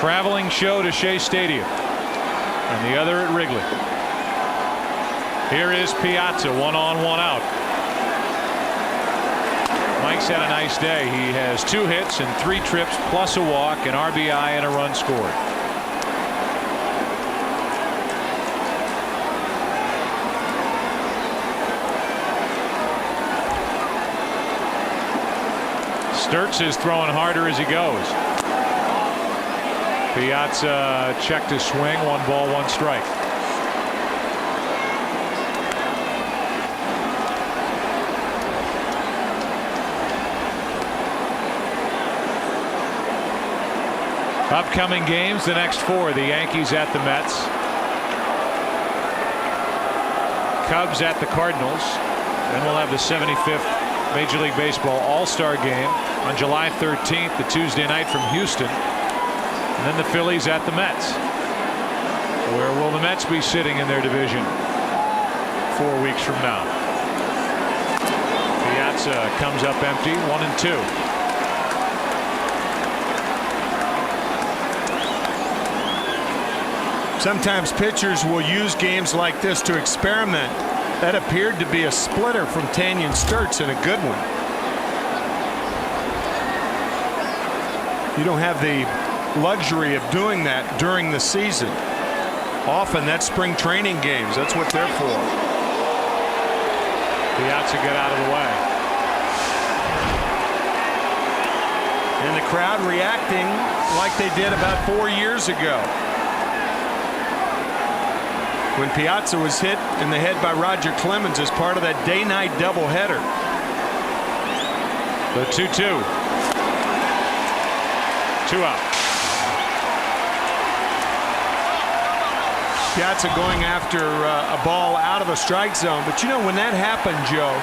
traveling show to Shea Stadium and the other at Wrigley. Here is Piazza, 1 on, 1 out. Mike's had a nice day. He has 2 hits and 3 trips plus a walk, an RBI, and a run scored. Sturtz is throwing harder as he goes. Piazza checked his swing. 1 ball, 1 strike. Upcoming games, the next 4. The Yankees at the Mets. Cubs at the Cardinals. Then we'll have the 75th Major League Baseball All-Star Game on July 13th, the Tuesday night from Houston. And then the Phillies at the Mets. Where will the Mets be sitting in their division 4 weeks from now? Piazza comes up empty, 1-2.
Sometimes pitchers will use games like this to experiment. That appeared to be a splitter from Tanyon Sturtz, and a good one. You don't have the luxury of doing that during the season. Often that's spring training games. That's what they're for.
Piazza got out of the way.
And the crowd reacting like they did about 4 years ago, when Piazza was hit in the head by Roger Clemens as part of that day-night doubleheader.
The 2-2. 2 out.
Piazza going after a ball out of the strike zone. But you know, when that happened, Joe,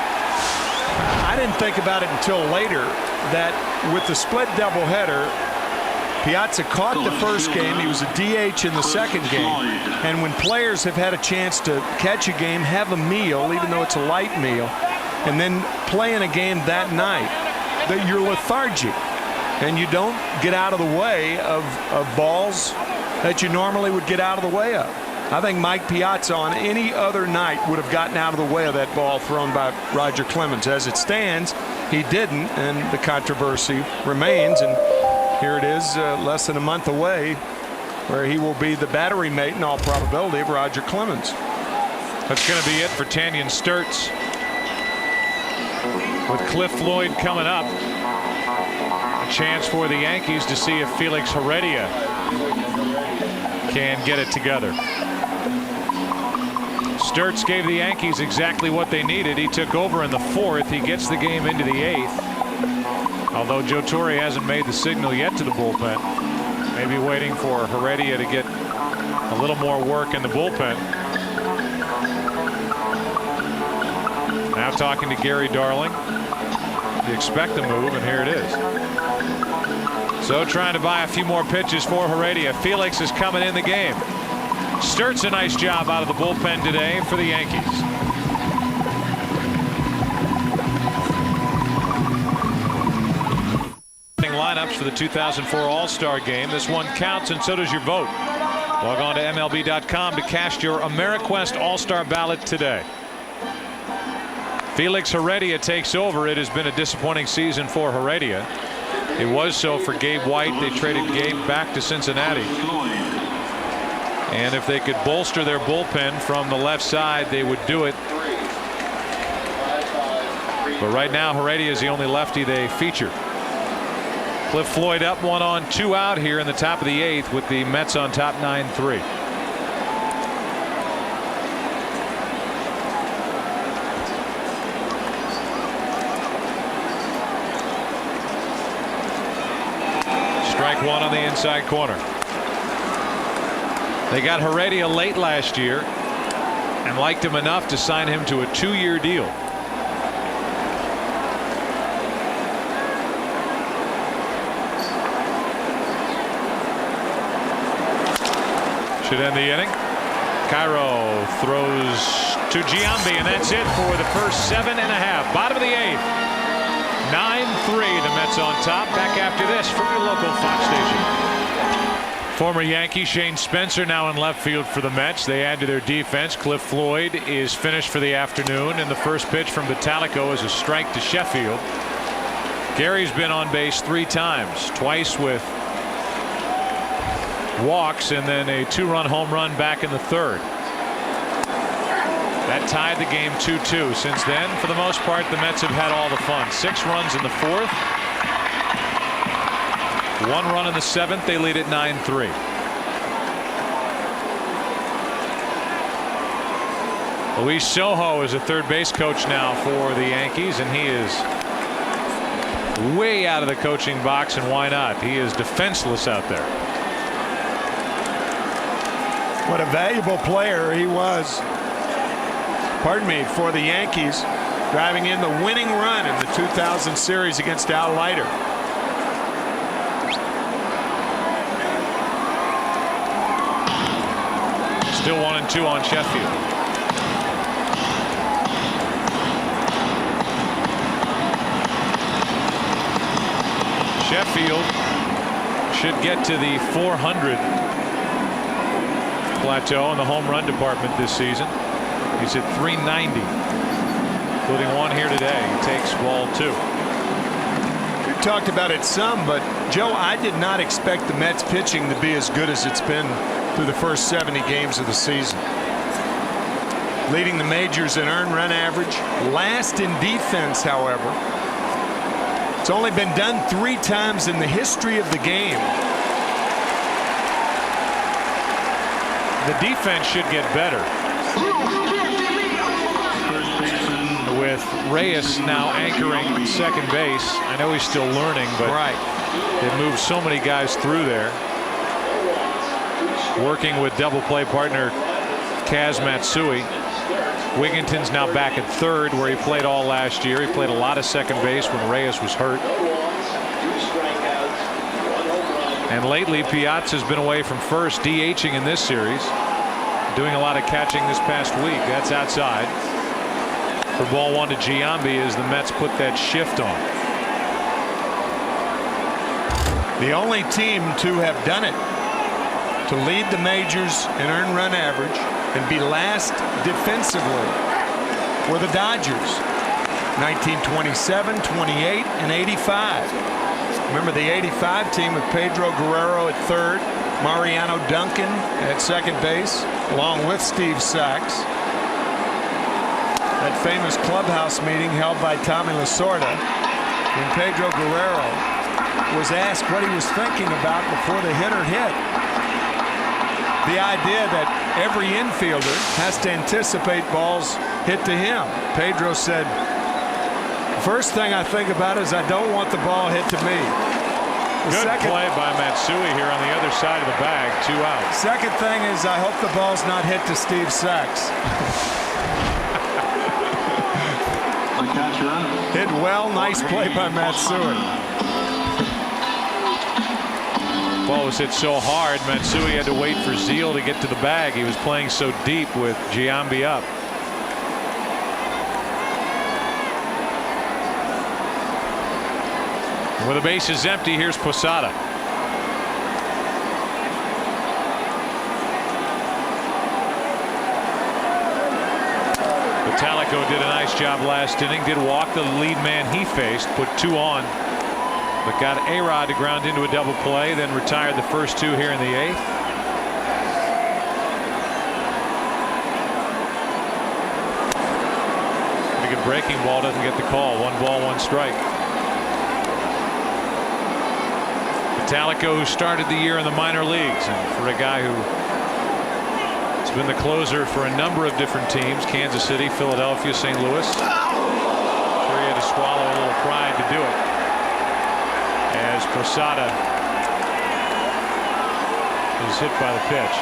I didn't think about it until later that with the split doubleheader, Piazza caught the first game. He was a DH in the second game. And when players have had a chance to catch a game, have a meal, even though it's a light meal, and then play in a game that night, that you're lethargic and you don't get out of the way of balls that you normally would get out of the way of. I think Mike Piazza on any other night would have gotten out of the way of that ball thrown by Roger Clemens. As it stands, he didn't, and the controversy remains. And here it is, less than a month away where he will be the battery mate in all probability of Roger Clemens.
That's going to be it for Tanyan Sturtz. With Cliff Floyd coming up, a chance for the Yankees to see if Felix Heredia can get it together. Sturtz gave the Yankees exactly what they needed. He took over in the 4th. He gets the game into the 8th. Although Joe Torre hasn't made the signal yet to the bullpen. Maybe waiting for Heredia to get a little more work in the bullpen. Now talking to Gary Darling. You expect the move, and here it is. So trying to buy a few more pitches for Heredia. Felix is coming in the game. Sturtz a nice job out of the bullpen today for the Yankees. Lineups for the 2004 All-Star Game. This one counts, and so does your vote. Log on to MLB.com to cast your AmeriQuest All-Star ballot today. Felix Heredia takes over. It has been a disappointing season for Heredia. It was so for Gabe White. They traded Gabe back to Cincinnati. And if they could bolster their bullpen from the left side, they would do it. But right now, Heredia is the only lefty they feature. Cliff Floyd up 1 on 2 out here in the top of the 8th with the Mets on top 9-3. Strike 1 on the inside corner. They got Heredia late last year and liked him enough to sign him to a 2-year deal. Should end the inning. Cairo throws to Giambi, and that's it for the first 7.5. Bottom of the 8th. 9-3. The Mets on top. Back after this from your local Fox station. Former Yankee Shane Spencer now in left field for the Mets. They add to their defense. Cliff Floyd is finished for the afternoon, and the first pitch from Vitalico is a strike to Sheffield. Gary's been on base 3 times, twice with walks and then a 2-run home run back in the 3rd. That tied the game 2-2. Since then, for the most part, the Mets have had all the fun. 6 runs in the 4th. 1 run in the 7th. They lead at 9-3. Luis Sojo is a third base coach now for the Yankees, and he is way out of the coaching box, and why not? He is defenseless out there.
What a valuable player he was, pardon me, for the Yankees, driving in the winning run in the 2000 series against Al Leiter.
Still 1-2 on Sheffield. Sheffield should get to the 400 plateau in the home run department this season. He's at 390, including 1 here today. He takes ball 2.
We've talked about it some, but Joe, I did not expect the Mets pitching to be as good as it's been through the first 70 games of the season. Leading the majors in earned run average, last in defense, however. It's only been done 3 times in the history of the game.
The defense should get better. With Reyes now anchoring second base. I know he's still learning, but they've moved so many guys through there. Working with double play partner Kaz Matsui. Wigginton's now back at third, where he played all last year. He played a lot of second base when Reyes was hurt. And lately, Piazza's been away from first, DHing in this series. Doing a lot of catching this past week. That's outside. For ball 1 to Giambi as the Mets put that shift on.
The only team to have done it, to lead the majors in earned run average and be last defensively, were the Dodgers. 1927, 28, and 85. Remember the 85 team with Pedro Guerrero at third, Mariano Duncan at second base, along with Steve Sachs. That famous clubhouse meeting held by Tommy Lasorda when Pedro Guerrero was asked what he was thinking about before the hitter hit. The idea that every infielder has to anticipate balls hit to him. Pedro said, first thing I think about is I don't want the ball hit to me.
Good play by Matsui here on the other side of the bag. 2 out.
Second thing is I hope the ball's not hit to Steve Sachs.
The catcher.
Hit well. Nice play by Matsui.
Ball was hit so hard, Matsui had to wait for Zeal to get to the bag. He was playing so deep with Giambi up. With the bases empty, here's Posada. Vitalico did a nice job last inning. Did walk the lead man he faced, put 2 on, but got A-Rod to ground into a double play, then retired the first 2 here in the 8th. Pretty good breaking ball, doesn't get the call. 1 ball, 1 strike. Vitalico, who started the year in the minor leagues, and for a guy who has been the closer for a number of different teams, Kansas City, Philadelphia, St. Louis. Sure, he had to swallow a little pride to do it. As Posada is hit by the pitch.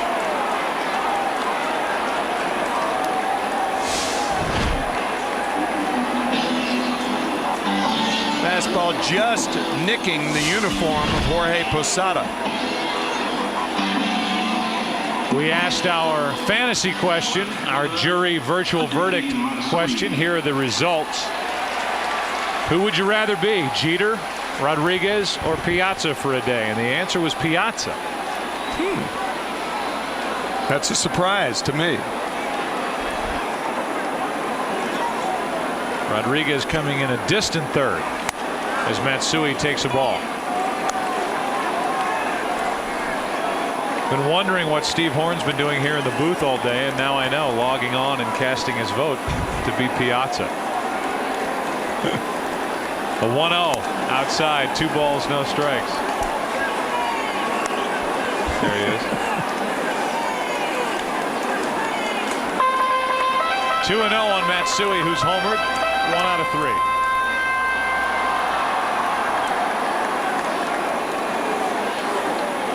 Fastball just nicking the uniform of Jorge Posada.
We asked our fantasy question, our jury virtual verdict question. Here are the results. Who would you rather be, Jeter, Rodriguez, or Piazza for a day? And the answer was Piazza.
That's a surprise to me.
Rodriguez coming in a distant third as Matsui takes a ball. Been wondering what Steve Horn's been doing here in the booth all day, and now I know, logging on and casting his vote to beat Piazza. A 1-0 outside, 2 balls, no strikes. There he is. 2-0 on Matsui, who's homered. 1 out of 3.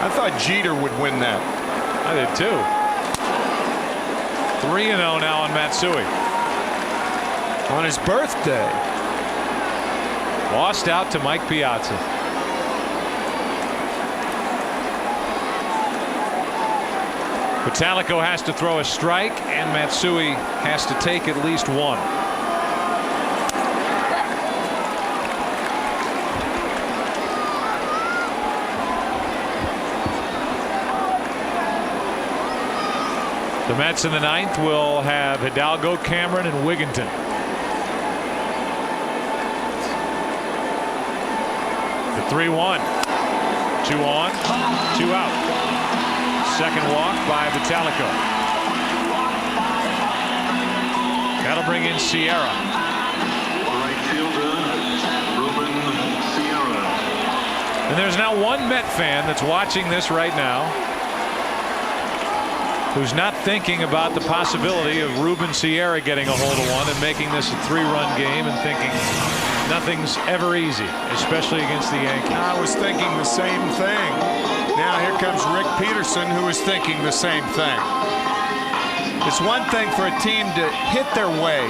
I thought Jeter would win that.
I did too. 3-0 now on Matsui.
On his birthday.
Lost out to Mike Piazza. Vitalico has to throw a strike, and Matsui has to take at least 1. The Mets in the 9th will have Hidalgo, Cameron, and Wigginton. The 3-1. 2 on, 2 out. Second walk by Vitalico. That'll bring in Sierra.
Right fielder, Ruben Sierra.
And there's now one Met fan that's watching this right now who's not thinking about the possibility of Ruben Sierra getting a hold of one and making this a 3-run game and thinking nothing's ever easy, especially against the Yankees.
I was thinking the same thing. Now here comes Rick Peterson, who is thinking the same thing. It's one thing for a team to hit their way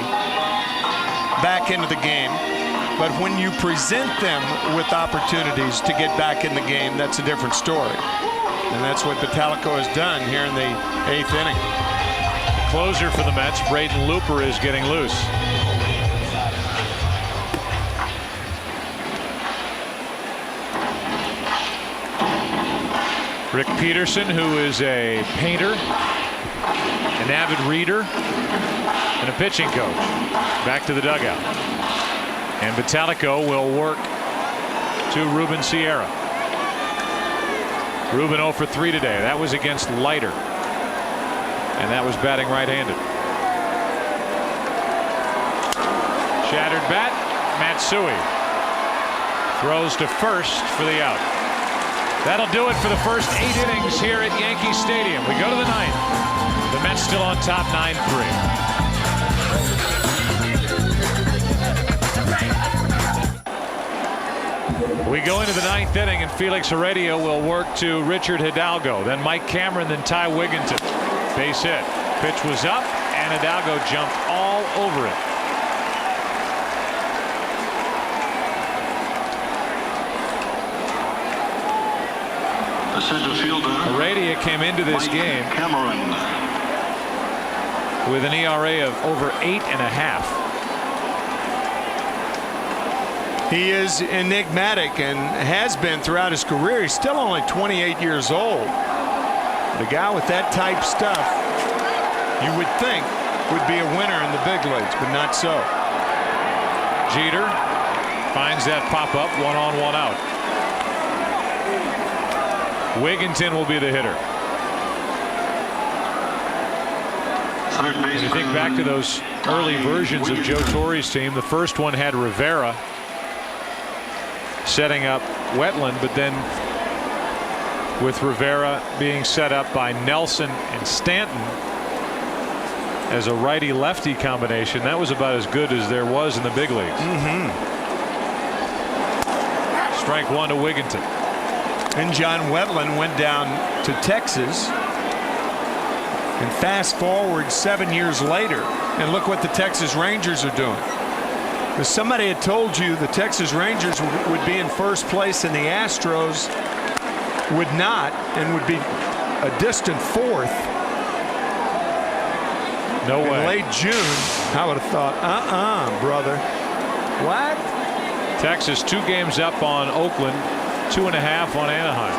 back into the game, but when you present them with opportunities to get back in the game, that's a different story. And that's what Vitalico has done here in the 8th inning.
The closer for the Mets, Braden Looper, is getting loose. Rick Peterson, who is a painter, an avid reader, and a pitching coach, back to the dugout. And Vitalico will work to Ruben Sierra. Ruben 0 for 3 today. That was against Leiter, and that was batting right-handed. Shattered bat. Matsui throws to first for the out. That'll do it for the first 8 innings here at Yankee Stadium. We go to the 9th. The Mets still on top 9-3. We go into the 9th inning, and Felix Heredia will work to Richard Hidalgo, then Mike Cameron, then Ty Wigginton. Base hit. Pitch was up, and Hidalgo jumped all over it.
The center fielder.
Heredia came into this
Mike
game
Cameron.
with an ERA of over 8.5.
He is enigmatic and has been throughout his career. He's still only 28 years old. The guy with that type stuff, you would think, would be a winner in the big leagues, but not so.
Jeter finds that pop-up, 1 on, 1 out. Wigginton will be the hitter.
Third
When you
baseman.
think back to those early versions of Joe Torre's team, the first one had Rivera setting up Wetland, but then with Rivera being set up by Nelson and Stanton as a righty-lefty combination, that was about as good as there was in the big leagues. Strike 1 to Wigginton.
And John Wetland went down to Texas, and fast forward 7 years later, and look what the Texas Rangers are doing. If somebody had told you the Texas Rangers would be in first place and the Astros would not, and would be a distant fourth
No
in
way.
late June, I would have thought, brother. What?
Texas 2 games up on Oakland, 2.5 on Anaheim.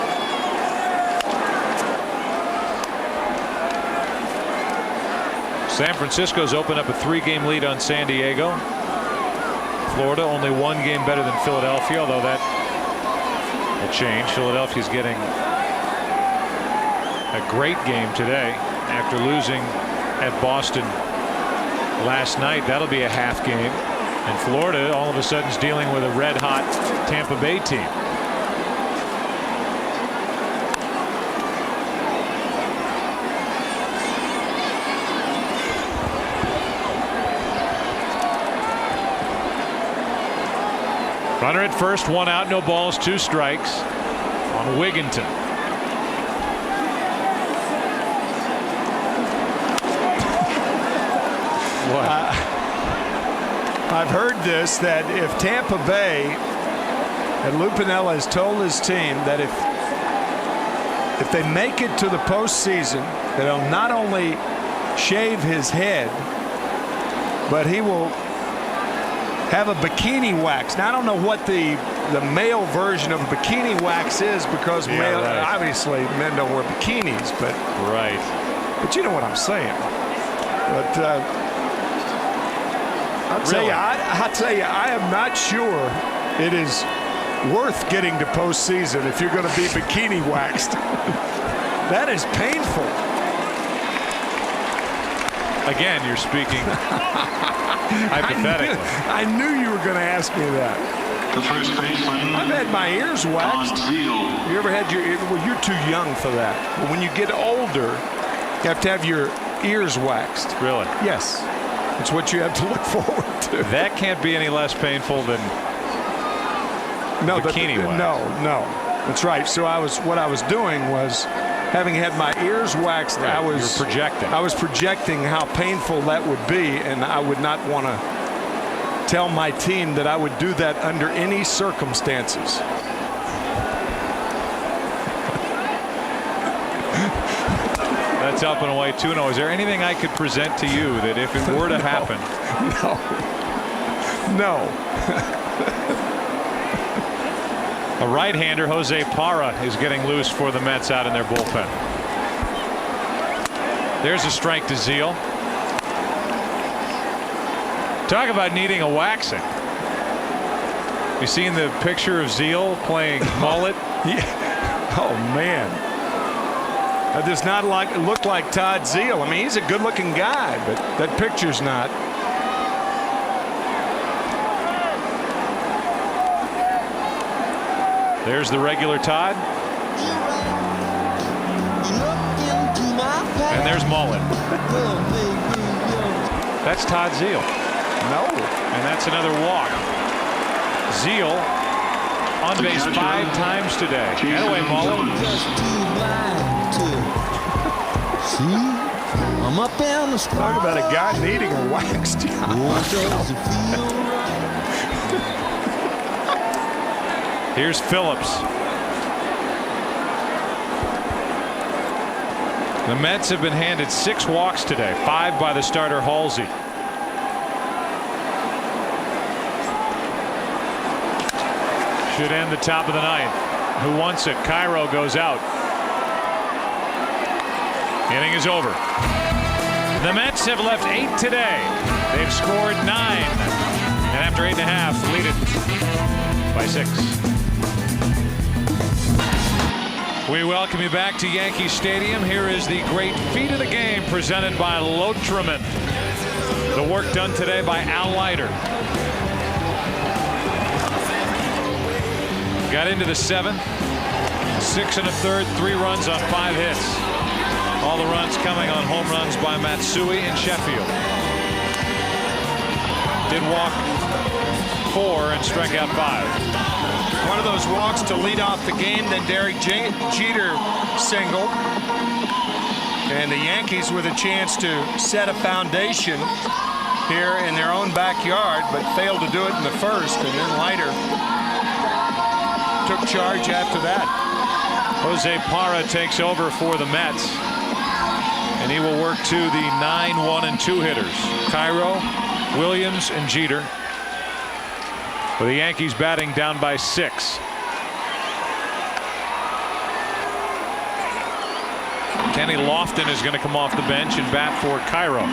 San Francisco's opened up a 3-game lead on San Diego. Florida only 1 game better than Philadelphia, although that will change. Philadelphia's getting a great game today after losing at Boston last night. That'll be a half game. And Florida all of a sudden is dealing with a red-hot Tampa Bay team. Runner at first, 1 out, no balls, 2 strikes on Wigginton. What?
I've heard this, that if Tampa Bay, and Lou Piniella has told his team that if they make it to the postseason, that he'll not only shave his head, but he will have a bikini wax. Now I don't know what the male version of a bikini wax is, because obviously men don't wear bikinis, but you know what I'm saying. But I'll tell you, I am not sure it is worth getting to postseason if you're going to be bikini waxed. That is painful.
Again, you're speaking hypothetically.
I knew you were going to ask me that.
The first baseman.
I've had my ears waxed. You ever had your? Well, you're too young for that. But when you get older, you have to have your ears waxed.
Really?
Yes. It's what you have to look forward to.
That can't be any less painful than bikini wax.
No. That's right. So what I was doing was, having had my ears waxed,
Right.
You're
projecting.
I was projecting how painful that would be, and I would not want to tell my team that I would do that under any circumstances.
That's up and away 2-0. Is there anything I could present to you that if it were to happen?
No.
A right-hander, Jose Parra, is getting loose for the Mets out in their bullpen. There's a strike to Zeal. Talk about needing a waxing. You seen the picture of Zeal playing mullet?
Oh, man. That does not look like Todd Zeal. I mean, he's a good-looking guy, but that picture's not.
There's the regular Todd. And there's Mullen. That's Todd Zeal.
No.
And that's another walk. Zeal on base 5 times today. Get away, Mullen.
I'm up there on the spot.
Talk about a guy needing a wax job.
Here's Phillips. The Mets have been handed 6 walks today, 5 by the starter Halsey. Should end the top of the 9th. Who wants it? Cairo goes out. Inning is over. The Mets have left 8 today. They've scored 9. And after 8.5, lead it by 6. We welcome you back to Yankee Stadium. Here is the great feat of the game presented by Lotrimin. The work done today by Al Leiter. Got into the 7th. 6 1/3, 3 runs on 5 hits. All the runs coming on home runs by Matsui and Sheffield. Did walk 4 and strike out 5.
One of those walks to lead off the game. Then Derek Jeter singled. And the Yankees with a chance to set a foundation here in their own backyard, but failed to do it in the 1st. And then Leiter took charge after that.
Jose Parra takes over for the Mets. And he will work to the 9, 1, and 2 hitters. Cairo, Williams, and Jeter. With the Yankees batting down by 6. Kenny Lofton is going to come off the bench and bat for Cairo.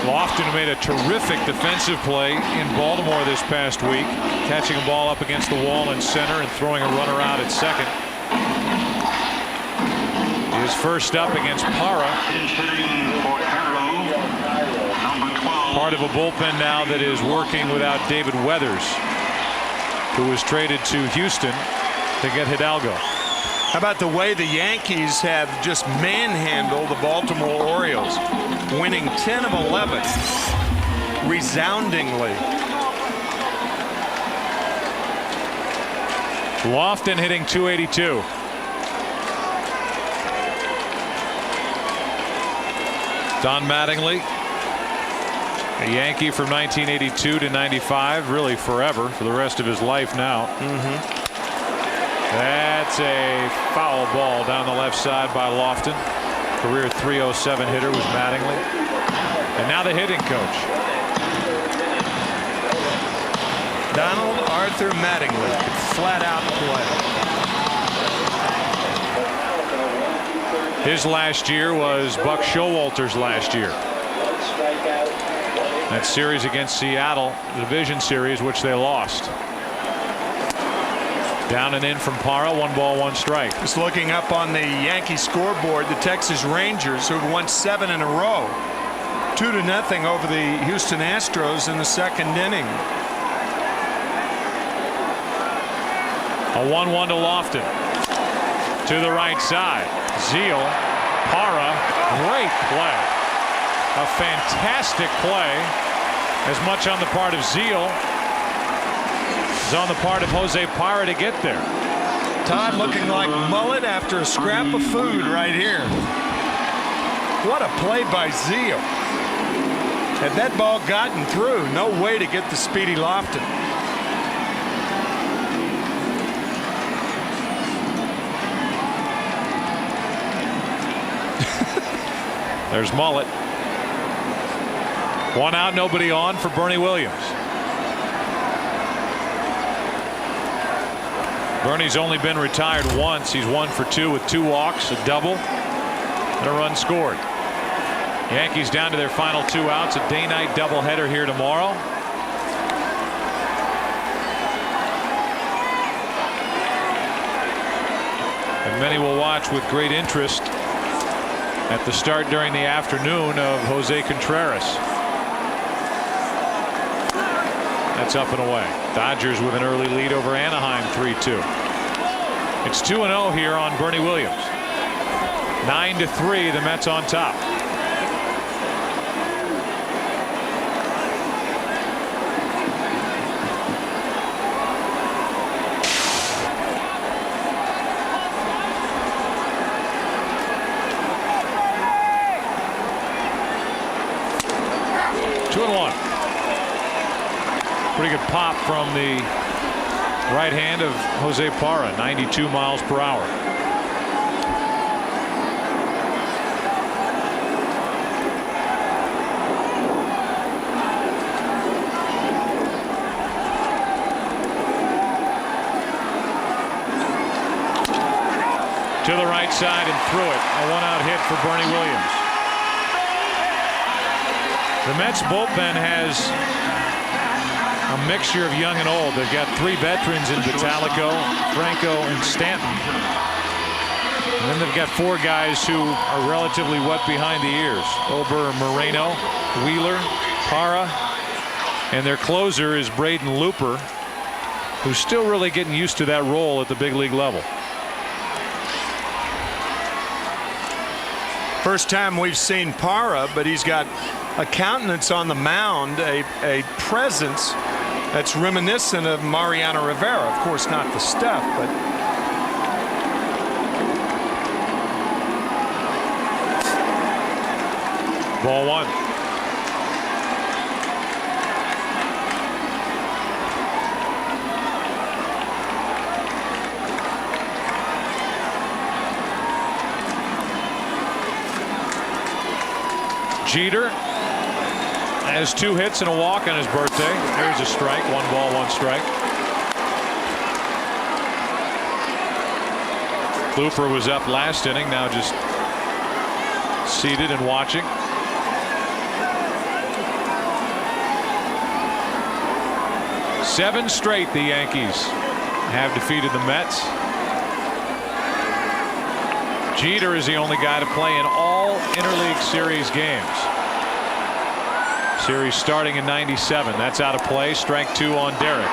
Lofton made a terrific defensive play in Baltimore this past week, catching a ball up against the wall in center and throwing a runner out at second. His first up against Parra. Part of a bullpen now that is working without David Weathers, who was traded to Houston to get Hidalgo.
How about the way the Yankees have just manhandled the Baltimore Orioles, winning 10 of 11 resoundingly.
Lofton hitting .282. Don Mattingly, a Yankee from 1982 to 95, really forever, for the rest of his life now. That's a foul ball down the left side by Lofton. Career .307 hitter was Mattingly. And now the hitting coach.
Donald Arthur Mattingly, flat out play.
His last year was Buck Showalter's last year. That series against Seattle, the division series, which they lost. Down and in from Parra, 1 ball, 1 strike.
Just looking up on the Yankee scoreboard, the Texas Rangers, who've won 7 in a row, 2-0 over the Houston Astros in the 2nd inning.
A 1-1 to Lofton. To the right side. Zeal, Parra, great play. A fantastic play, as much on the part of Zeal as on the part of Jose Parra to get there.
Todd looking like Mullet after a scrap of food right here. What a play by Zeal. Had that ball gotten through, no way to get the speedy Lofton.
There's Mullet. 1 out, nobody on for Bernie Williams. Bernie's only been retired once. He's 1 for 2 with 2 walks, a double, and a run scored. Yankees down to their final 2 outs. A day-night doubleheader here tomorrow. And many will watch with great interest at the start during the afternoon of Jose Contreras. That's up and away. Dodgers with an early lead over Anaheim 3-2. It's 2-0 here on Bernie Williams. 9-3, the Mets on top. Pretty good pop from the right hand of Jose Parra, 92 miles per hour. To the right side and through it. A 1-out hit for Bernie Williams. The Mets bullpen has a mixture of young and old. They've got 3 veterans in Vitalico, Franco, and Stanton. And then they've got 4 guys who are relatively wet behind the ears. Ober, Moreno, Wheeler, Parra, and their closer is Braden Looper, who's still really getting used to that role at the big league level.
First time we've seen Parra, but he's got a countenance on the mound, a presence that's reminiscent of Mariano Rivera. Of course, not the stuff, but
ball 1. Jeter has 2 hits and a walk on his birthday. There's a strike. 1 ball, 1 strike. Looper was up last inning, now just seated and watching. Seven straight the Yankees have defeated the Mets. Jeter is the only guy to play in all interleague series games. Series starting in '97. That's out of play. Strike 2 on Derek.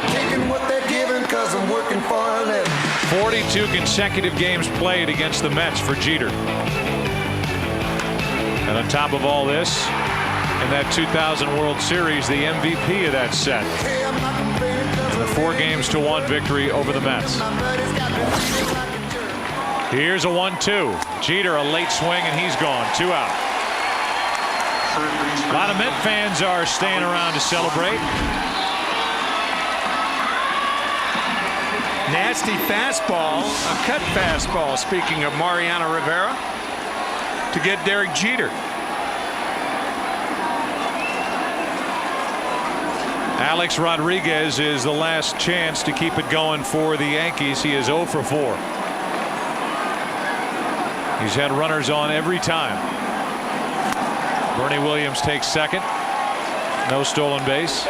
Taking what they're giving 'cause I'm working for a living.
42 consecutive games played against the Mets for Jeter. And on top of all this, in that 2000 World Series, the MVP of that set. And the 4-1 victory over the Mets. Here's a 1-2. Jeter, a late swing, and he's gone. 2 out. A lot of Met fans are staying around to celebrate.
nasty fastball, a cut fastball, speaking of Mariano Rivera, to get Derek Jeter.
Alex Rodriguez is the last chance to keep it going for the Yankees. He is 0 for 4. He's had runners on every time. Bernie Williams takes second. No stolen base.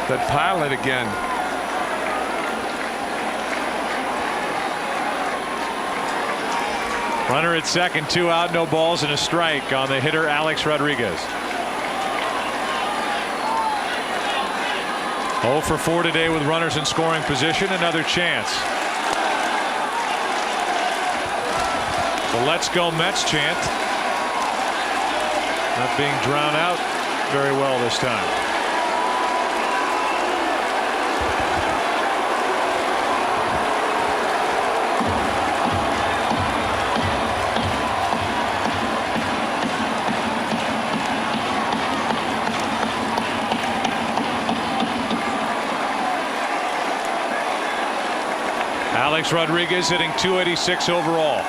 That pilot again.
Runner at second, 2 out, no balls and a strike on the hitter Alex Rodriguez. 0 for 4 today with runners in scoring position. Another chance. The "Let's Go Mets" chant not being drowned out very well this time. Alex Rodriguez hitting .286 overall.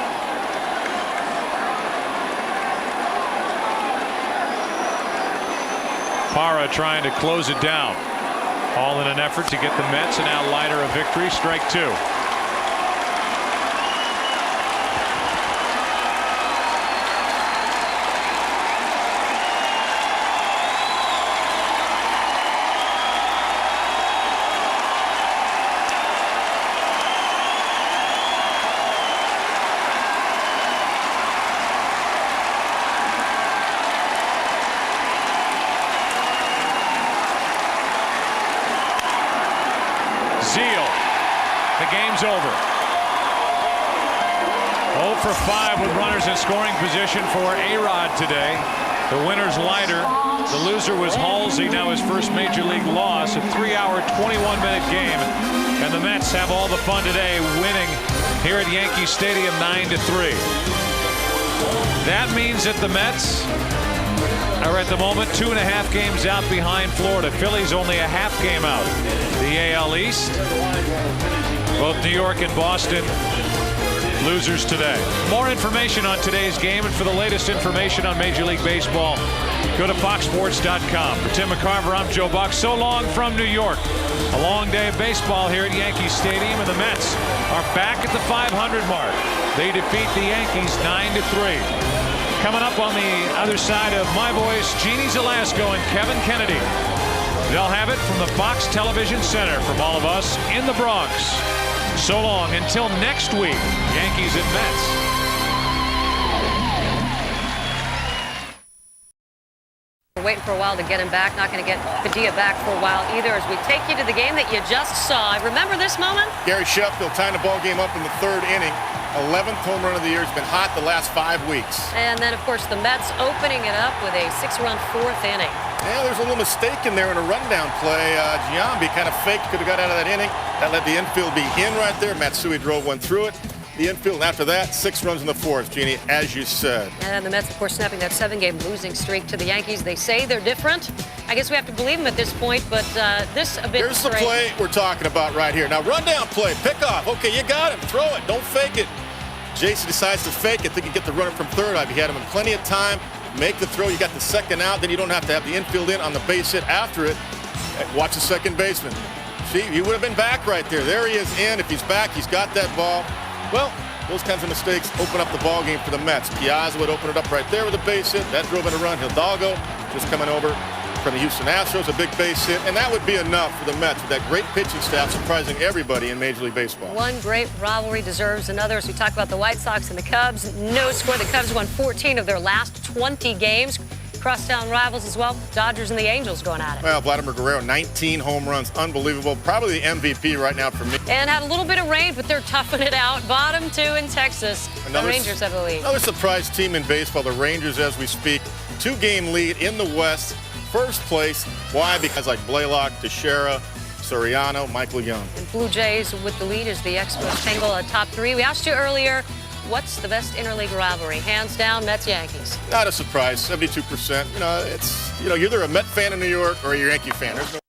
Parra trying to close it down. All in an effort to get the Mets and now Leiter a victory. Strike two. Zeal. The game's over. 0 for 5 with runners in scoring position for A-Rod today. The winner's Leiter. The loser was Halsey, now his first major league loss. A 3-hour, 21-minute game. And the Mets have all the fun today, winning here at Yankee Stadium 9-3. That means that the Mets are at the moment 2.5 games out behind Florida. Phillies only a half game out. The AL East, both New York and Boston losers today. More information on today's game and for the latest information on Major League Baseball, go to foxsports.com. For Tim McCarver, I'm Joe Buck. So long from New York. A long day of baseball here at Yankee Stadium, and the Mets are back at the 500 mark. They defeat the Yankees 9-3. Coming up on the other side of my voice, Jeannie Zelasco and Kevin Kennedy. They'll have it from the Fox Television Center. From all of us in the Bronx. So long until next week, Yankees and Mets.
We're waiting for a while to get him back. Not going to get Padilla back for a while either as we take you to the game that you just saw. Remember this moment?
Gary Sheffield tying the ball game up in the 3rd inning. 11th home run of the year. It's been hot the last 5 weeks.
And then, of course, the Mets opening it up with a 6-run 4th inning.
Yeah, there's a little mistake in there in a rundown play. Giambi kind of faked, could have got out of that inning. That let the infield be in right there. Matsui drove one through it. The infield, and after that, 6 runs in the 4th, Jeannie, as you said. And
the Mets, of course, snapping that 7-game losing streak to the Yankees. They say they're different. I guess we have to believe them at this point, but this a bit
Here's
strange.
the play we're talking about right here. Now, rundown play, pick off. Okay, you got him. Throw it. Don't fake it. Jason decides to fake it. Think you get the runner from third. He had him in plenty of time. Make the throw. You got the second out. Then you don't have to have the infield in on the base hit after it. Watch the second baseman. See, he would have been back right there. There he is in. If he's back, he's got that ball. Well, those kinds of mistakes open up the ball game for the Mets. Piazza would open it up right there with a base hit. That drove in a run. Hidalgo just coming over from the Houston Astros, a big base hit, and that would be enough for the Mets with that great pitching staff, surprising everybody in Major League Baseball.
One great rivalry deserves another. As we talk about the White Sox and the Cubs, no score. The Cubs won 14 of their last 20 games. Crosstown rivals as well. Dodgers and the Angels going at it.
Well, Vladimir Guerrero, 19 home runs, unbelievable. Probably the MVP right now for me.
And had a little bit of rain, but they're toughing it out. Bottom 2 in Texas. The Rangers have the lead.
Another surprise team in baseball, the Rangers, as we speak. 2-game lead in the West. First place. Why? Because like Blaylock, Teixeira, Soriano, Michael Young.
And Blue Jays with the lead as the Expos tangle at top 3. We asked you earlier, what's the best interleague rivalry? Hands down, Mets-Yankees.
Not a surprise, 72%. You know, it's, you're either a Met fan in New York or a Yankee fan. There's no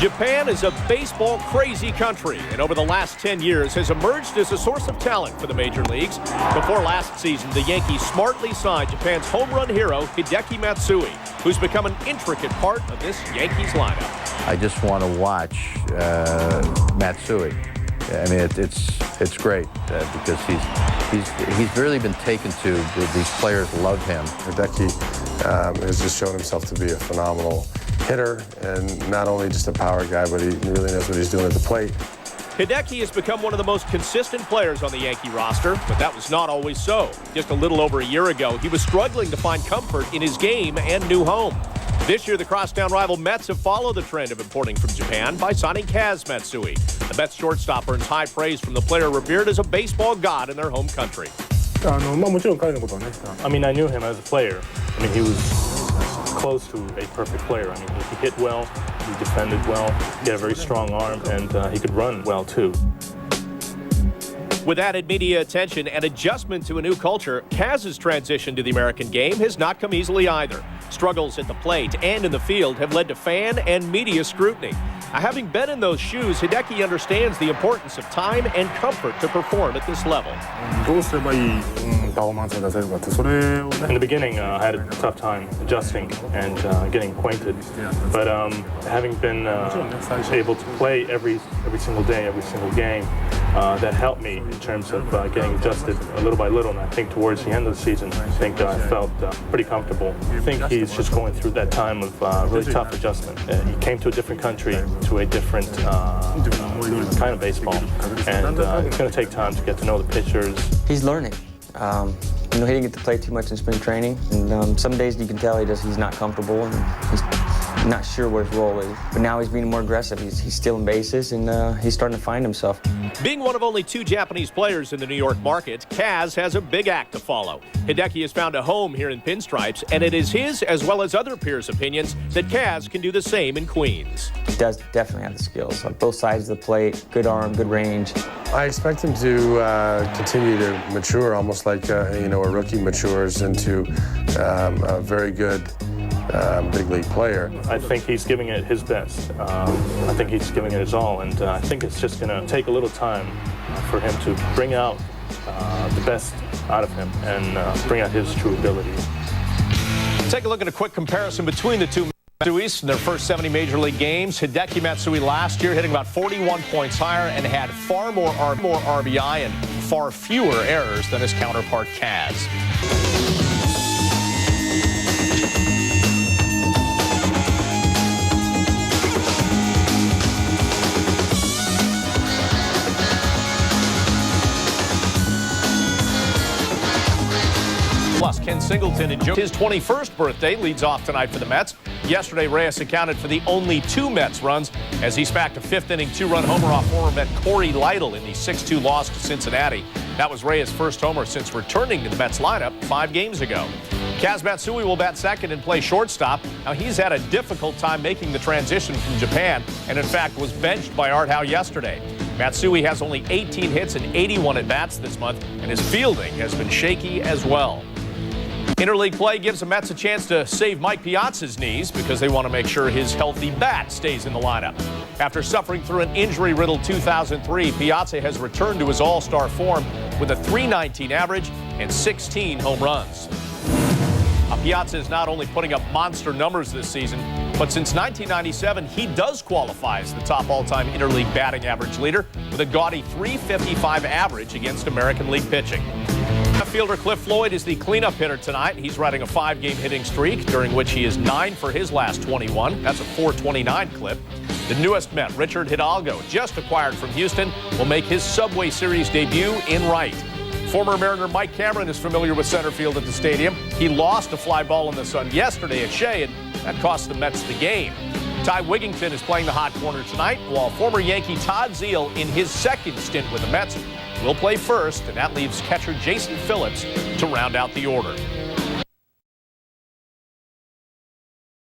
Japan is a baseball-crazy country, and over the last 10 years has emerged as a source of talent for the major leagues. Before last season, the Yankees smartly signed Japan's home run hero, Hideki Matsui, who's become an intricate part of this Yankees lineup.
I just want to watch Matsui. I mean, it's great because he's really been taken to. These players love him.
Hideki has just shown himself to be a phenomenal hitter, and not only just a power guy, but he really knows what he's doing at the plate.
Hideki has become one of the most consistent players on the Yankee roster, but that was not always so. Just a little over a year ago, he was struggling to find comfort in his game and new home. This year, the crosstown rival Mets have followed the trend of importing from Japan by signing Kaz Matsui. The Mets shortstop earns high praise from the player revered as a baseball god in their home country.
I mean, I knew him as a player. I mean, he was close to a perfect player. I mean, he hit well, he defended well, he had a very strong arm, and he could run well, too.
With added media attention and adjustment to a new culture, Kaz's transition to the American game has not come easily either. Struggles at the plate and in the field have led to fan and media scrutiny. Having been in those shoes, Hideki understands the importance of time and comfort to perform at this level.
In the beginning, I had a tough time adjusting and getting acquainted. But having been able to play every single day, every single game, that helped me in terms of getting adjusted little by little. And I think towards the end of the season, I think I felt pretty comfortable. I think he's just going through that time of really tough adjustment. He came to a different country, to a different kind of baseball, and it's going to take time to get to know the pitchers.
He's learning. He didn't get to play too much in spring training, and some days you can tell he's not comfortable and he's not sure where his role is. But now he's being more aggressive. He's stealing bases, and he's starting to find himself.
Being one of only 2 Japanese players in the New York market, Kaz has a big act to follow. Hideki has found a home here in Pinstripes, and it is his, as well as other peers' opinions, that Kaz can do the same in Queens.
He does definitely have the skills, on both sides of the plate, good arm, good range.
I expect him to continue to mature, almost like a rookie matures into a very good big league player.
I think he's giving it his best. I think he's giving it his all, and I think it's just going to take a little time for him to bring out the best out of him and bring out his true ability.
Take a look at a quick comparison between the two Matsuis in their first 70 Major League games. Hideki Matsui last year hitting about 41 points higher and had far more RBI and far fewer errors than his counterpart Kaz. Plus, Ken Singleton enjoyed his 21st birthday, leads off tonight for the Mets. Yesterday, Reyes accounted for the only 2 Mets runs as he smacked a 5th-inning 2-run homer off former Met Corey Lytle in the 6-2 loss to Cincinnati. That was Reyes' first homer since returning to the Mets lineup 5 games ago. Kaz Matsui will bat second and play shortstop. Now, he's had a difficult time making the transition from Japan and, in fact, was benched by Art Howe yesterday. Matsui has only 18 hits and 81 at-bats this month, and his fielding has been shaky as well. Interleague play gives the Mets a chance to save Mike Piazza's knees because they want to make sure his healthy bat stays in the lineup. After suffering through an injury-riddled 2003, Piazza has returned to his all-star form with a .319 average and 16 home runs. Piazza is not only putting up monster numbers this season, but since 1997, he does qualify as the top all-time interleague batting average leader with a gaudy .355 average against American League pitching. Fielder Cliff Floyd is the cleanup hitter tonight. He's riding a 5-game hitting streak, during which he is 9 for his last 21. That's a .429 clip. The newest Met, Richard Hidalgo, just acquired from Houston, will make his Subway Series debut in right. Former Mariner Mike Cameron is familiar with center field at the stadium. He lost a fly ball in the sun yesterday at Shea, and that cost the Mets the game. Ty Wigington is playing the hot corner tonight, while former Yankee Todd Zeile, in his second stint with the Mets, will play first, and that leaves catcher Jason Phillips to round out the order.